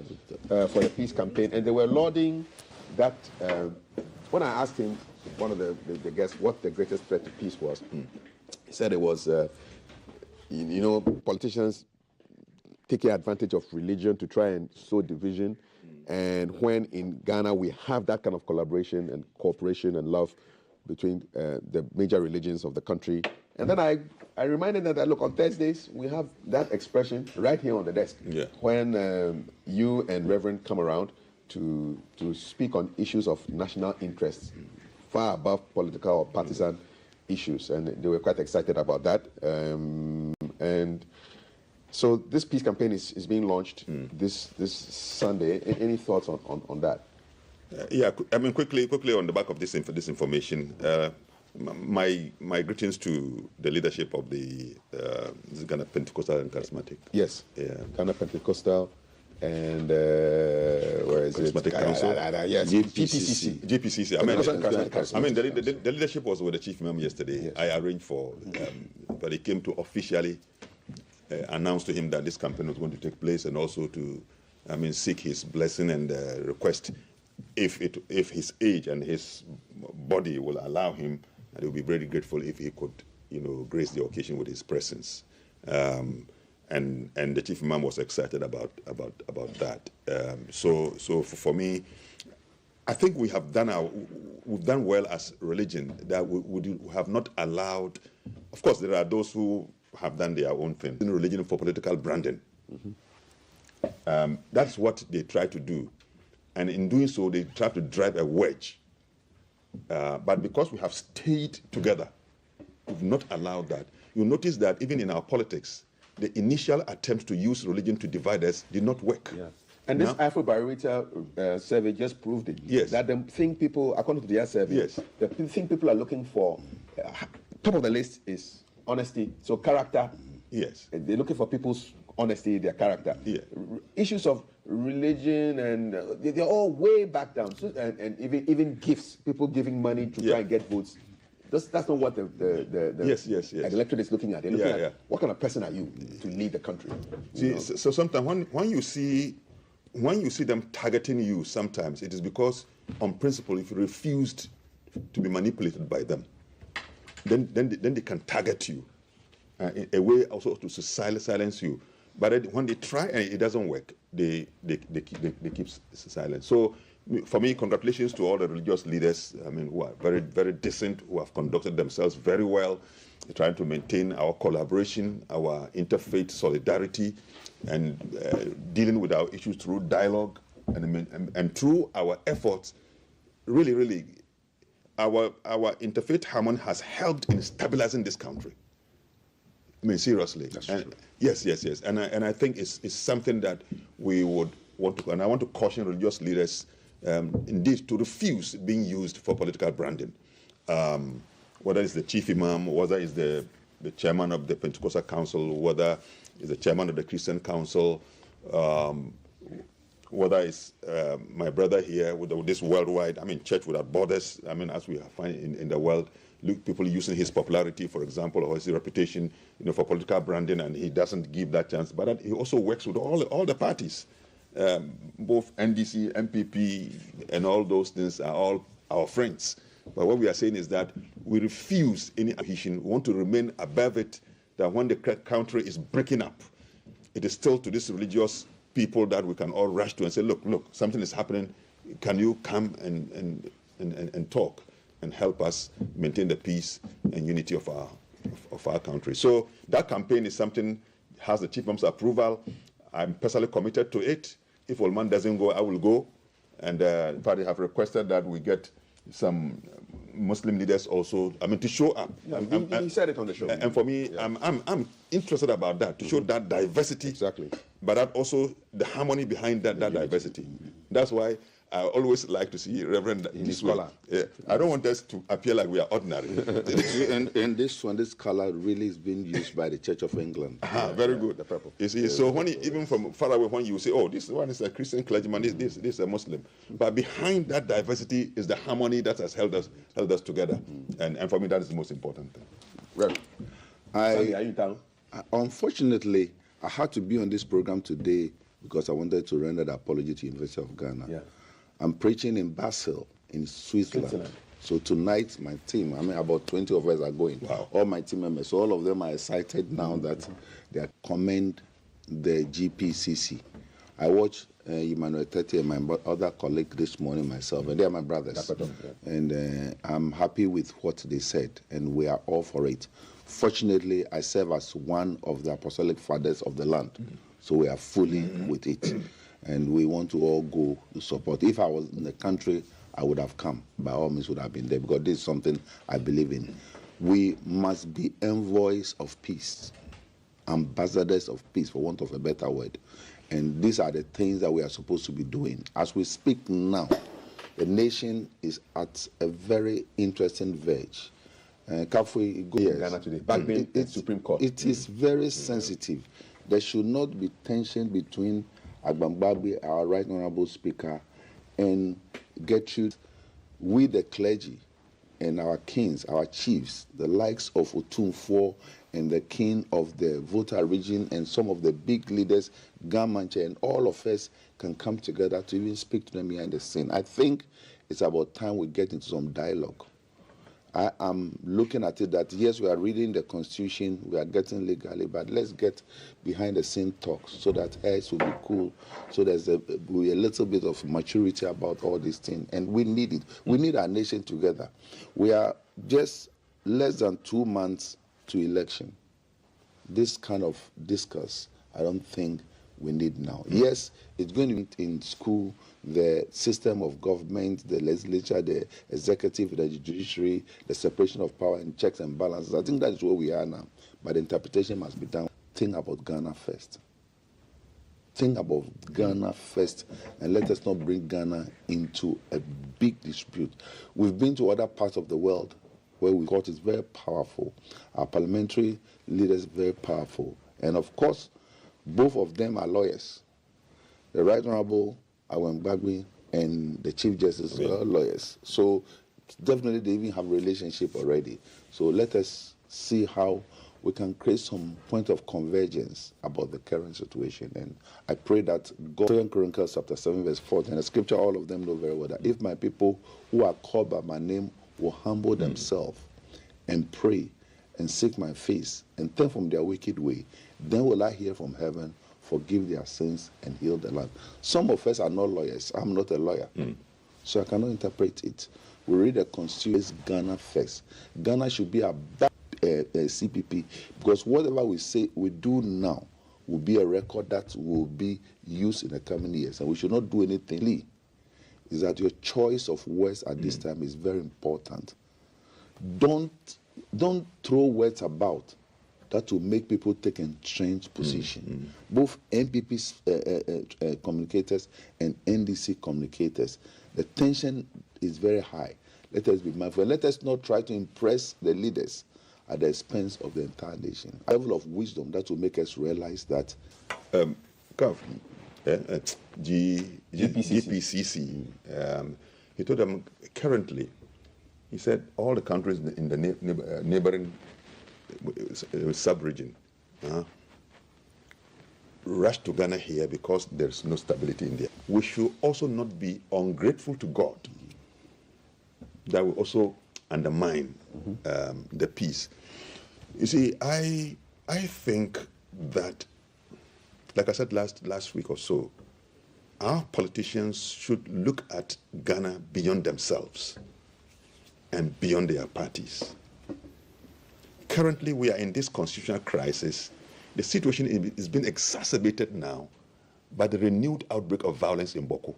for the peace campaign. And they were lauding that. When I asked him, one of the guests, what the greatest threat to peace was, he said it was, politicians taking advantage of religion to try and sow division. And when in Ghana we have that kind of collaboration and cooperation and love between the major religions of the country. And then I reminded them that, look, on Thursdays, we have that expression right here on the desk. Yeah. When you and Reverend come around to speak on issues of national interest, far above political or partisan issues. And they were quite excited about that. And so this peace campaign is being launched this Sunday. Any thoughts on that? Quickly on the back of this information, my greetings to the leadership of the Ghana Pentecostal and Charismatic. Yes, Ghana Pentecostal and where is Charismatic Council? Yes, GPCC. The leadership was with the chief imam yesterday. Yes. I arranged for, but he came to officially announced to him that this campaign was going to take place, and also to, seek his blessing and request if his age and his body will allow him, and he will be very grateful if he could, grace the occasion with his presence. And the chief imam was excited about that. So for me, I think we have we've done well as religion, that we have not allowed. Of course, there are those who have done their own thing in religion for political branding. That's what they try to do, and in doing so, they try to drive a wedge. But because we have stayed together, we've not allowed that. You'll notice that even in our politics, the initial attempts to use religion to divide us did not work. Yeah. And this Afrobarometer survey just proved it. Yes. That the thing people, according to their survey, yes, the thing people are looking for, top of the list is honesty. So character. Yes. They're looking for people's honesty, their character. Yeah. Issues of religion, and they're all way back down. So, and even gifts, people giving money to try and get votes. That's not what the electorate is looking at. They're looking at what kind of person are you to lead the country. So sometimes when you see them targeting you, sometimes it is because, on principle, if you refused to be manipulated by them, then they can target you in a way also to silence you. But when they try and it doesn't work, they keep silent. So for me, congratulations to all the religious leaders, I mean, who are very, very decent, who have conducted themselves very well, trying to maintain our collaboration, our interfaith solidarity, and dealing with our issues through dialogue and through our efforts. Really, really, our interfaith harmony has helped in stabilizing this country. I mean, seriously. Yes. And I think it's something that we would want to, and I want to caution religious leaders, indeed, to refuse being used for political branding. Whether it's the chief imam, whether it's the chairman of the Pentecostal Council, whether it's the chairman of the Christian Council, whether it's my brother here with this worldwide, I mean, church without borders, I mean, as we find in the world, people using his popularity, for example, or his reputation, for political branding, and he doesn't give that chance. But that he also works with all the parties, both NDC, MPP, and all those things are all our friends. But what we are saying is that we refuse any adhesion. We want to remain above it, that when the country is breaking up, it is still to these religious people that we can all rush to and say, look, something is happening. Can you come and talk and help us maintain the peace and unity of our country? So that campaign is something has the chief imam's approval. I'm personally committed to it. If Olman doesn't go, I will go. And in fact, I have requested that we get some Muslim leaders also, I mean, to show up. Yeah, he said it on the show. And for me, I'm interested about that, to show that diversity. Exactly. But that also the harmony behind that diversity. That's why I always like to see Reverend this scholar. Yeah. I don't want us to appear like we are ordinary. and this color really is being used by the Church of England. Very good. The purple. You see, so when even from far away, when you say, oh, this one is a Christian clergyman, this is a Muslim. But behind that diversity is the harmony that has held us together. And for me, that is the most important thing. Right. Sandy, are you down? Unfortunately, I had to be on this program today because I wanted to render the apology to University of Ghana. Yeah. I'm preaching in Basel, in Switzerland. So tonight, my team, I mean, about 20 of us are going. Wow. All my team members. So all of them are excited now that they are commend the GPCC. I watched Emmanuel Tete and my other colleague this morning myself, and they are my brothers. And I'm happy with what they said, and we are all for it. Fortunately, I serve as one of the apostolic fathers of the land, so we are fully with it. And we want to all go to support. If I was in the country, I would have come. By all means, would have been there, because this is something I believe in. We must be envoys of peace, ambassadors of peace, for want of a better word. And these are the things that we are supposed to be doing. As we speak now, the nation is at a very interesting verge. Kafui, go Ghana today. Back then, the Supreme Court. It is very sensitive. There should not be tension between Agbangbagbe, our Right Honorable Speaker, and Gertrude. We, the clergy, and our kings, our chiefs, the likes of Otumfuo and the king of the Volta region and some of the big leaders, Gamanche, and all of us can come together to even speak to them behind the scene. I think it's about time we get into some dialogue. I am looking at it that, yes, we are reading the Constitution, we are getting legally, but let's get behind the scene talks so that heads will be cool, so there's a little bit of maturity about all these things. And we need it. We need our nation together. We are just less than 2 months to election. This kind of discourse, I don't think we need now. Yes, it's going to be in school, the system of government, the legislature, the executive, the judiciary, the separation of power and checks and balances. I think that is where we are now. But the interpretation must be done. Think about Ghana first. Think about Ghana first, and let us not bring Ghana into a big dispute. We've been to other parts of the world where we court is very powerful. Our parliamentary leaders very powerful. And of course, both of them are lawyers. The Right Honorable Agbangbagbe and the Chief Justice are lawyers. So definitely they even have a relationship already. So let us see how we can create some point of convergence about the current situation. And I pray that God, 2 Corinthians chapter 7, verse 4, and the scripture all of them know very well, that if my people who are called by my name will humble themselves and pray and seek my face and turn from their wicked way, then will I hear from heaven, forgive their sins, and heal the land. Some of us are not lawyers. I'm not a lawyer. So I cannot interpret it. We read the Constitution, Ghana first. Ghana should be above CPP, because whatever we say we do now will be a record that will be used in the coming years, and we should not do anything. Is that your choice of words at this time is very important. Don't throw words about that will make people take a strange position. Both NPP communicators and NDC communicators, the tension is very high. Let us be mindful. Let us not try to impress the leaders at the expense of the entire nation. A level of wisdom that will make us realize that GPCC, he told them currently, he said all the countries in the neighboring sub-region rush to Ghana here because there's no stability in there. We should also not be ungrateful to God. That will also undermine the peace. You see, I think that, like I said last week or so, our politicians should look at Ghana beyond themselves and beyond their parties. Currently, we are in this constitutional crisis. The situation is being exacerbated now by the renewed outbreak of violence in Boko.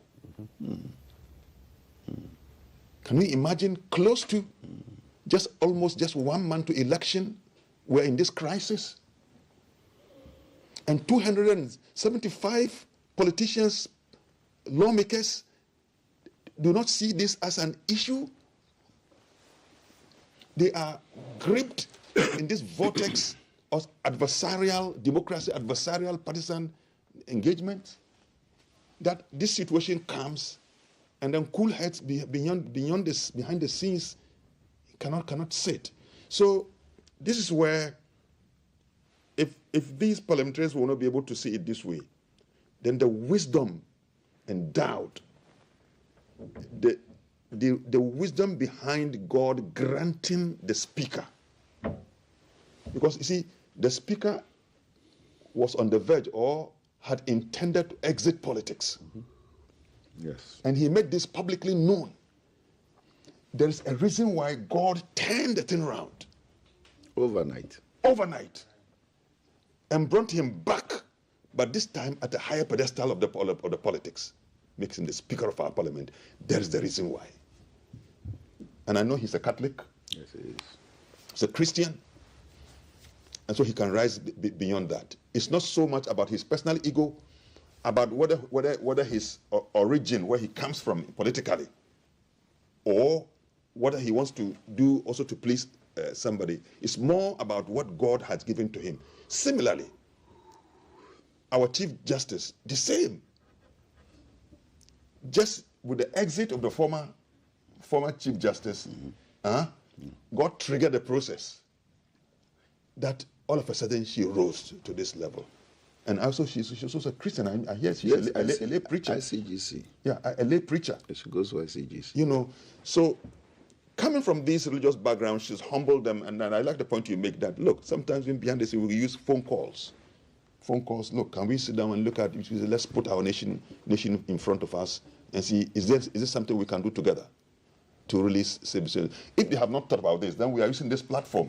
Can we imagine close to almost just 1 month to election, we're in this crisis? And 275 politicians, lawmakers, do not see this as an issue. They are gripped in this vortex of adversarial democracy, adversarial partisan engagement, that this situation comes, and then cool heads behind the scenes cannot sit. So this is where, if these parliamentarians will not be able to see it this way, then the wisdom and doubt, the wisdom behind God granting the speaker, because you see, the speaker was on the verge or had intended to exit politics. Yes. And he made this publicly known. There is a reason why God turned the thing around. Overnight. And brought him back, but this time at a higher pedestal of the politics, makes him the Speaker of our Parliament. There is the reason why. And I know he's a Catholic. Yes, he is. He's a Christian. And so he can rise beyond that. It's not so much about his personal ego, about whether his origin, where he comes from politically, or whether he wants to do also to please somebody. It's more about what God has given to him. Similarly, our Chief Justice, the same. Just with the exit of the former Chief Justice, God triggered the process that all of a sudden she rose to this level. And also she's also a Christian. I hear she's a lay preacher. ICGC. Yeah, a lay preacher. She goes to ICGC. You know, so coming from this religious background, she's humbled them. And I like the point you make that, look, sometimes behind the scene we use phone calls. Look, can we sit down and look at it? Let's put our nation in front of us and see, is this something we can do together to release civic? If they have not thought about this, then we are using this platform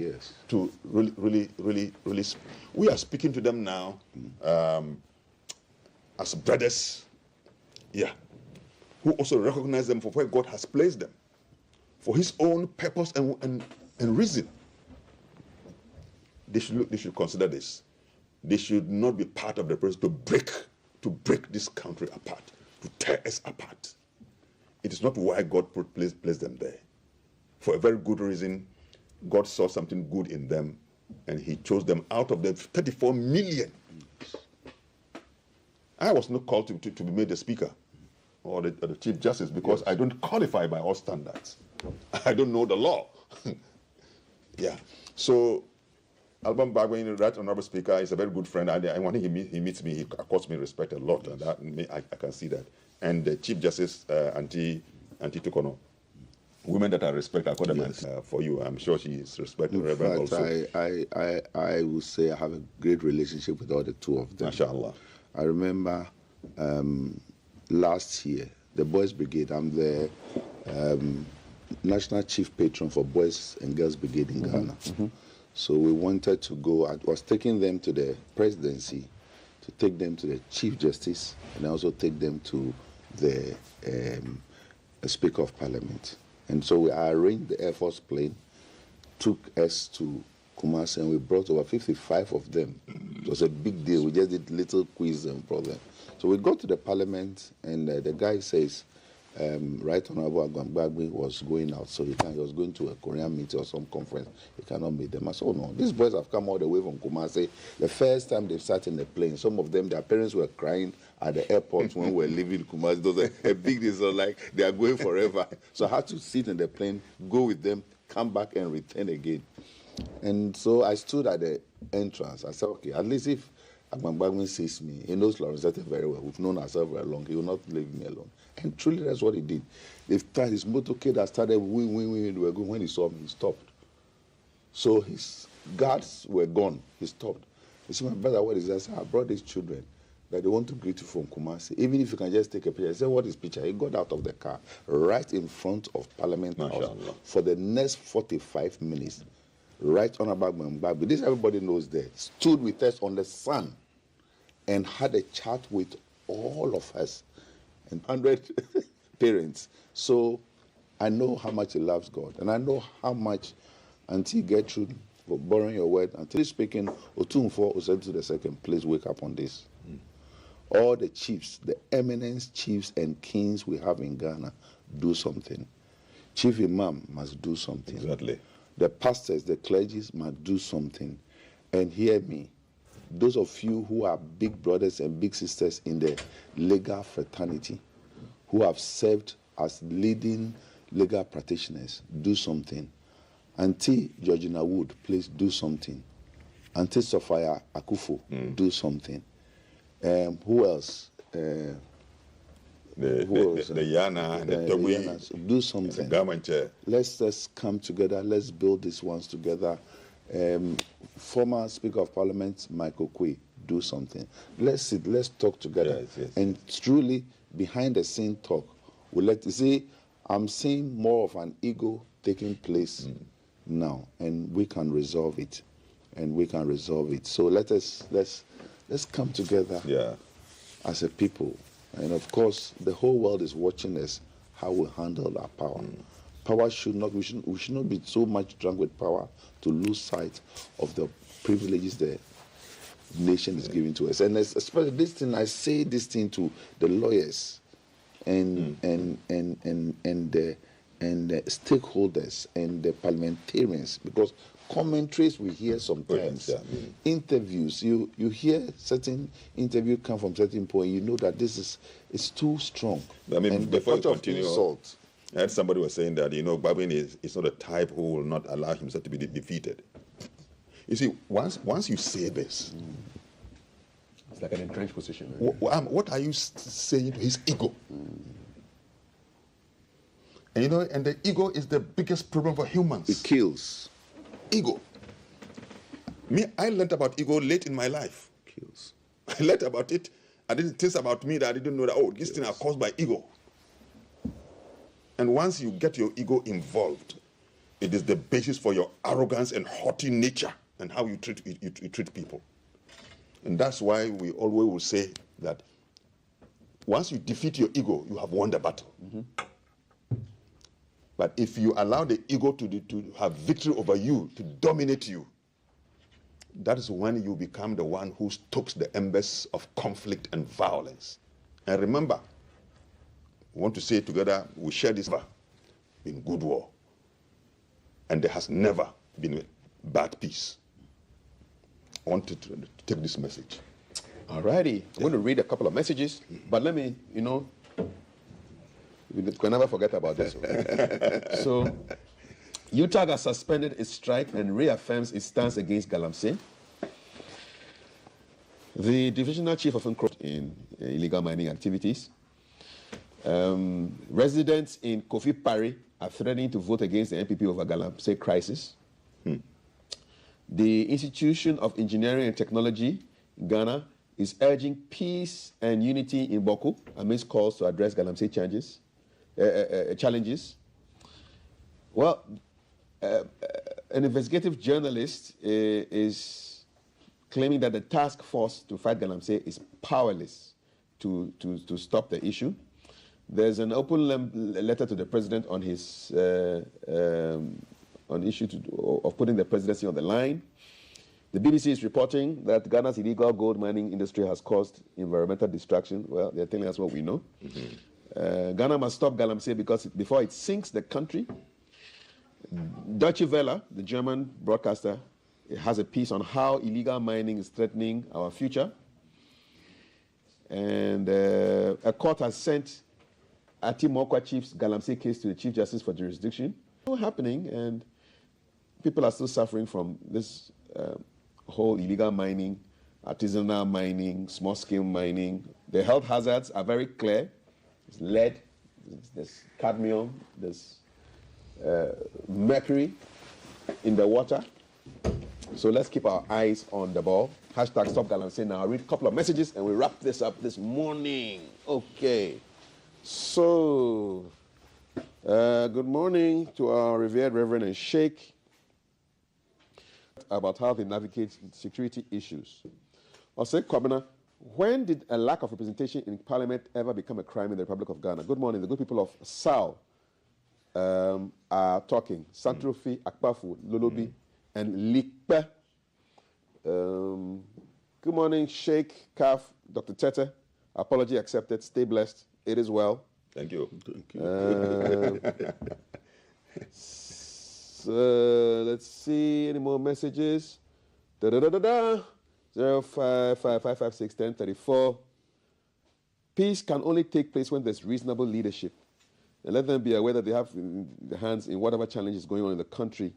to really release. We are speaking to them now as brothers, who also recognize them for where God has placed them, for His own purpose and reason. They should consider this. They should not be part of the process to break this country apart, to tear us apart. It is not why God placed them there. For a very good reason, God saw something good in them, and He chose them out of the 34 million. I was not called to be made the Speaker or the Chief Justice because I don't qualify by all standards. I don't know the law. So Alban Bagwin, Right Honorable Speaker, is a very good friend. And when he meets me, he accords me respect a lot, and that I can see that. And the Chief Justice, Auntie Tukono, women that I respect, I call them for you. I'm sure she is respected. In fact, I would say I have a great relationship with all the two of them. MashaAllah. I remember last year the Boys Brigade. I'm the National Chief Patron for Boys and Girls Brigade in Ghana. So we wanted to go, I was taking them to the presidency, to take them to the Chief Justice, and also take them to the Speaker of Parliament. And so I arranged the Air Force plane, took us to Kumasi, and we brought over 55 of them. It was a big deal. We just did little quiz and brought them. So we got to the Parliament, and the guy says, Right Honorable Agbangbagbe was going out, so he was going to a Korean meeting or some conference. He cannot meet them. I said, oh no, these boys have come all the way from Kumasi. The first time they sat in the plane, some of them, their parents were crying at the airport when we were leaving Kumasi. It was a big deal, so like they are going forever. So I had to sit in the plane, go with them, come back and return again. And so I stood at the entrance. I said, okay, at least if Agbangbagbe sees me, he knows Lawrence very well. We've known ourselves very long. He will not leave me alone. And truly, that's what he did. His motorcade that started when he saw me, he stopped. So his guards were gone. He stopped. He said, my brother, what is that? I said, I brought these children that they want to greet you from Kumasi. Even if you can just take a picture. I said, what is picture? He got out of the car right in front of Parliament House for the next 45 minutes. Right Honorable Agbangbagbe, this everybody knows there, stood with us on the sun and had a chat with all of us and 100 parents. So I know how much he loves God, and I know how much Auntie Gertrude, for borrowing your word, until speaking, Otunfo was sent to the second, please wake up on this. All the chiefs, the eminent chiefs and kings we have in Ghana, do something. Chief Imam must do something. Exactly. The pastors, the clergy must do something. And hear me, those of you who are big brothers and big sisters in the legal fraternity, who have served as leading legal practitioners, do something. Auntie Georgina Wood, please do something. Auntie Sophia Akufo, do something. Who else? The Yana and the Toby. Do something. Let's just come together. Let's build these ones together. Former Speaker of Parliament, Michael Kwe, do something. Let's sit, let's talk together. Yes. And truly, behind the scene talk, I'm seeing more of an ego taking place now, and we can resolve it. So let's come together as a people. And of course, the whole world is watching us, how we handle our power. Power we should not be so much drunk with power to lose sight of the privileges the nation is giving to us. And especially this thing, I say this thing to the lawyers and the stakeholders and the parliamentarians, because commentaries we hear sometimes, interviews, you hear certain interview come from certain point, you know that it's too strong. I mean, and before you the continue, insult. I heard somebody was saying that, Gbagbe is not a type who will not allow himself to be defeated. You see, once you say this, it's like an entrenched position. Right? What are you saying to his ego? And and the ego is the biggest problem for humans. It kills. Ego. I learned about ego late in my life. Kills. I learned about it. I didn't think about me that I didn't know that, these things are caused by ego. And once you get your ego involved, it is the basis for your arrogance and haughty nature and how you treat people. And that's why we always will say that once you defeat your ego, you have won the battle. But if you allow the ego to have victory over you, to dominate you, that is when you become the one who stokes the embers of conflict and violence. And remember, we want to say together, we share this in good war. And there has never been bad peace. I want to take this message. All righty. I'm going to read a couple of messages, but let me, we can never forget about this. So, UTAG has suspended its strike and reaffirms its stance against Galamsey. The divisional chief of in illegal mining activities. Residents in Kofi Pari are threatening to vote against the NPP over Galamsey crisis. The Institution of Engineering and Technology, Ghana, is urging peace and unity in Boko amidst calls to address Galamsey challenges. Well, an investigative journalist is claiming that the task force to fight Galamsey is powerless to stop the issue. There's an open letter to the president on his on issue of putting the presidency on the line. The BBC is reporting that Ghana's illegal gold mining industry has caused environmental destruction. Well, they're telling us what we know. Ghana must stop Galamsey because before it sinks the country. Deutsche Welle, the German broadcaster, has a piece on how illegal mining is threatening our future. And a court has sent Atimokwa Chief's Galamsey case to the Chief Justice for jurisdiction. It's happening, and people are still suffering from this whole illegal mining, artisanal mining, small-scale mining. The health hazards are very clear. There's lead, there's cadmium, there's mercury in the water. So let's keep our eyes on the ball. Hashtag Stop Galamsey. Now I'll read a couple of messages and we wrap this up this morning. Okay. So, good morning to our revered Reverend and Sheikh about how they navigate security issues. I'll say, Kwabena, when did a lack of representation in Parliament ever become a crime in the Republic of Ghana? Good morning. The good people of Sao are talking. Santrofi, Akpafu, Lolobi, and Likpe. Good morning, Sheikh, Kaf, Dr. Tete. Apology accepted. Stay blessed. It is well. Thank you. Thank you. So let's see any more messages. 0555561034. Peace can only take place when there's reasonable leadership. And let them be aware that they have their hands in whatever challenge is going on in the country.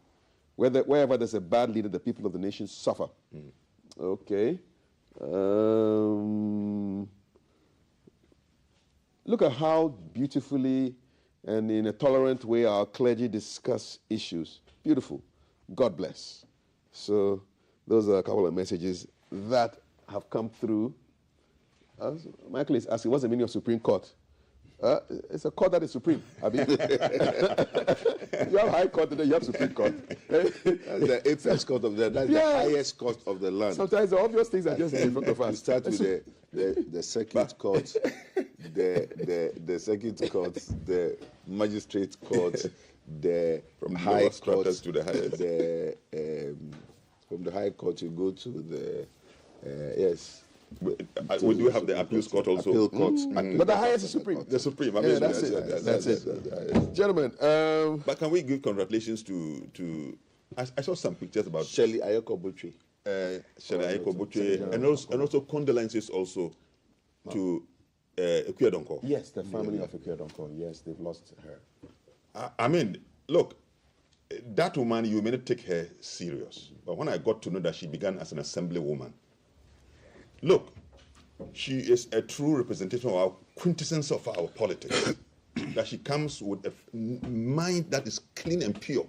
Wherever there's a bad leader, the people of the nation suffer. Okay. Look at how beautifully and in a tolerant way our clergy discuss issues. Beautiful. God bless. So those are a couple of messages that have come through. Michael is asking, what's the meaning of Supreme Court? It's a court that is supreme. I mean, you have High Court and then you have Supreme Court. The apex court of the land, that's the highest court of the land. Sometimes the obvious things are just in front of us. You start with the circuit court, the circuit court, the magistrate court, the from high court to the highest. From the high court you go to the yes. We do have the appeals court also. Appeal court. But the highest is supreme. The supreme. Yeah, that's it. Gentlemen. But can we give congratulations to I saw some pictures about Shelley Ayoko Butchie. Shelley Ayoko Butchie, and also condolences also to Ekuedonko. Yes, the family of Ekuedonko. Yes, they've lost her. I mean, look, that woman, you may not take her serious. But when I got to know that she began as an assemblywoman, look, she is a true representation of our quintessence of our politics. That she comes with a mind that is clean and pure.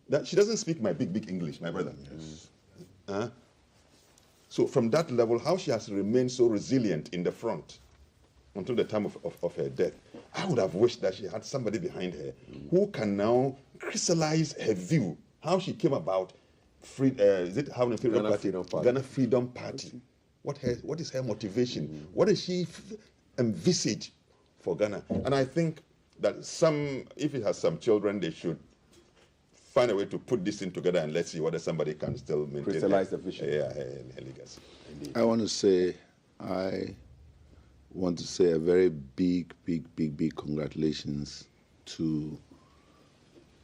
That she doesn't speak my big English, my brother. Yes. So from that level, how she has remained so resilient in the front until the time of her death, I would have wished that she had somebody behind her who can now crystallize her view, how she came about Ghana Freedom Party. What is her motivation? What does she envisage for Ghana? And I think that if it has some children, they should find a way to put this in together and let's see whether somebody can still maintain crystallize the vision. Her legacy. I want to say a very big congratulations to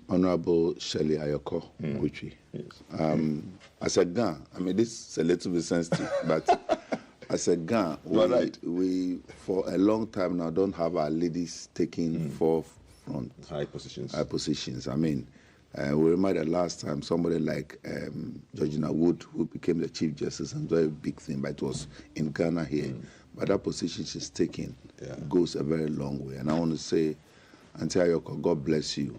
Honorable Shelley Ayoko Butchie. Yes. As a Ghan, I mean, this is a little bit sensitive, but as a Ghan, we for a long time now don't have our ladies taking forefront high positions. I mean, we remember the last time somebody like Georgina Wood, who became the Chief Justice, and very big thing, but it was in Ghana here. But that position she's taking goes a very long way. And I want to say, Auntie Ayoko, God bless you.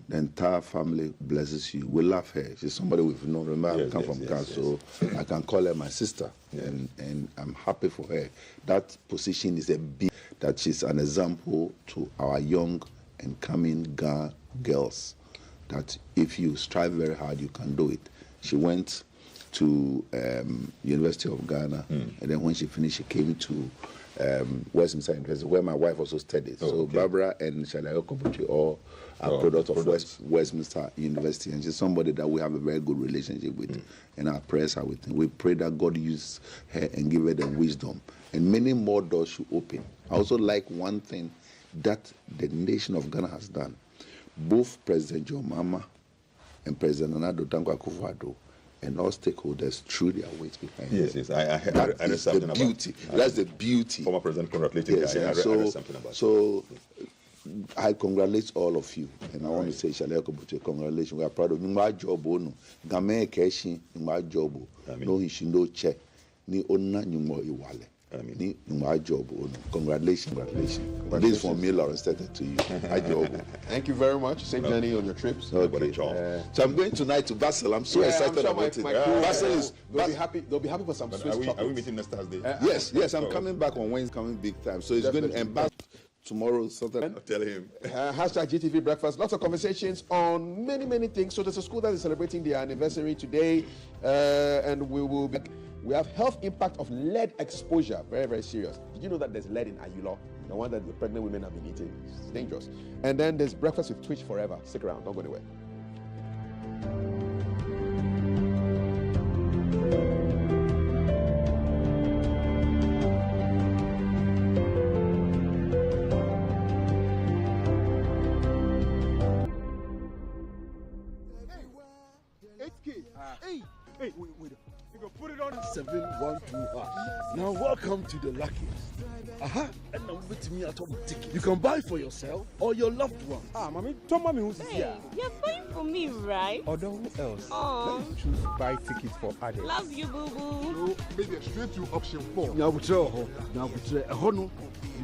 The entire family blesses you. We love her. She's somebody we've known. Remember, I come from Ghana, so I can call her my sister, and I'm happy for her. That position is a big, that she's an example to our young and coming Ghana girls, that if you strive very hard, you can do it. She went to University of Ghana, and then when she finished, she came to Westminster University, where my wife also studied. So Barbara and Shalayo Kobuchi all are products of Westminster University, and she's somebody that we have a very good relationship with, and our prayers are with her. We pray that God use her and give her the wisdom, and many more doors should open. I also like one thing that the nation of Ghana has done. Both President John Mahama and President Nana Addo Dankwa Akufo-Addo and all stakeholders threw their weight behind it. Yes, I read something about beauty. That's the beauty. Former President congratulated yes, I read something about so I congratulate all of you, and I want to say, Shalayo Kobuchi, congratulations. We are proud of you. My job, no. Game Keshi, my job. No, he should no check. Ni onna nyumo iwale. Ni my job. Congratulations. This is from me, Lawrence, to you. My job. Thank you very much. Safe journey on your trips. Okay. So I'm going tonight to Basel. I'm so excited about it. Basel is. They'll be happy. They'll be happy for some Swiss chocolate. Are we meeting next Thursday? Yes. I'm coming back on Wednesday. Coming big time. So it's going to embark tomorrow. Something. I'll tell him. Hashtag GTV Breakfast. Lots of conversations on many things. So there's a school that is celebrating their anniversary today, and we will be. We have health impact of lead exposure. Very, very serious. Did you know that there's lead in Ayulo? The one that the pregnant women have been eating. It's dangerous. And then there's breakfast with Twitch forever. Stick around. Don't go anywhere. Hey, wait. You can put it on 712 Now welcome to the luckiest. And now with me at home ticket. You can buy for yourself or your loved one. Mommy, tell mommy who's here. You're buying for me, right? Or who else? Oh. Let's choose buy tickets for others. Love you, boo boo. No, maybe straight to option 4. You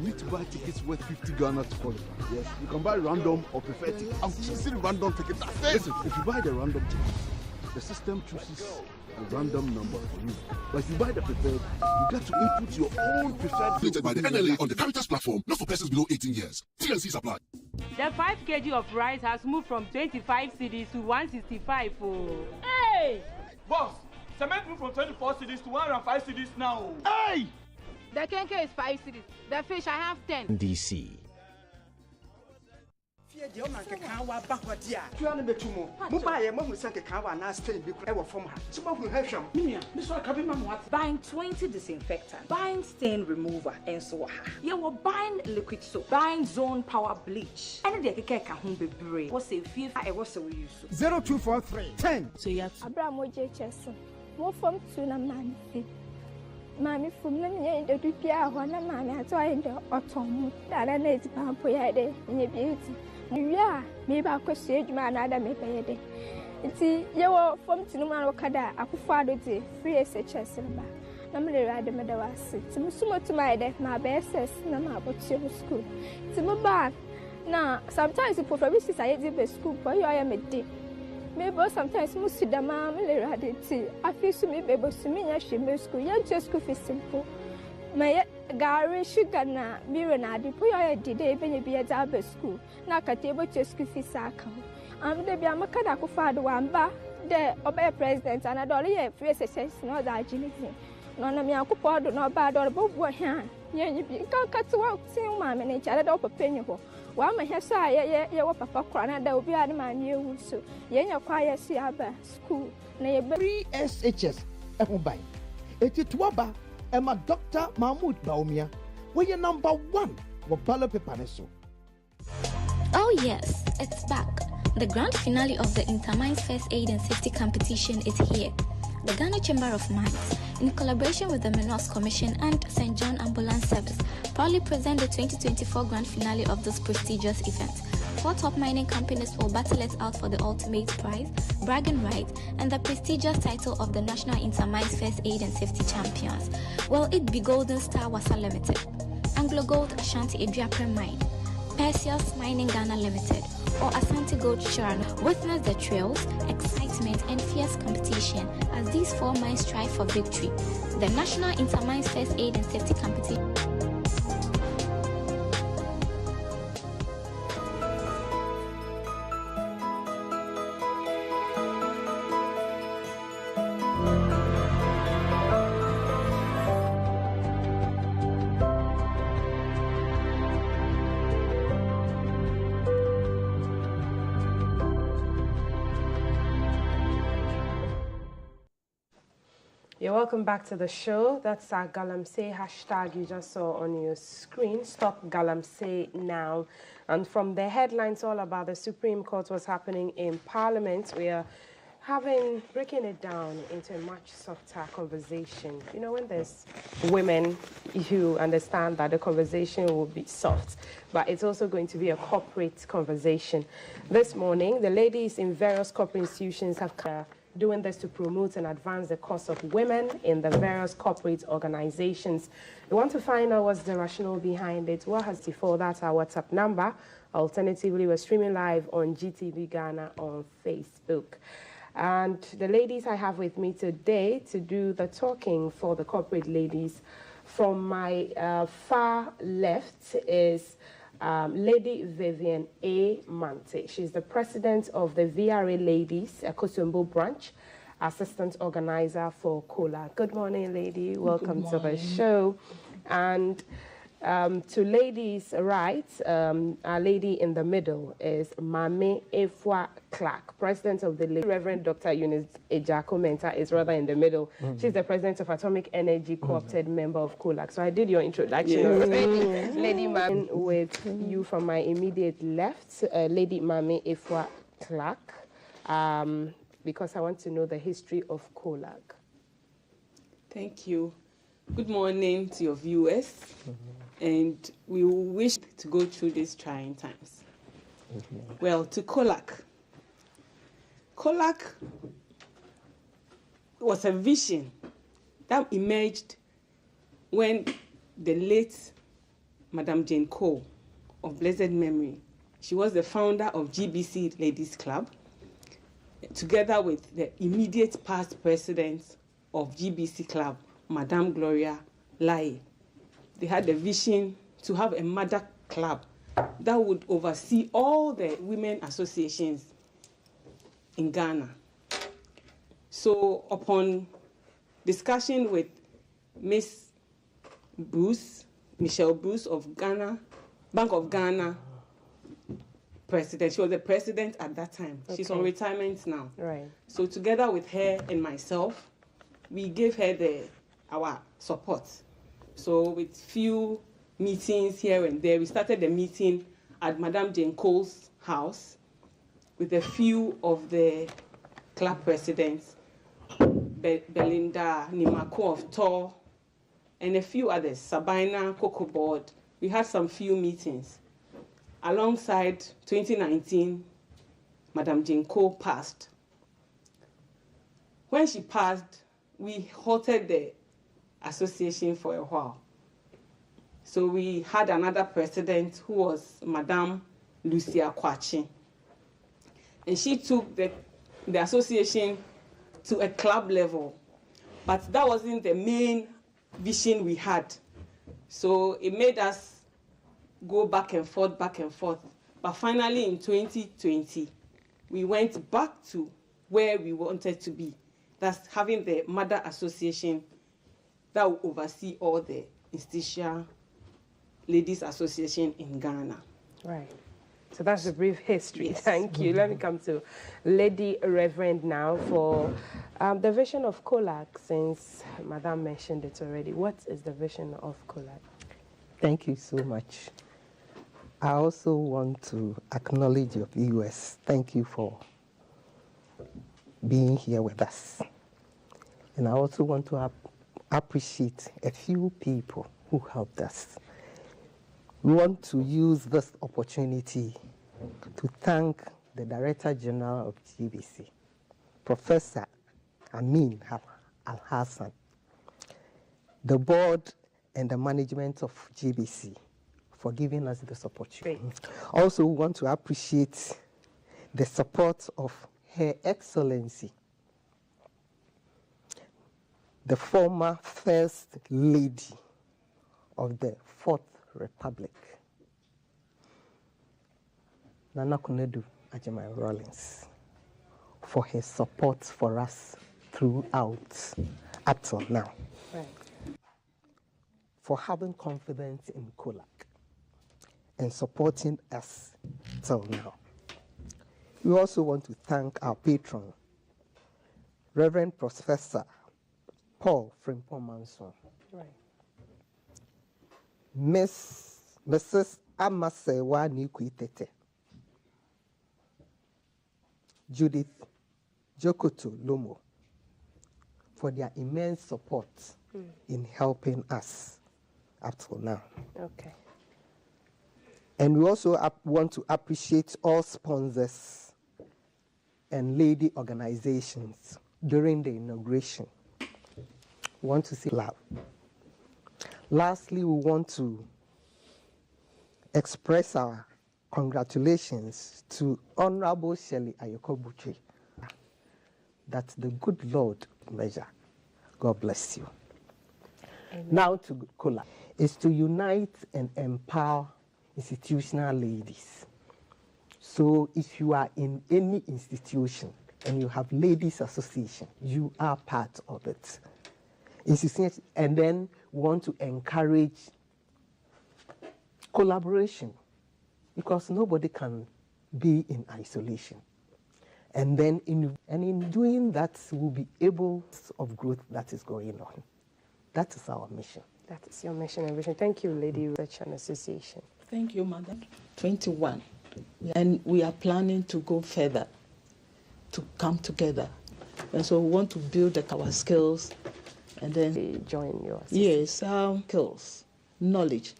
need to buy tickets worth 50 Ghana to qualify. Yes, you can buy random or preferred tickets. I'm choosing random tickets. Listen, if you buy the random ticket, the system chooses a random number for you. But if you buy the preferred, you get to input your own preferred. Rated by the NLA on the Caritas platform, not for persons below 18 years. TNCs apply. The 5 kg of rice has moved from 25 cedis to 165. Hey! Boss, cement moved from 24 cedis to 105 cedis now. Hey! The kenke is 5 cedis. The fish, I have 10. DC. Buying 20 disinfectant, buying stain remover, and so on. You were buying liquid soap, buying zone power bleach. And the keke home be brave. What's a fifth? I was so use 0243 10. So yes. Abraham Chesson. More from Tuna Man. Mammy from the Dupia, one man, I saw in the autumn. That I need to pump in your beauty. Yeah, maybe I could say you man, I'd make a day. See, you were from Tinuma Okada, I could father free as a chest in the back. Normally, I had a sit. To my death, my best says, no matter what you school. It's my bad. Now, sometimes you prefer society by school, but you are a day. Maybe sometimes most of the mammy radity. I feel so maybe able to me, she may school, you just go for simple. My Gary sugar na mirror na di put your day when you be at our school. Now, a table to school fees account. I'm the Biamakada father one bar, the obey president, and a dollar free success, not agility. None of me, I could pardon no bad or above what hand. You can't cut to work, seeing my manager at all pennyable. One may have said, yeah, papa crying, there will be a man you so. Yen quiet see our school. Neighbor SHS, Epobai. Etituaba. Emma Dr. Mahmoud Baumia, where you're number 1 with Bala Pepaneso. Oh yes, it's back. The grand finale of the Intermines First Aid and Safety Competition is here. The Ghana Chamber of Mines, in collaboration with the Minos Commission and St. John Ambulance Service, proudly present the 2024 grand finale of this prestigious event. 4 top mining companies will battle it out for the ultimate prize, bragging rights, and the prestigious title of the National Intermines First Aid and Safety Champions. Will it be Golden Star Wasa Limited, Anglo Gold Ashanti Eduapre Mine, Perseus Mining Ghana Limited, or Asante Gold Sharn. Witness the thrills, excitement, and fierce competition as these 4 mines strive for victory. The National Intermines First Aid and Safety Competition. You're welcome back to the show. That's our Galamsey hashtag you just saw on your screen. Stop Galamsey now. And from the headlines all about the Supreme Court, what's happening in Parliament, we are breaking it down into a much softer conversation. You know, when there's women, you understand that the conversation will be soft, but it's also going to be a corporate conversation. This morning, the ladies in various corporate institutions have doing this to promote and advance the cause of women in the various corporate organizations. We want to find out what's the rationale behind it. What has before that our WhatsApp number. Alternatively, we're streaming live on GTV Ghana on Facebook. And the ladies I have with me today to do the talking for the corporate ladies, from my far left is Lady Vivian A. Mante. She's the president of the VRA Ladies, Kosombo branch, assistant organizer for COLA. Good morning, lady. Welcome to the show. And to ladies' right, our lady in the middle is Mame Efwa Clark, president of the Reverend Dr. Eunice Ejako Menta is rather in the middle. She's the president of Atomic Energy Co-opted member of COLAC. So I did your introduction already. Lady Mame, with you from my immediate left, Lady Mame Efwa Clark, because I want to know the history of COLAC. Thank you. Good morning to your viewers. And we wish to go through these trying times. Well, to COLAC. COLAC was a vision that emerged when the late Madam Jane Cole of blessed memory, she was the founder of GBC Ladies Club, together with the immediate past president of GBC Club, Madame Gloria Lai. They had the vision to have a mother club that would oversee all the women associations in Ghana. So upon discussion with Miss Bruce, Michelle Bruce of Ghana, Bank of Ghana president, she was the president at that time. Okay. She's on retirement now. Right. So together with her and myself, we gave her our support. So with few meetings here and there, we started the meeting at Madame Jane Cole's house with a few of the club presidents, Belinda Nimako of Tor, and a few others, Sabina, Coco Board. We had some few meetings. Alongside 2019, Madame Jane Cole passed. When she passed, we halted the association for a while. So we had another president who was Madame Lucia Kwachi. And she took the association to a club level. But that wasn't the main vision we had. So it made us go back and forth. But finally in 2020, we went back to where we wanted to be. That's having the mother association that will oversee all the institutional ladies association in Ghana. Right. So that's a brief history. Yes. Thank you. Let me come to Lady Reverend now for the vision of COLAC, since Madame mentioned it already. What is the vision of COLAC? Thank you so much. I also want to acknowledge your viewers. Thank you for being here with us. And I also want to appreciate a few people who helped us. We want to use this opportunity to thank the Director General of GBC, Professor Amin Al-Hassan, the board and the management of GBC for giving us this opportunity. Also, we want to appreciate the support of Her Excellency, the former First Lady of the Fourth Republic, Nana Konadu Agyeman Rawlings, for her support for us throughout up till now. Right. For having confidence in COLAC and supporting us till now. We also want to thank our patron, Reverend Professor Paul Frimpong Manson, Right. Mrs. Amasewa Nikuitete, Judith Jokoto Lomo, for their immense support in helping us up till now. Okay. And we also want to appreciate all sponsors and lady organizations during the inauguration. We want to say love. Lastly, we want to express our congratulations to Honorable Shelley Ayokobuche, that the good Lord measure. God bless you. Amen. Now to COLAC is to unite and empower institutional ladies. So if you are in any institution and you have ladies association, you are part of it. And then we want to encourage collaboration, because nobody can be in isolation. And then in doing that, we'll be able of growth that is going on. That is our mission. That is your mission and vision. Thank you, Lady Research and Association. Thank you, Madam. 21. And we are planning to go further, to come together. And so we want to build our skills and then join your skills, knowledge.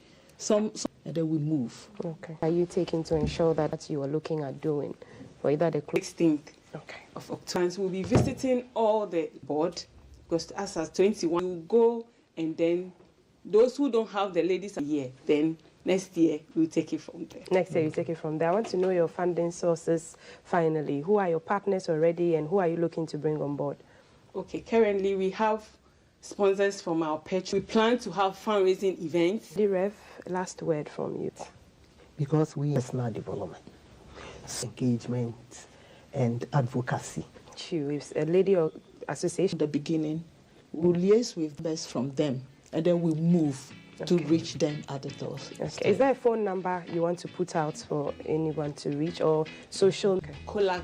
And then we move. Okay. Are you taking to ensure that you are looking at doing for either the 16th of October? We'll be visiting all the board, because as 21, we'll go, and then those who don't have the ladies here, then next year we'll take it from there. Next year you take it from there. I want to know your funding sources finally. Who are your partners already, and who are you looking to bring on board? Okay, currently we have sponsors from our patron. We plan to have fundraising events. The Rev, last word from you. Because we personal development, engagement, and advocacy. It's a lady association. At the beginning, we'll liaise with best from them, and then we'll move to reach them at the door. Okay. Is there a phone number you want to put out for anyone to reach, or social? COLAC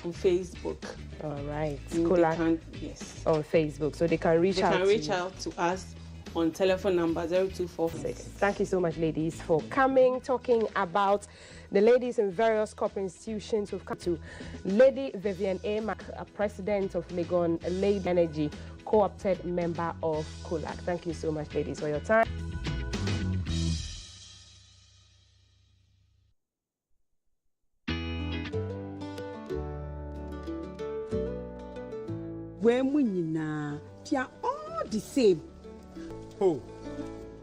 on Facebook. All right. COLAC, yes. On Facebook, so they can reach out. They can reach out to us on telephone number 0246. Thank you so much, ladies, for coming, talking about the ladies in various corporate institutions. We've come to Lady Vivian A. Mac, a president of Legon Lady Energy, co-opted member of COLAC. Thank you so much, ladies, for your time. When they are all the same. Oh,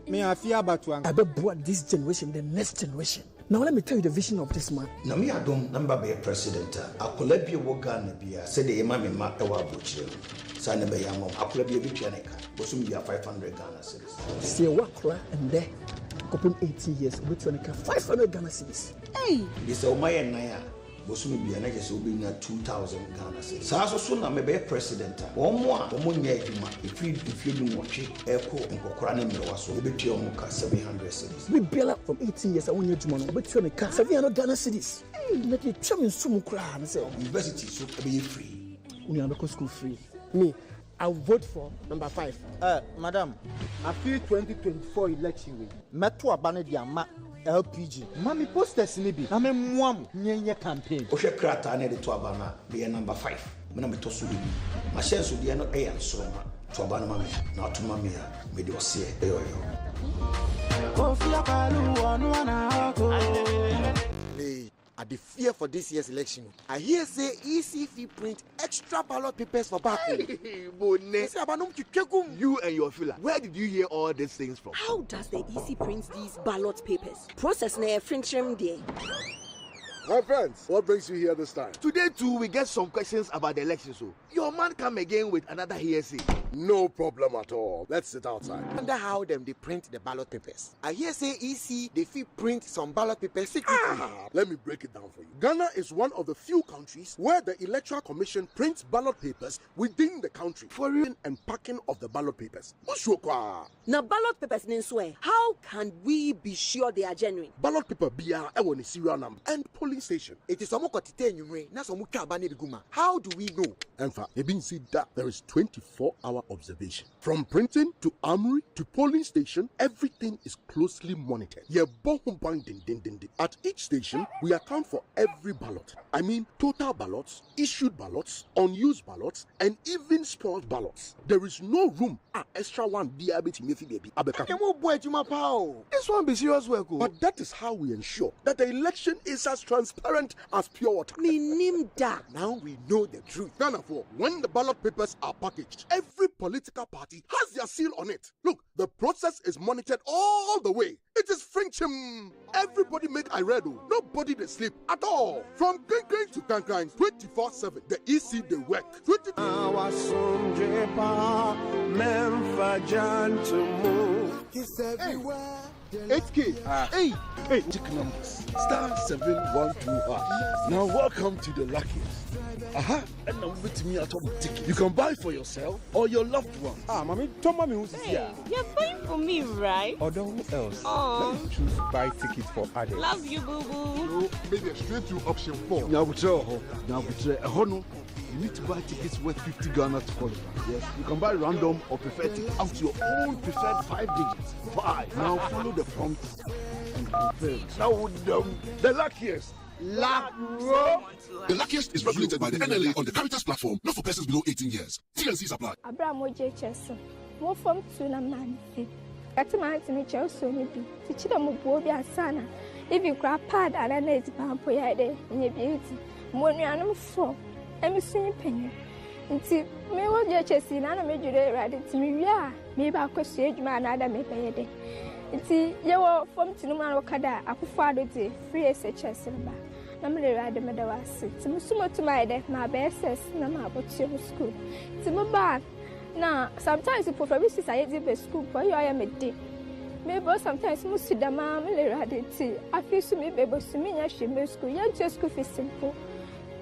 me I fear about one. I brought this generation, the next generation. Now let me tell you the vision of this man. Na me adom number be president. Akola bi wo Ghana bia said the ema me ma e wa bochire. Sa ne be yamom akola bi bitwa ne ka. Bosum bia 500 Ghana cedis. See what kra and there. Upon 80 years bitwa ne ka 500 Ghana cedis. Hey, this o maye nan ya. Bosumi bia na jese obi na 2000 Ghana cedis. Sa so na me be president. Omo a omo nya eduma if you nwotwe eko nkokora na mmewa so obetua omo ka 700 cedis. We build up from 80 years and when you do obetua ne ka 700 Ghana cedis. Hey, let me tell me some kra na say university so be free. We are because school free. Me, I vote for number 5. Madam, I feel 2024 election meto abane dia ma LPG. Mami posters ni bi. Na me muam nyenye campaign. O hwe krata na de to abana be number 5. Me na me to so bi. Ma share so de no e ansoma. To abana ma me. Na to ma me a me de ose e yo yo. Confia palu onu na ko. I dey fear for this year's election. I hear say ECF print extra ballot papers for back. You and your filler. Where did you hear all these things from? How does the EC print these ballot papers? Process na French there. My friends, what brings you here this time? Today too, we get some questions about the election. So your man come again with another hearsay. No problem at all. Let's sit outside. I wonder how they print the ballot papers. I hear say EC they print some ballot papers secretly. Let me break it down for you. Ghana is one of the few countries where the Electoral Commission prints ballot papers within the country for reading and packing of the ballot papers. Now ballot papers how can we be sure they are genuine? Ballot paper BR a serial number and polling station. It is how do we know? In fact, you been see that there is 24-hour observation. From printing to armory to polling station, everything is closely monitored. At each station, we account for every ballot. I mean, total ballots, issued ballots, unused ballots, and even spoiled ballots. There is no room. Extra one, baby. This one be serious work. But that is how we ensure that the election is as transparent as pure water. Now we know the truth. Therefore, when the ballot papers are packaged, every political party has their seal on it. Look, the process is monitored all the way. It is Frenchim. Everybody make Iredo. Nobody they sleep at all. From Green to Kankan, 24/7. The EC they work. 8K. Hey, check numbers. *712#. Now welcome to the luckiest. And now with me at home ticket. You can buy for yourself or your loved one. Mommy, tell mommy who's here. You're buying for me, right? Or who else? Oh. Let me choose buy tickets for others. Love you, boo boo. No, maybe straight to option 4. Now you need to buy tickets worth 50 Ghana to qualify. Yes, you can buy random or preferred tickets out to your own preferred 5 digits. 5. Now follow the prompts and confirm. Now the luckiest. The luckiest is regulated by the NLA on the Caritas platform, not for persons below 18 years. TNCs apply. Abraham Objection. More from Tsunami. That's my nature so maybe. Teach them of Bobia Sana. If you grab pad and an 8 pound per day in your beauty. More than 4. I'm a singing penny. Until me what your chest in and I made you ready to me. Yeah, maybe I'll question you man. I'd make a day. Until you were from Tinuma Okada, I could father day, free SHS. I'm ready, Madam. To Musumo to my death, my best says, no matter what your school. To my bag. Now, sometimes you prefer society by school, but you am a day. Maybe sometimes Musida Mam, ready tea. I feel to me, baby, to me, I should be school. You're just go for simple.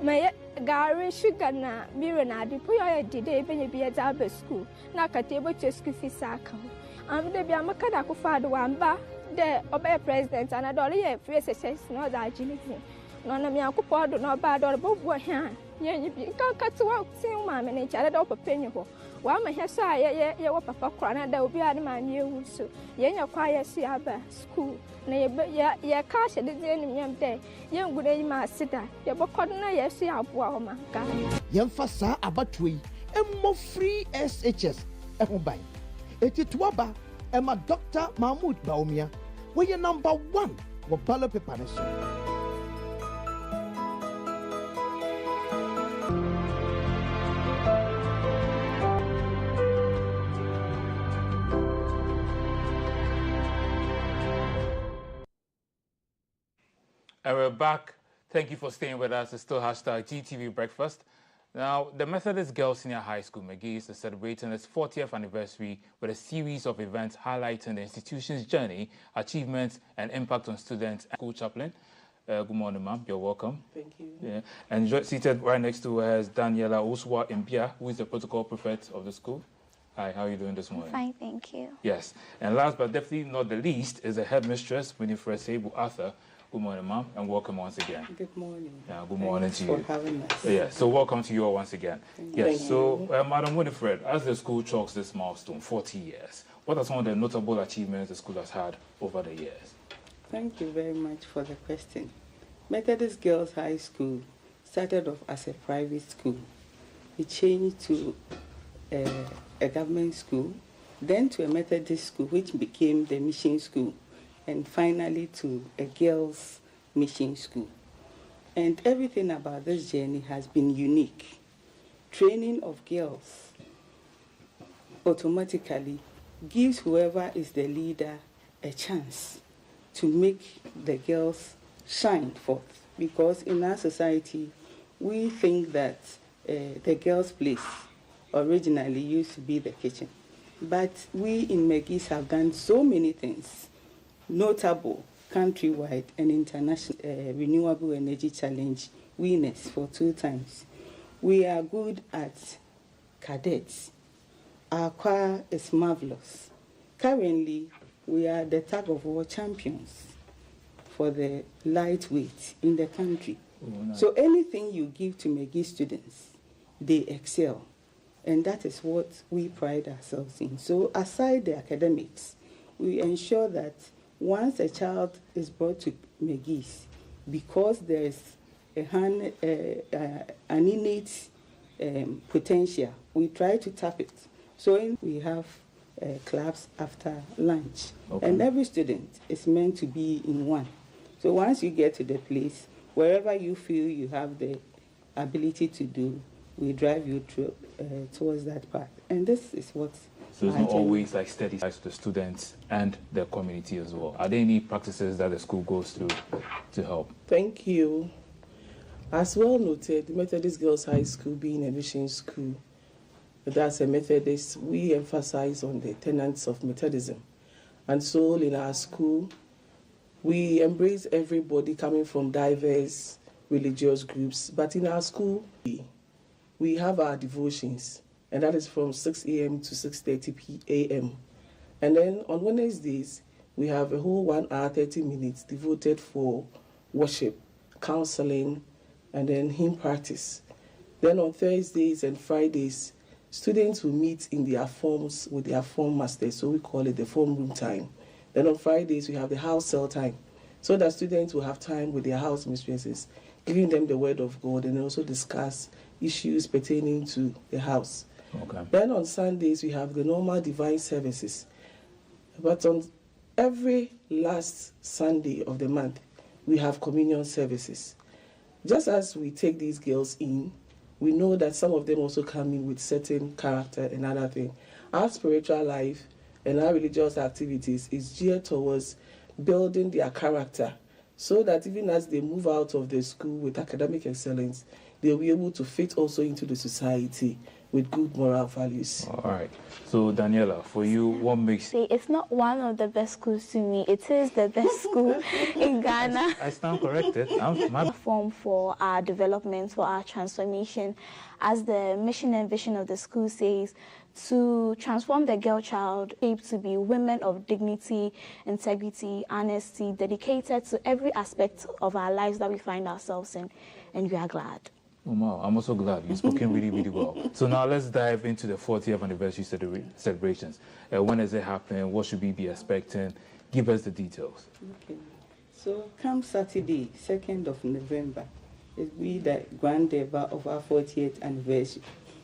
My Gary sugar na mirror put your day when you be at Albert school. Now, a table to school fees account. I'm the Biamakadako father one bar, the obey president, and a dollar free success, not agility. None of me, I could do not bad or above what hand. You can't cut to walk, see, mamma, and each other up a pennyable. While my hair say, you were papa crown, there will be out of my new so. Yen your choir see our school. Nay, but ya cash at the young day. Young good aim, my sitter. Your book couldn't I see our woman. Young Fassa Abatui, and more free SHS. Ehobai. Etituaba, and my Dr. Mahmoud Baumia, where your number 1 were ballot paper. And we're back. Thank you for staying with us. It's still hashtag GTV Breakfast. Now, the Methodist Girls Senior High School, McGee's, is celebrating its 40th anniversary with a series of events highlighting the institution's journey, achievements, and impact on students and school chaplain. Good morning, ma'am. You're welcome. Thank you. Yeah. And seated right next to her is Daniela Oswa Impia, who is the protocol prefect of the school. Hi, how are you doing this morning? Fine, thank you. Yes. And last but definitely not the least is the headmistress, Winifred Sable Arthur. Good morning, ma'am, and welcome once again. Good morning. Yeah, good morning to you. Thanks for having us. Yeah, so welcome to you all once again. Yes, Thank so Madam Winifred, as the school chalks this milestone, 40 years, what are some of the notable achievements the school has had over the years? Thank you very much for the question. Methodist Girls High School started off as a private school. It changed to a government school, then to a Methodist school, which became the mission school, and finally to a girls' mission school. And everything about this journey has been unique. Training of girls automatically gives whoever is the leader a chance to make the girls shine forth. because in our society, we think that the girls' place originally used to be the kitchen. But we in Megis have done so many things, notable countrywide and international renewable energy challenge winners for 2 times. We are good at cadets. Our choir is marvelous. Currently, we are the tug of war champions for the lightweight in the country. Oh, nice. So anything you give to Megis students, they excel. And that is what we pride ourselves in. So aside the academics, we ensure that once a child is brought to Megis, because there is an innate potential, we try to tap it. So we have clubs after lunch. Okay. And every student is meant to be in one. So once you get to the place, wherever you feel you have the ability to do, we drive you through, towards that path. And this is what... So it's not always like steady to the students and the community as well. Are there any practices that the school goes through to help? Thank you. As well noted, the Methodist Girls High School being a mission school, that's a Methodist, we emphasize on the tenets of Methodism. And so in our school, we embrace everybody coming from diverse religious groups. But in our school, we have our devotions, and that is from 6 a.m. to 6:30 a.m. And then on Wednesdays, we have a whole 1 hour, 30 minutes devoted for worship, counseling, and then hymn practice. Then on Thursdays and Fridays, students will meet in their forms with their form masters, so we call it the form room time. Then on Fridays, we have the house cell time, so that students will have time with their house mistresses, giving them the word of God, and also discuss issues pertaining to the house. Okay. Then on Sundays, we have the normal divine services. But on every last Sunday of the month, we have communion services. Just as we take these girls in, we know that some of them also come in with certain character and other things. Our spiritual life and our religious activities is geared towards building their character, so that even as they move out of the school with academic excellence, they'll be able to fit also into the society with good moral values. All right. So, Daniela, for you, what makes... It's not one of the best schools to me. It is the best school in Ghana. I stand corrected. Platform for our development, for our transformation, as the mission and vision of the school says, to transform the girl child to be women of dignity, integrity, honesty, dedicated to every aspect of our lives that we find ourselves in, and we are glad. Oh, wow. I'm also glad. You've spoken really, really well. So now let's dive into the 40th anniversary celebrations. When is it happening? What should we be expecting? Give us the details. Okay. So come Saturday, 2nd of November, it will be the grand deba of our 40th anniversary.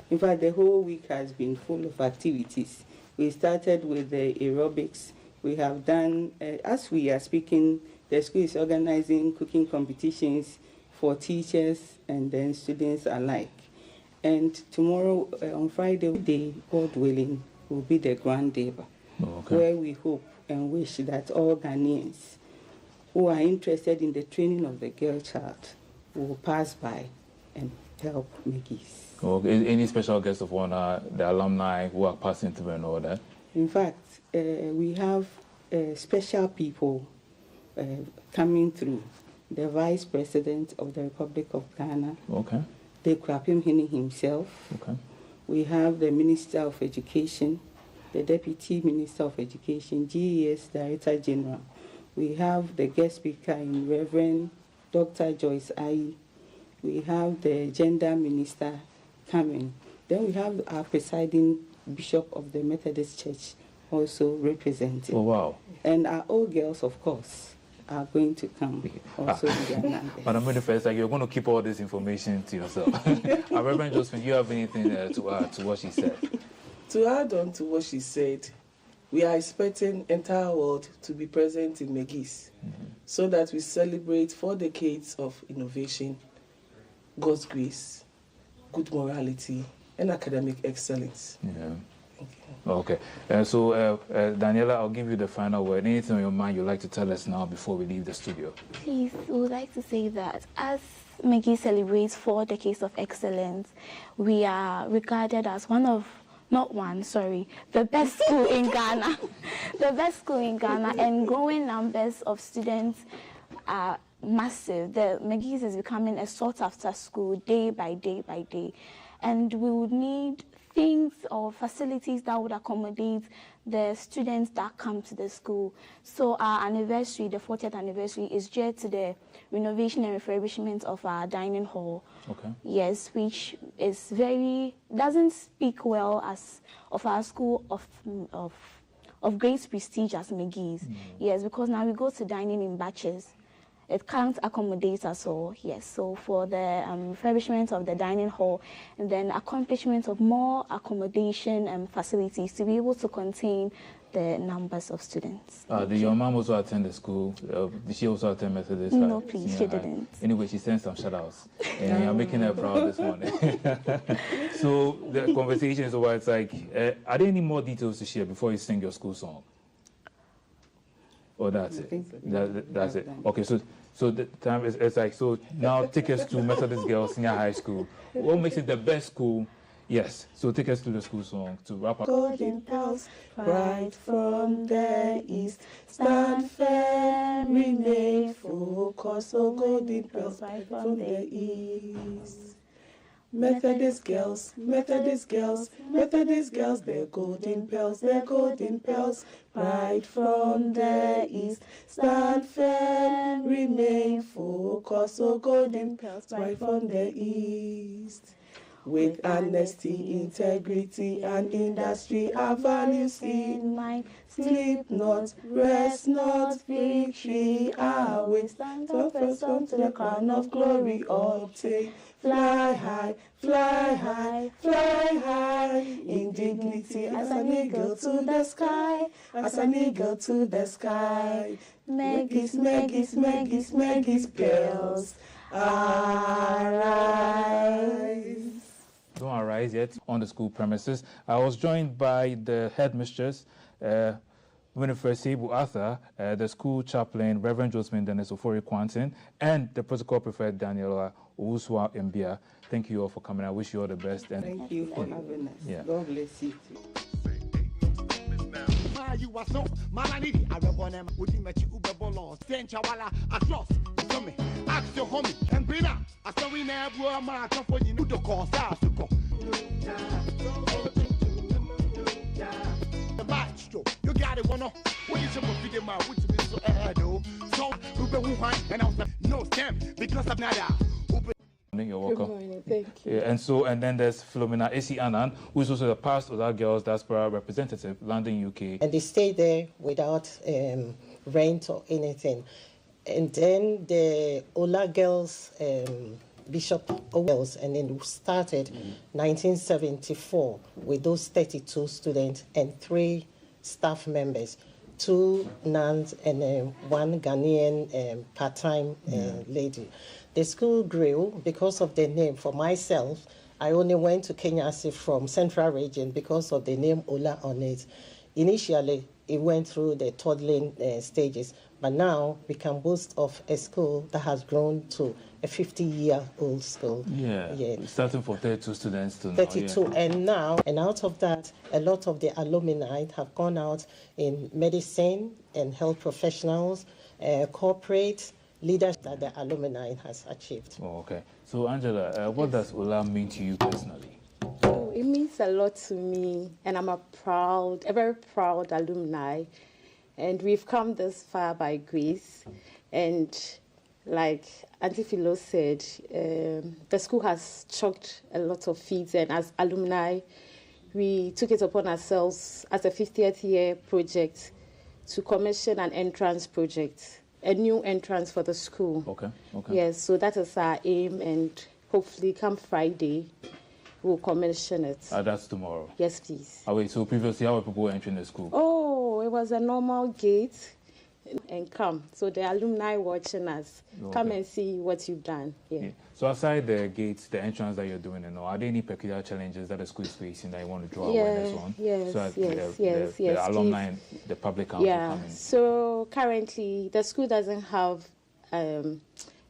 In fact, the whole week has been full of activities. We started with the aerobics. We have done, as we are speaking, the school is organizing cooking competitions for teachers and then students alike. And tomorrow, on Friday, God willing, will be the grand deba, where we hope and wish that all Ghanaians who are interested in the training of the girl child will pass by and help Megis. Okay. Any special guests of honor, the alumni who are passing through and all that? In fact, we have special people coming through. The Vice President of the Republic of Ghana, the Kwapim Hini himself. We have the Minister of Education, the Deputy Minister of Education, GES Director General. We have the guest speaker in Reverend Dr. Joyce Ayi. We have the Gender Minister coming. Then we have our presiding Bishop of the Methodist Church also representing. Oh, wow. And our old girls, of course, are going to come also. Madam Manifestos, you're going to keep all this information to yourself. Reverend Josephine, do you have anything to add to what she said? To add on to what she said, we are expecting the entire world to be present in Megis, so that we celebrate 4 decades of innovation, God's grace, good morality, and academic excellence. Yeah. Okay. So, Daniela, I'll give you the final word. Anything on your mind you'd like to tell us now before we leave the studio? Please, we would like to say that as McGee celebrates 4 decades of excellence, we are regarded as the best school in Ghana. The best school in Ghana, and growing numbers of students are massive. The McGee's is becoming a sought-after school day by day by day. And we would need things or facilities that would accommodate the students that come to the school. So our anniversary, the 40th anniversary, is due to the renovation and refurbishment of our dining hall. Okay. Yes, which is doesn't speak well as of our school of great prestige as McGee's. Yes, because now we go to dining in batches. It can't accommodate us all, yes. So for the refurbishment of the dining hall and then accomplishment of more accommodation and facilities to be able to contain the numbers of students. Did your mom also attend the school? Did she also attend Methodist? No, please, she didn't. Anyway, she sent some shout-outs. And you're making her proud this morning. So the conversation is over. It's like, are there any more details to share before you sing your school song? Oh, that's it. That's it. Okay, so the time is it's like, so now take us to Methodist Girls Senior High School. What makes it the best school? Yes. So take us to the school song to wrap up. Golden bells, right from the east, stand firm, remain focused. So golden bells, right from the east. Methodist girls, Methodist girls, Methodist girls, they're golden bells, right from the east. Stand firm, remain focused, so golden bells, right from the east. With honesty, integrity, and industry, our values in mind. Sleep not, rest not, victory our way. Stand first to the crown of glory obtain. Fly high, fly high, fly high, in dignity as an eagle to the sky, as an eagle to the sky. Meggies, Meggies, Meggies, Meggies, bells, arise. Don't arise yet on the school premises. I was joined by the headmistress, Winifred Sebu Arthur, the school chaplain, Reverend Josephine Dennis Ofori Quantin, and the protocol prefect, Daniela Owuswa Mbia. Thank you all for coming. I wish you all the best. And thank you for having us. Yeah. God bless you too. You was so man I need I want them with him at Uber Bolon, Sten Chawala, at lost. So me, ask your homie, and bring up. I saw we never my company knew the cause to go. The maestro, you got it one off. When you should be the man, which is so though. So Uber Wuhan, and I was like, no stem because of nada. You're welcome. Good morning, thank you. Yeah, and then there's Philomena Esi Annan, who is also the past Ola Girls Diaspora representative, London, UK. And they stay there without rent or anything. And then the Ola Girls, Bishop Owells, and then started 1974 with those 32 students and 3 staff members, 2 nuns and 1 Ghanaian part-time lady. The school grew because of the name. For myself, I only went to Kenya from Central Region because of the name Ola on it. Initially, it went through the toddling stages, but now we can boast of a school that has grown to a 50-year-old school. Yeah, starting from 32 students to 32, now. Yeah. And out of that, a lot of the alumni have gone out in medicine and health professionals, corporate leaders that the alumni has achieved. Oh, okay. So, Angela, what does Ola mean to you personally? Oh, it means a lot to me, and I'm a very proud alumni, and we've come this far by grace. And like Auntie Philo said, the school has chalked a lot of feats, and as alumni, we took it upon ourselves as a 50th year project to commission an entrance project. A new entrance for the school. Okay. Yes, so that is our aim, and hopefully come Friday, we'll commission it. That's tomorrow? Yes, please. Wait, so previously, how were people entering the school? Oh, it was a normal gate, and come. So the alumni watching us, come and see what you've done. Yeah. So aside the gates, the entrance that you're doing, are there any peculiar challenges that the school is facing that you want to draw awareness on? Yes, so yes, the alumni and the public council come in. So currently the school doesn't have a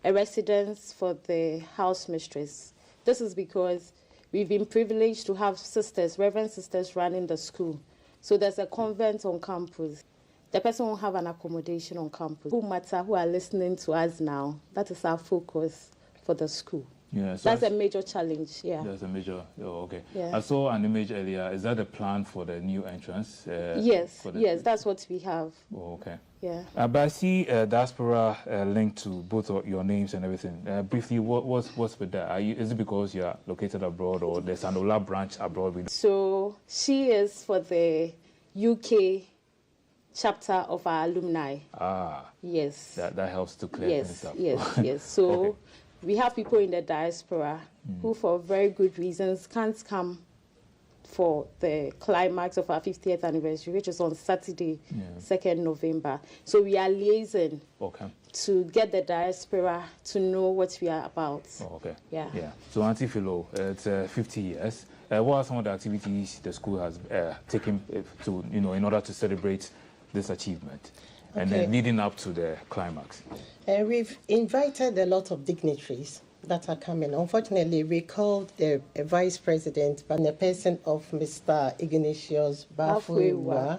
residence for the house mistress. This is because we've been privileged to have sisters, reverend sisters running the school. So there's a convent on campus. The person won't have an accommodation on campus. No matter who are listening to us now, that is our focus for the school. Yeah, so that's a major challenge. Yeah. That's a major. Oh, okay. Yeah. I saw an image earlier. Is that the plan for the new entrance? Yes. Yes, that's what we have. Oh, okay. Yeah. But I see diaspora linked to both of your names and everything. Briefly, what's with that? Is it because you are located abroad, or there's an Ola branch abroad? So she is for the UK chapter of our alumni. Yes. That helps to clear things up. Yes. So okay. We have people in the diaspora who, for very good reasons, can't come for the climax of our 50th anniversary, which is on Saturday, 2nd November. So we are liaising to get the diaspora to know what we are about. Oh, okay. Yeah. So Auntie Philo, it's 50 years. What are some of the activities the school has taken to, in order to celebrate this achievement? And then leading up to the climax. We've invited a lot of dignitaries that are coming. Unfortunately, we called the vice president, but the person of Mr. Ignatius Bafuewa.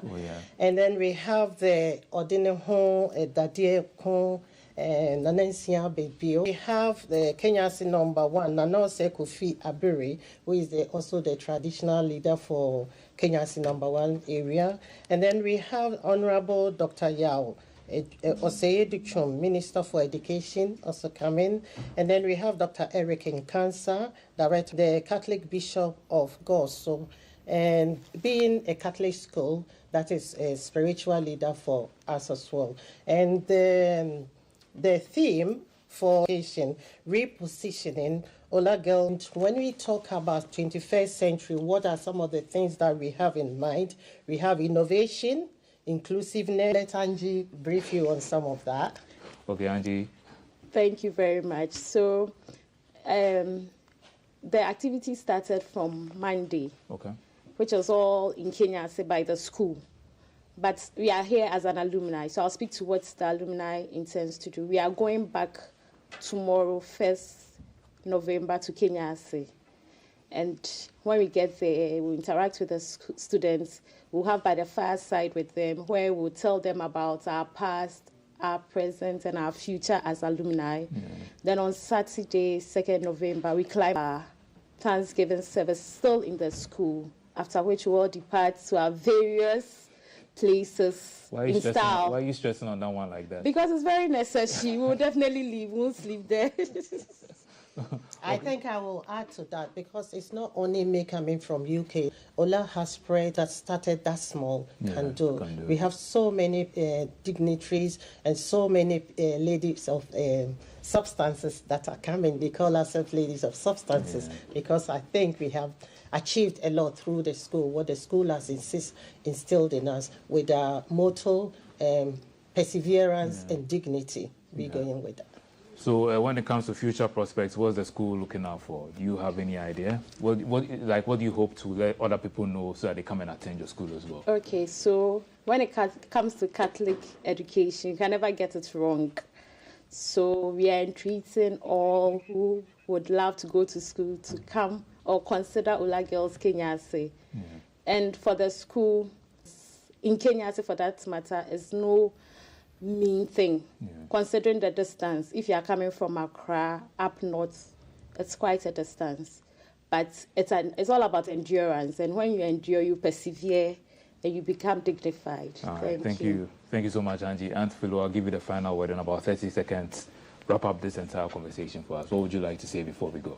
And then we have the Odineho, Dadie Kon, Nanensia Bebio. We have the Kenya's #1, Nanose Kofi Abiri, who is also the traditional leader for Kenya's #1 area. And then we have Honorable Dr. Yao Oseye Duchum, Minister for Education, also coming. And then we have Dr. Eric Nkansa, Director, the Catholic Bishop of Goso. And being a Catholic school, that is a spiritual leader for us as well. And the theme for education, repositioning Ola Girls. When we talk about 21st century, what are some of the things that we have in mind? We have innovation, inclusiveness. Let Angie brief you on some of that. Okay, Angie. Thank you very much. So the activity started from Monday, which was all in Kenya by the school. But we are here as an alumni, so I'll speak to what the alumni intends to do. We are going back tomorrow, 1st November, to Kenya. And when we get there, we'll interact with the students. We'll have by the fireside with them, where we'll tell them about our past, our present, and our future as alumni. Then on Saturday, 2nd November, we climb our Thanksgiving service still in the school, after which we all depart to our various places in style. Why are you stressing on that one like that? Because it's very necessary. We'll definitely leave. We won't sleep there. I think I will add to that, because it's not only me coming from UK. Ola has spread that started that small can do. We have so many dignitaries and so many ladies of substances that are coming. We call ourselves ladies of substances because I think we have achieved a lot through the school, what the school has instilled in us with our motto, perseverance and dignity. We're going with that. So when it comes to future prospects, what's the school looking out for? Do you have any idea? What do you hope to let other people know so that they come and attend your school as well? Okay, so when it comes to Catholic education, you can never get it wrong. So we are entreating all who would love to go to school to come or consider Ola Girls Kenyase. And for the school, in Kenyase for that matter, is no mean thing, considering the distance. If you are coming from Accra up north, it's quite a distance. But it's all about endurance. And when you endure, you persevere, and you become dignified. All right, thank you. Thank you so much, Angie. And Philo, I'll give you the final word in about 30 seconds. Wrap up this entire conversation for us. What would you like to say before we go?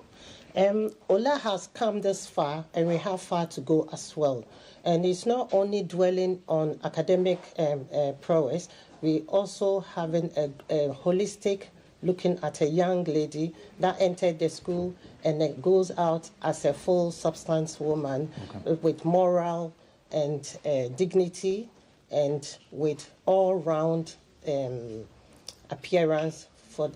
Ola has come this far, and we have far to go as well. And it's not only dwelling on academic prowess, we also having a holistic looking at a young lady that entered the school and then goes out as a full substance woman with moral and dignity and with all-round appearance for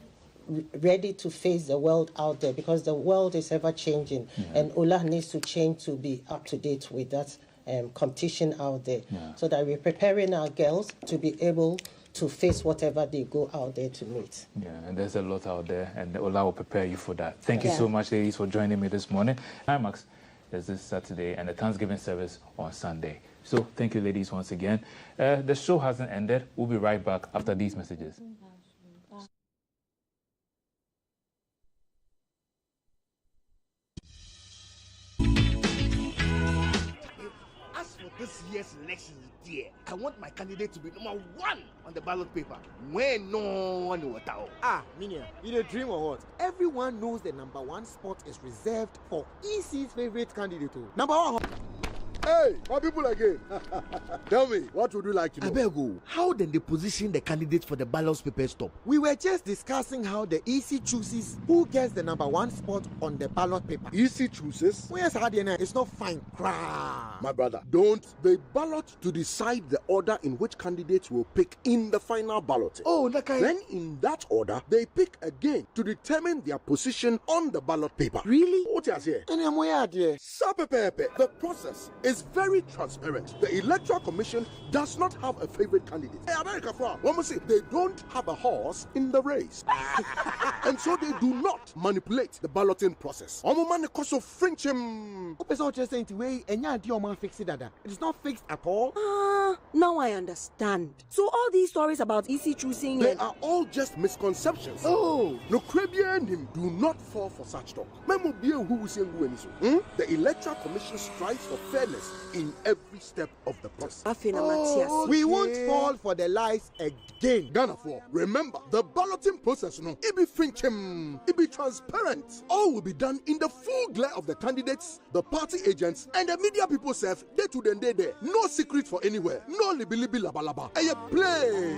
ready to face the world out there, because the world is ever changing, and Ola needs to change to be up to date with that competition out there, so that we're preparing our girls to be able to face whatever they go out there to meet. Yeah, and there's a lot out there, and Ola will prepare you for that. Thank you so much, ladies, for joining me this morning. IMAX is this Saturday and the Thanksgiving service on Sunday. So thank you, ladies, once again. The show hasn't ended. We'll be right back after these messages. This year's election, dear, I want my candidate to be number 1 on the ballot paper. When no one will tell. Minia, in a dream or what? Everyone knows the number 1 spot is reserved for EC's favorite candidate. Number 1. Hey, my people again. Tell me, what would you like to know? Abego, how then they position the candidates for the ballot paper stop? We were just discussing how the EC chooses who gets the number 1 spot on the ballot paper. EC chooses? Yes, Hadiana, it's not fine. My brother, don't they ballot to decide the order in which candidates will pick in the final ballot? Oh, that kind. Then in that order, they pick again to determine their position on the ballot paper. Really? What is here? The The process is very transparent. The Electoral Commission does not have a favorite candidate. Hey, America, one more say, they don't have a horse in the race. And so they do not manipulate the balloting process. It is not fixed at all. Now I understand. So all these stories about EC choosing... They are all just misconceptions. Oh. No, Caribbean him do not fall for such talk. The Electoral Commission strives for fairness in every step of the process. We won't fall for the lies again. Ghana for remember the balloting process. No, it be frinchem, it be transparent. All will be done in the full glare of the candidates, the party agents, and the media people serve day to day there. No secret for anywhere. No libi labalaba. And you play.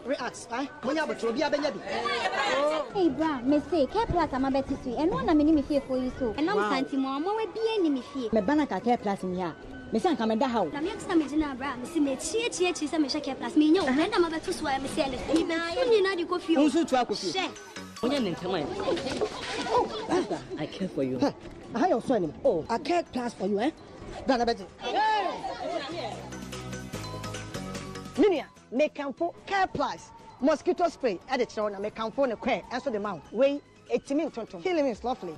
Reacts, when you have a trobia, Hey, bra, me say, care plus I'm a better sweet, and one I'm in fear for you so. And I'm Santi more, more be enemy fear. Me banaka care plus in here. Me say, come and how. Now, next time, Jenna, bra, me see me cheer, some care plus me, no, and I'm about to swear, me say, you know, you go feel. Also, to our coffee. When you're in time. Oh, I care for you. I have friend. Oh, I care plus for you, eh? Dana better. Minia. Make campo care plus mosquito spray at the channel make campo the quail answer the mouth way 80 minutes killing me softly.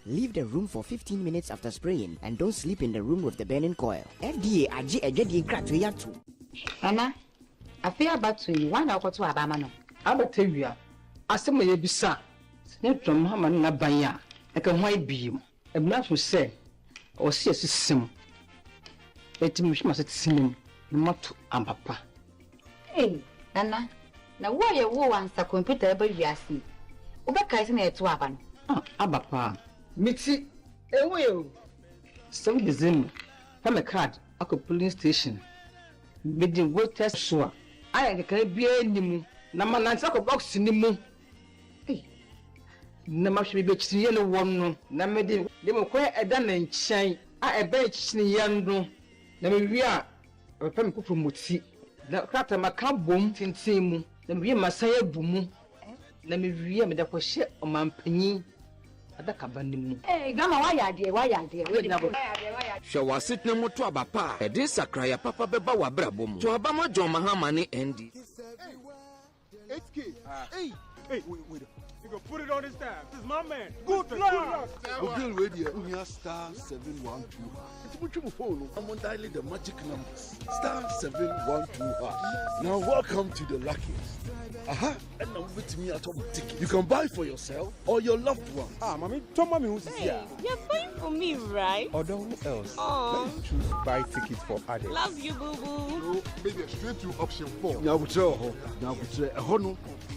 Leave the room for 15 minutes after spraying and don't sleep in the room with the burning coil. FDA AJ crack to yatu. Anna, I fear about to you. One hour to Abamano. Abatavia, Asama Bisa, Snip from Haman Nabaya, like a white beam. A blast will say, or see a sim. Let him must see him. Not am papa. Hey, Anna. Now why you want a computer by Yassi? Ubaka isn't it to happen? Abapa. Mitzi, a will. Some December. From a card, a police station. Bidding work test sure. I am the Caribbean Nimu. Number 9 box in the moon. Hey. Nama should be between yellow one. Namedy, they will quite a done and shine. I a bench in Yandro. Nami we are. A pem from Mutsi. The crater macabre boom in Timu. Then we must say a boom. Let me rear me the crochet on my penny. At the cabin. Hey, Gamma, why are you? Shall I sit no more to Abapa? A dinner cry a papa bebawa brabum. To Abama John Mahamani and Hey, wait. You can put it on his tab. This is my man. Good luck. We'll radio. We are star 712. It's much of a phone. I'm on dialing the magic numbers. Star 712. Now welcome to the luckiest. And now with me at home ticket. You can buy for yourself or your loved one. Mommy, tell mommy who's here. You're buying for me, right? Or who else? Oh. Let's choose buy tickets for adults. Love you, boo boo. No, maybe straight to option 4.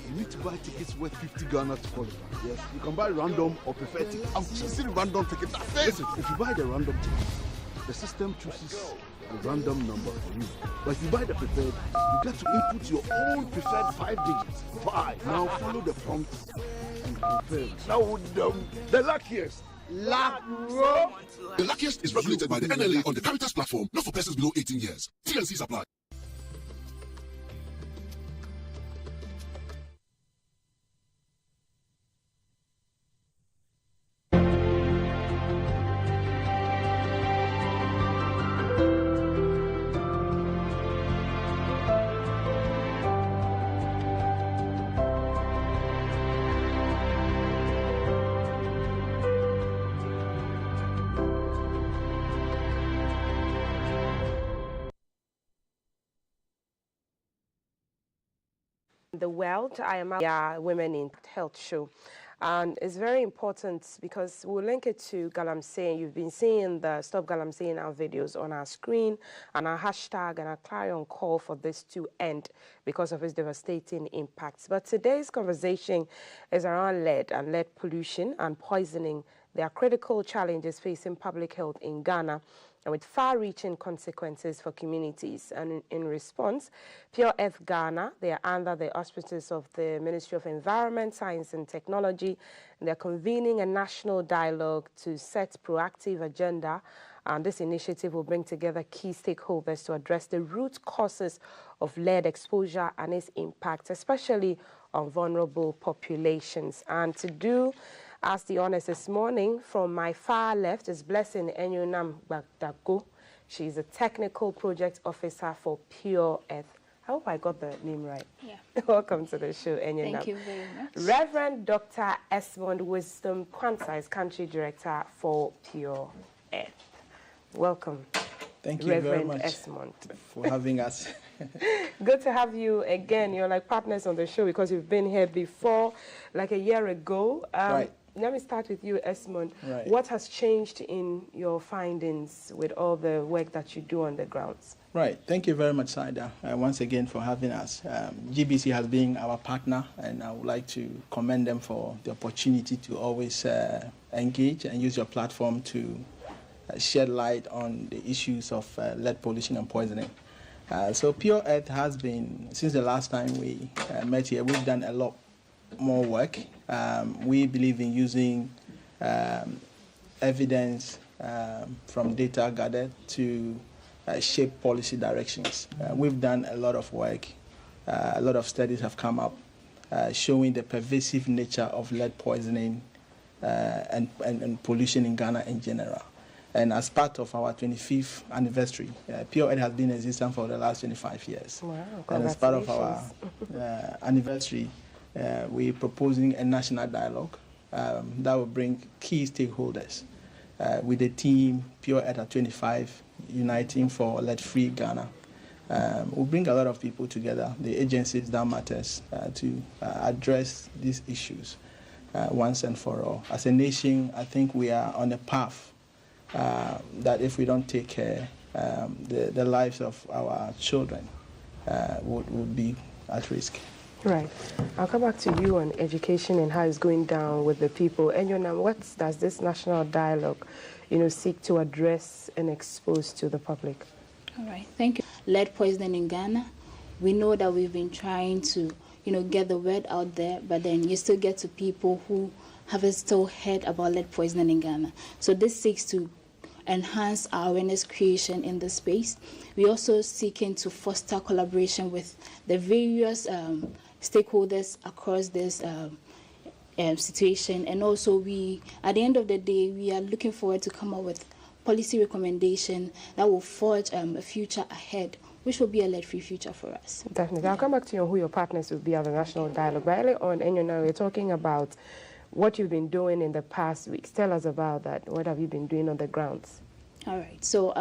You need to buy tickets worth 50 Ghana to qualify. Yes, you can buy random or prefer tickets. I'm choosing random tickets. Listen, if you buy the random ticket, the system chooses a random number for you. But if you buy the preferred, you get to input your own preferred 5 digits. 5. Now follow the prompts and confirm. Now the luckiest. The luckiest is regulated by the NLA on the Caritas platform, not for persons below 18 years. T&Cs apply. The World. I am a Women in Health show. And it's very important because we'll link it to Galamsey. You've been seeing the Stop Galamsey Now videos on our screen and our hashtag and our clarion call for this to end because of its devastating impacts. But today's conversation is around lead and lead pollution and poisoning. There are critical challenges facing public health in Ghana, and with far-reaching consequences for communities. And in response, Pure Earth Ghana, they are under the auspices of the Ministry of Environment, Science and Technology, and they're convening a national dialogue to set proactive agenda. And this initiative will bring together key stakeholders to address the root causes of lead exposure and its impact, especially on vulnerable populations. And to do as the honors this morning, from my far left is Blessing Enyunam Bagdago. She's a technical project officer for Pure Earth. I hope I got the name right. Yeah. Welcome to the show, Enyunam. Thank you very much. Reverend Dr. Esmond Wisdom Kwanzaa is country director for Pure Earth. Welcome. Thank you Reverend very much Esmond. for having us. Good to have you again. You're like partners on the show because you've been here before, like a year ago. Right. Let me start with you, Esmond. Right. What has changed in your findings with all the work that you do on the grounds? Right. Thank you very much, Saida, once again for having us. GBC has been our partner, and I would like to commend them for the opportunity to always engage and use your platform to shed light on the issues of lead pollution and poisoning. So Pure Earth has been, since the last time we met here, we've done a lot more work. We believe in using evidence from data gathered to shape policy directions. We've done a lot of work. A lot of studies have come up showing the pervasive nature of lead poisoning and pollution in Ghana in general. And as part of our 25th anniversary, Pure Earth has been in existence for the last 25 years. Wow, and as part of our anniversary, we're proposing a national dialogue that will bring key stakeholders with the team Pure Earth at 25 uniting for lead-free Ghana. We'll bring a lot of people together, the agencies that matters, to address these issues once and for all. As a nation, I think we are on a path that if we don't take care, the lives of our children would be at risk. Right. I'll come back to you on education and how it's going down with the people. And what does this national dialogue, seek to address and expose to the public? All right. Thank you. Lead poisoning in Ghana. We know that we've been trying to, get the word out there, but then you still get to people who haven't still heard about lead poisoning in Ghana. So this seeks to enhance our awareness creation in this space. We're also seeking to foster collaboration with the various stakeholders across this situation. And also at the end of the day, we are looking forward to come up with policy recommendation that will forge a future ahead, which will be a lead-free future for us. Definitely. I'll come back to you on who your partners will be at the national dialogue. But earlier on, we're talking about what you've been doing in the past weeks. Tell us about that. What have you been doing on the grounds? All right. So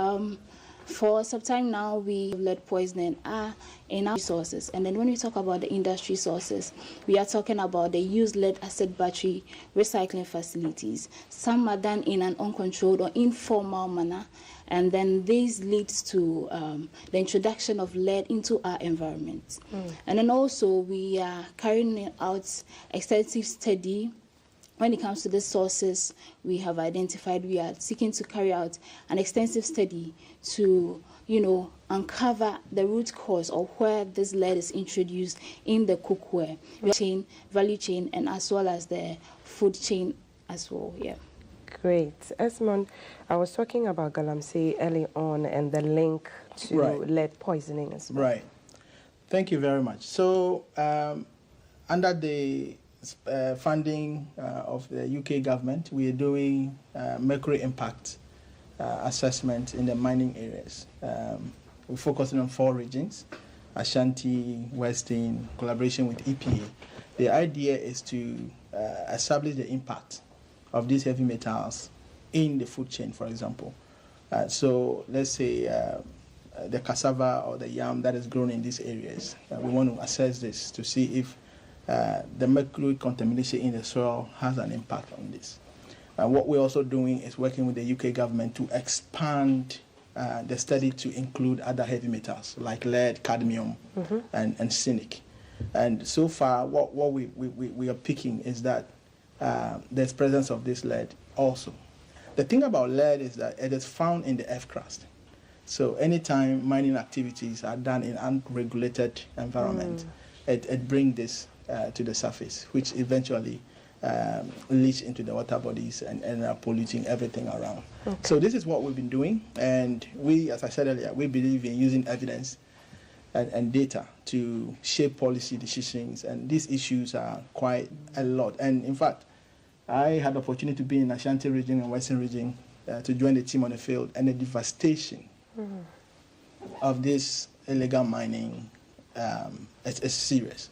for some time now, lead poisoning are in our resources. And then when we talk about the industry sources, we are talking about the used lead acid battery recycling facilities. Some are done in an uncontrolled or informal manner. And then this leads to the introduction of lead into our environment. And then also we are carrying out extensive study when it comes to the sources we have identified, we are seeking to carry out an extensive study to, uncover the root cause of where this lead is introduced in the cookware chain, value chain, and as well as the food chain as well. Yeah. Great. Esmond, I was talking about galamsey early on and the link to lead poisoning as well. Right. Thank you very much. So, under the funding of the UK government, we are doing mercury impact assessment in the mining areas. We're focusing on 4 regions: Ashanti, Western, collaboration with EPA. The idea is to establish the impact of these heavy metals in the food chain, for example. So let's say the cassava or the yam that is grown in these areas, we want to assess this to see if the mercury contamination in the soil has an impact on this. What we're also doing is working with the UK government to expand the study to include other heavy metals like lead, cadmium, and arsenic. And so far, what we are picking is that there's presence of this lead also. The thing about lead is that it is found in the earth crust. So anytime mining activities are done in unregulated environment, it brings this to the surface, which eventually leach into the water bodies and end up polluting everything around. Okay. So this is what we've been doing, and we, as I said earlier, we believe in using evidence and data to shape policy decisions, and these issues are quite a lot. And in fact, I had the opportunity to be in Ashanti region and Western region to join the team on the field, and the devastation of this illegal mining is serious.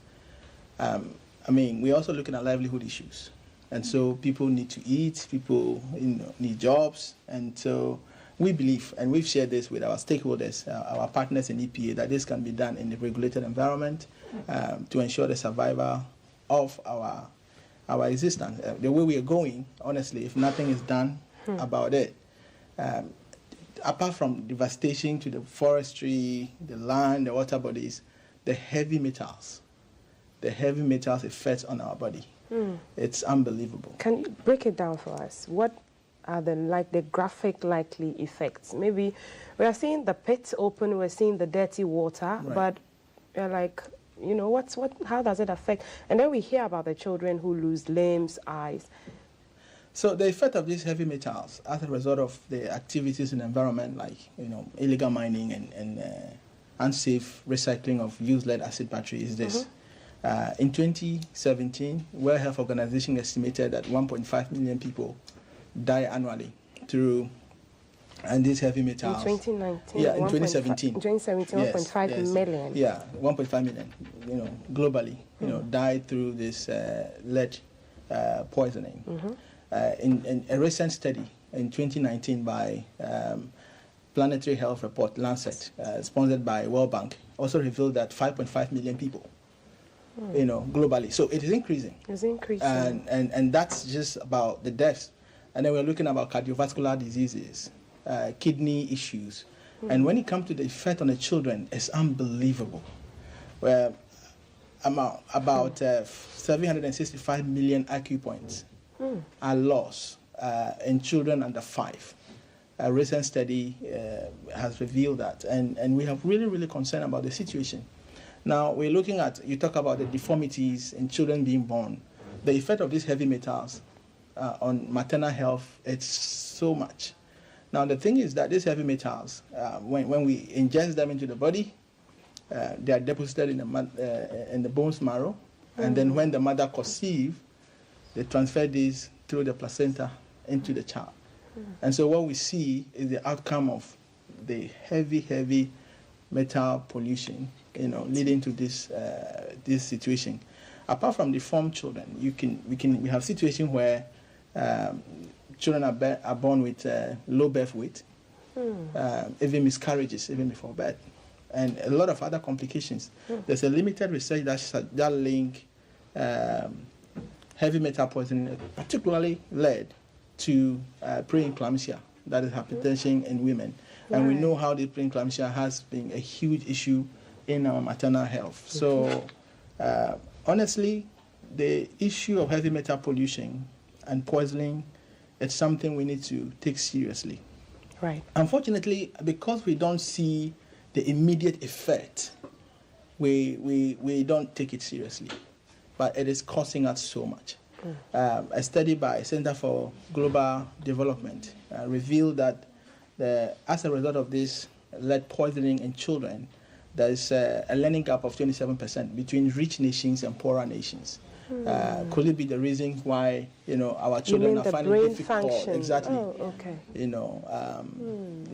I mean, we're also looking at livelihood issues. And so people need to eat, people need jobs. And so we believe, and we've shared this with our stakeholders, our partners in EPA, that this can be done in the regulated environment to ensure the survival of our existence. The way we are going, honestly, if nothing is done about it, apart from devastation to the forestry, the land, the water bodies, the heavy metals effects on our body. It's unbelievable. Can you break it down for us? What are the graphic likely effects? Maybe we are seeing the pits open, we're seeing the dirty water, but we're like, how does it affect? And then we hear about the children who lose limbs, eyes. So the effect of these heavy metals as a result of the activities in the environment, like illegal mining and unsafe recycling of used lead acid battery, is this. In 2017, World Health Organization estimated that 1.5 million people die annually through these heavy metals. In 2019? Yeah, in 2017. In 2017, yes, 1.5 million. Yeah, 1.5 million, globally, died through this lead poisoning. In a recent study in 2019 by Planetary Health Report, Lancet, sponsored by World Bank, also revealed that 5.5 million people, globally. So it is increasing. It's increasing. And that's just about the deaths. And then we're looking about cardiovascular diseases, kidney issues. And when it comes to the effect on the children, it's unbelievable. Where about 765 million IQ points are lost in children under 5. A recent study has revealed that. And we have really, really concerned about the situation. Now, we're looking at, you talk about the deformities in children being born. The effect of these heavy metals on maternal health, it's so much. Now, the thing is that these heavy metals, when we ingest them into the body, they are deposited in the bone's marrow. And then when the mother conceives, they transfer these through the placenta into the child. And so what we see is the outcome of the heavy metal pollution, leading to this situation. Apart from deformed children, we have situations where children are born with low birth weight, even miscarriages, even before birth, and a lot of other complications. There's a limited research that link heavy metal poisoning, particularly lead, to preeclampsia, that is hypertension in women. And we know how the preeclampsia has been a huge issue in our maternal health. So honestly, the issue of heavy metal pollution and poisoning, it's something we need to take seriously. Right. Unfortunately, because we don't see the immediate effect, we don't take it seriously. But it is costing us so much. A study by Center for Global Development revealed that as a result of this lead poisoning in children, there is a learning gap of 27% between rich nations and poorer nations. Could it be the reason why our children are finding it difficult? Function. Exactly. Oh, okay.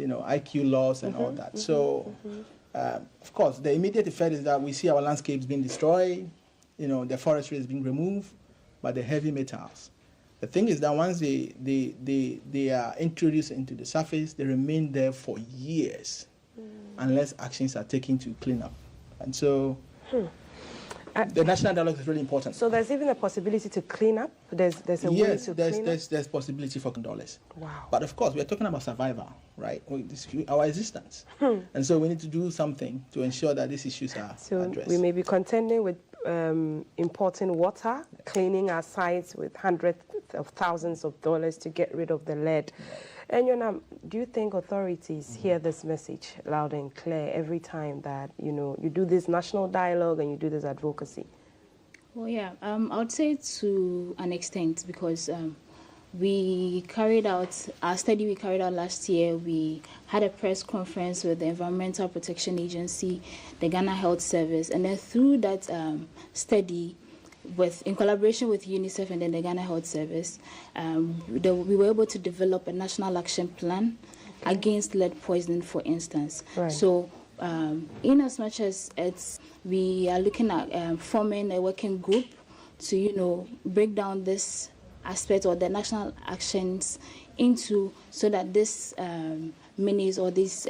IQ loss and all that. So, of course, the immediate effect is that we see our landscapes being destroyed. The forestry is being removed by the heavy metals. The thing is that once they are introduced into the surface, they remain there for years unless actions are taken to clean up. And so the national dialogue is really important. So there's even a possibility to clean up? There's a way to clean up? There's possibility for dollars. Wow. But of course, we are talking about survival, right? Our existence. And so we need to do something to ensure that these issues are addressed. We may be contending with importing water, cleaning our sites with hundreds of thousands of dollars to get rid of the lead. And do you think authorities hear this message loud and clear every time that you do this national dialogue and you do this advocacy? Well, yeah, I would say to an extent, because we carried out our study we carried out last year. We had a press conference with the Environmental Protection Agency, the Ghana Health Service, and then through that study, in collaboration with UNICEF and then the Ghana Health Service, we were able to develop a national action plan against lead poisoning, for instance. Right. So, in as much as we are looking at forming a working group to break down this aspect or the national actions into so that this menace or these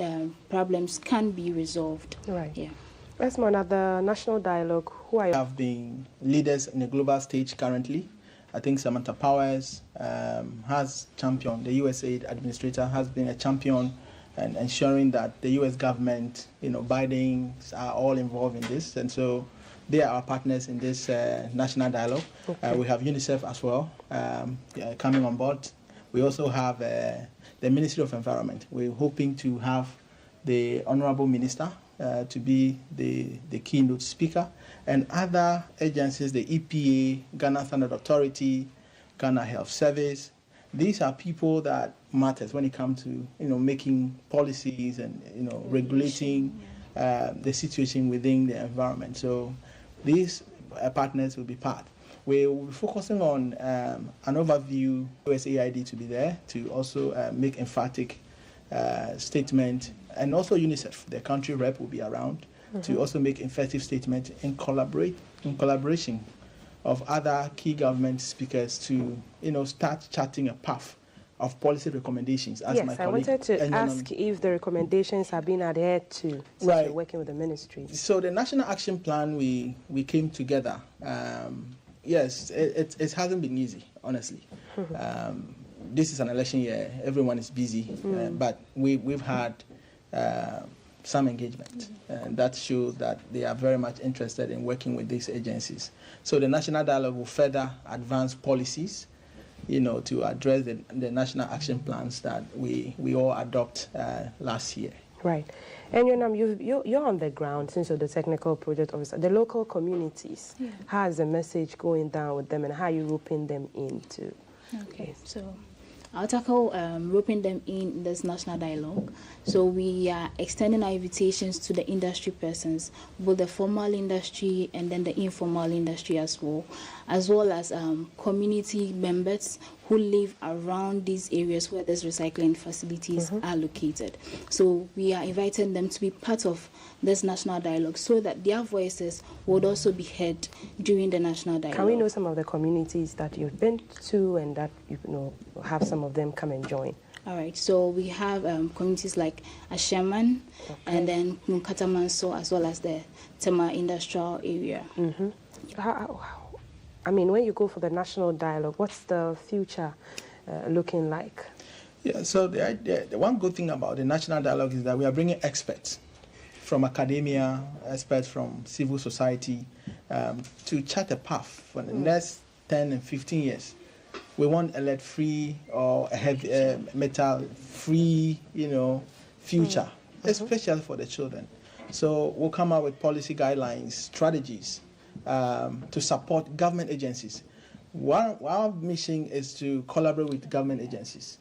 problems can be resolved. Right. Yeah. Let's move on at the national dialogue. Who are you? Have been leaders in the global stage currently. I think Samantha Powers has championed, the USAID administrator has been a champion and ensuring that the US government, Biden are all involved in this. And so they are our partners in this national dialogue. Okay. We have UNICEF as well coming on board. We also have the Ministry of Environment. We're hoping to have the Honorable Minister to be the keynote speaker, and other agencies, the EPA, Ghana Standard Authority, Ghana Health Service. These are people that matters when it comes to making policies and regulating the situation within the environment. So these partners will be part. We will be focusing on an overview, USAID to be there to also make emphatic statement, and also UNICEF, the country rep, will be around to also make effective statement in collaboration of other key government speakers to start charting a path of policy recommendations. As yes, I wanted to ask if the recommendations have been adhered to since you're working with the ministry. So the National Action Plan, we came together. Yes, it hasn't been easy, honestly. This is an election year, everyone is busy, but we've had some engagement, and that shows that they are very much interested in working with these agencies. So the National Dialogue will further advance policies, to address the national action plans that we all adopt last year. Right. And you're on the ground since you're the technical project officer. The local communities, how is the message going down with them and how are you roping them into? Okay, so I'll tackle roping them in this national dialogue. So we are extending our invitations to the industry persons, both the formal industry and then the informal industry as well as community members who live around these areas where these recycling facilities are located. So we are inviting them to be part of this national dialogue so that their voices would also be heard during the national dialogue. Can we know some of the communities that you've been to and that have some of them come and join? All right, so we have communities like Asheman and then Nkatamanso, as well as the Tema industrial area. When you go for the national dialogue, what's the future looking like? Yeah, so the one good thing about the national dialogue is that we are bringing experts from academia, experts from civil society to chart a path for the next 10 and 15 years. We want a lead-free or a heavy metal-free, future, especially for the children. So we'll come out with policy guidelines, strategies to support government agencies. Our mission is to collaborate with government agencies,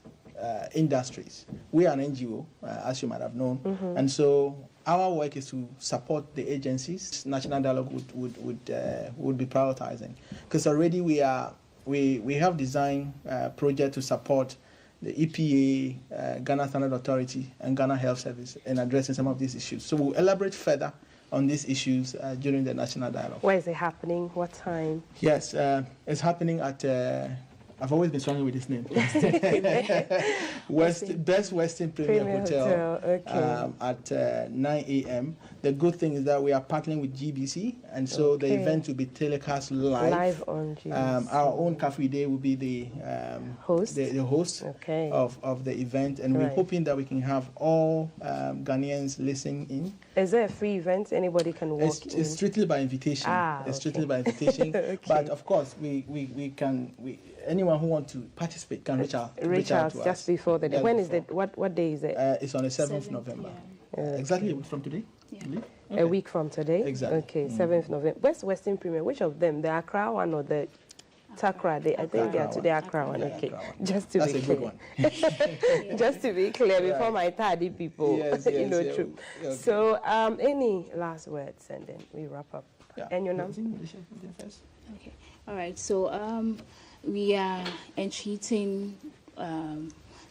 industries. We are an NGO, as you might have known, and so our work is to support the agencies. National Dialogue would be prioritizing, because already we have designed a project to support the EPA, Ghana Standard Authority, and Ghana Health Service in addressing some of these issues. So we'll elaborate further on these issues during the National Dialogue. Where is it happening? What time? Yes, it's happening at, I've always been struggling with this name. Best Western Premier Hotel, okay. At 9 a.m. The good thing is that we are partnering with GBC, and so the event will be telecast live on GBC. Our own Cafe Day will be the host, the host of the event, and we're hoping that we can have all Ghanaians listening in. Is it a free event? Anybody can walk in? It's strictly by invitation. It's strictly by invitation. But of course, anyone who wants to participate can reach out to us just before the day. When is it? What day is it? It's on the 7th of November. Exactly a week from today. A week from today. Exactly. Okay, 7th November. Where's Western Premier? Which of them? The Accra one or the Takra? I think they are to the Accra one. Okay, just to be clear. Good one. Just to be clear before my tardy people. Yes, true. Okay. So, any last words, and then we wrap up. And your name? Okay. All right. So, we are entreating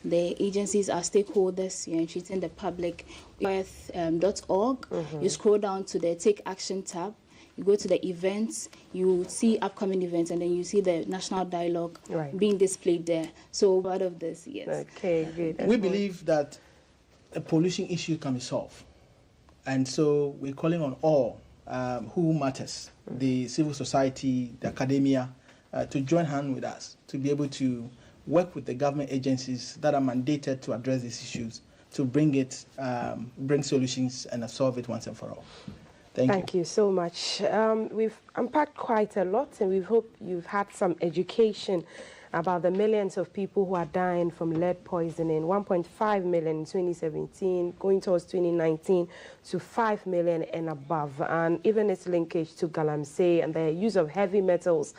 the agencies, our stakeholders, we are entreating the public. .org. You scroll down to the Take Action tab. You go to the events, you see upcoming events, and then you see the national dialogue being displayed there. So part of this, yes. Okay, good. We believe that a pollution issue can be solved. And so we're calling on all who matters, the civil society, the academia, to join hands with us, to be able to work with the government agencies that are mandated to address these issues, to bring solutions and solve it once and for all. Thank you so much. We've unpacked quite a lot, and we hope you've had some education about the millions of people who are dying from lead poisoning. 1.5 million in 2017, going towards 2019 to 5 million and above. And even its linkage to galamsey and the use of heavy metals,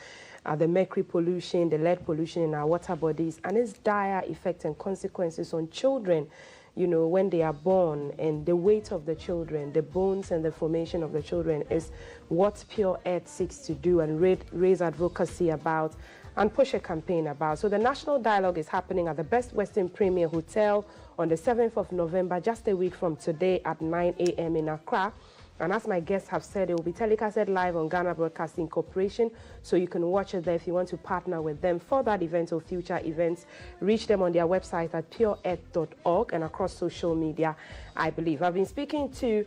the mercury pollution, the lead pollution in our water bodies, and its dire effects and consequences on children, when they are born, and the weight of the children, the bones and the formation of the children is what Pure Earth seeks to do and raise advocacy about and push a campaign about. So the national dialogue is happening at the Best Western Premier Hotel on the 7th of November, just a week from today at 9 a.m. in Accra. And as my guests have said, it will be telecasted live on Ghana Broadcasting Corporation, so you can watch it there if you want to partner with them for that event or future events. Reach them on their website at pureearth.org and across social media, I believe. I've been speaking to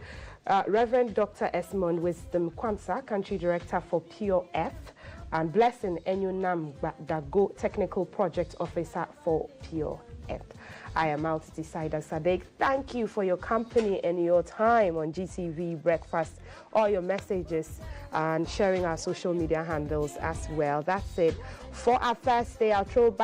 Reverend Dr. Esmond Wisdom Kwamsa, Country Director for Pure Earth, and Blessing Enyonam Dago, Technical Project Officer for Pure Earth. I am out Decider Sadek. Thank you for your company and your time on GTV Breakfast, all your messages, and sharing our social media handles as well. That's it for our first day. I'll throw back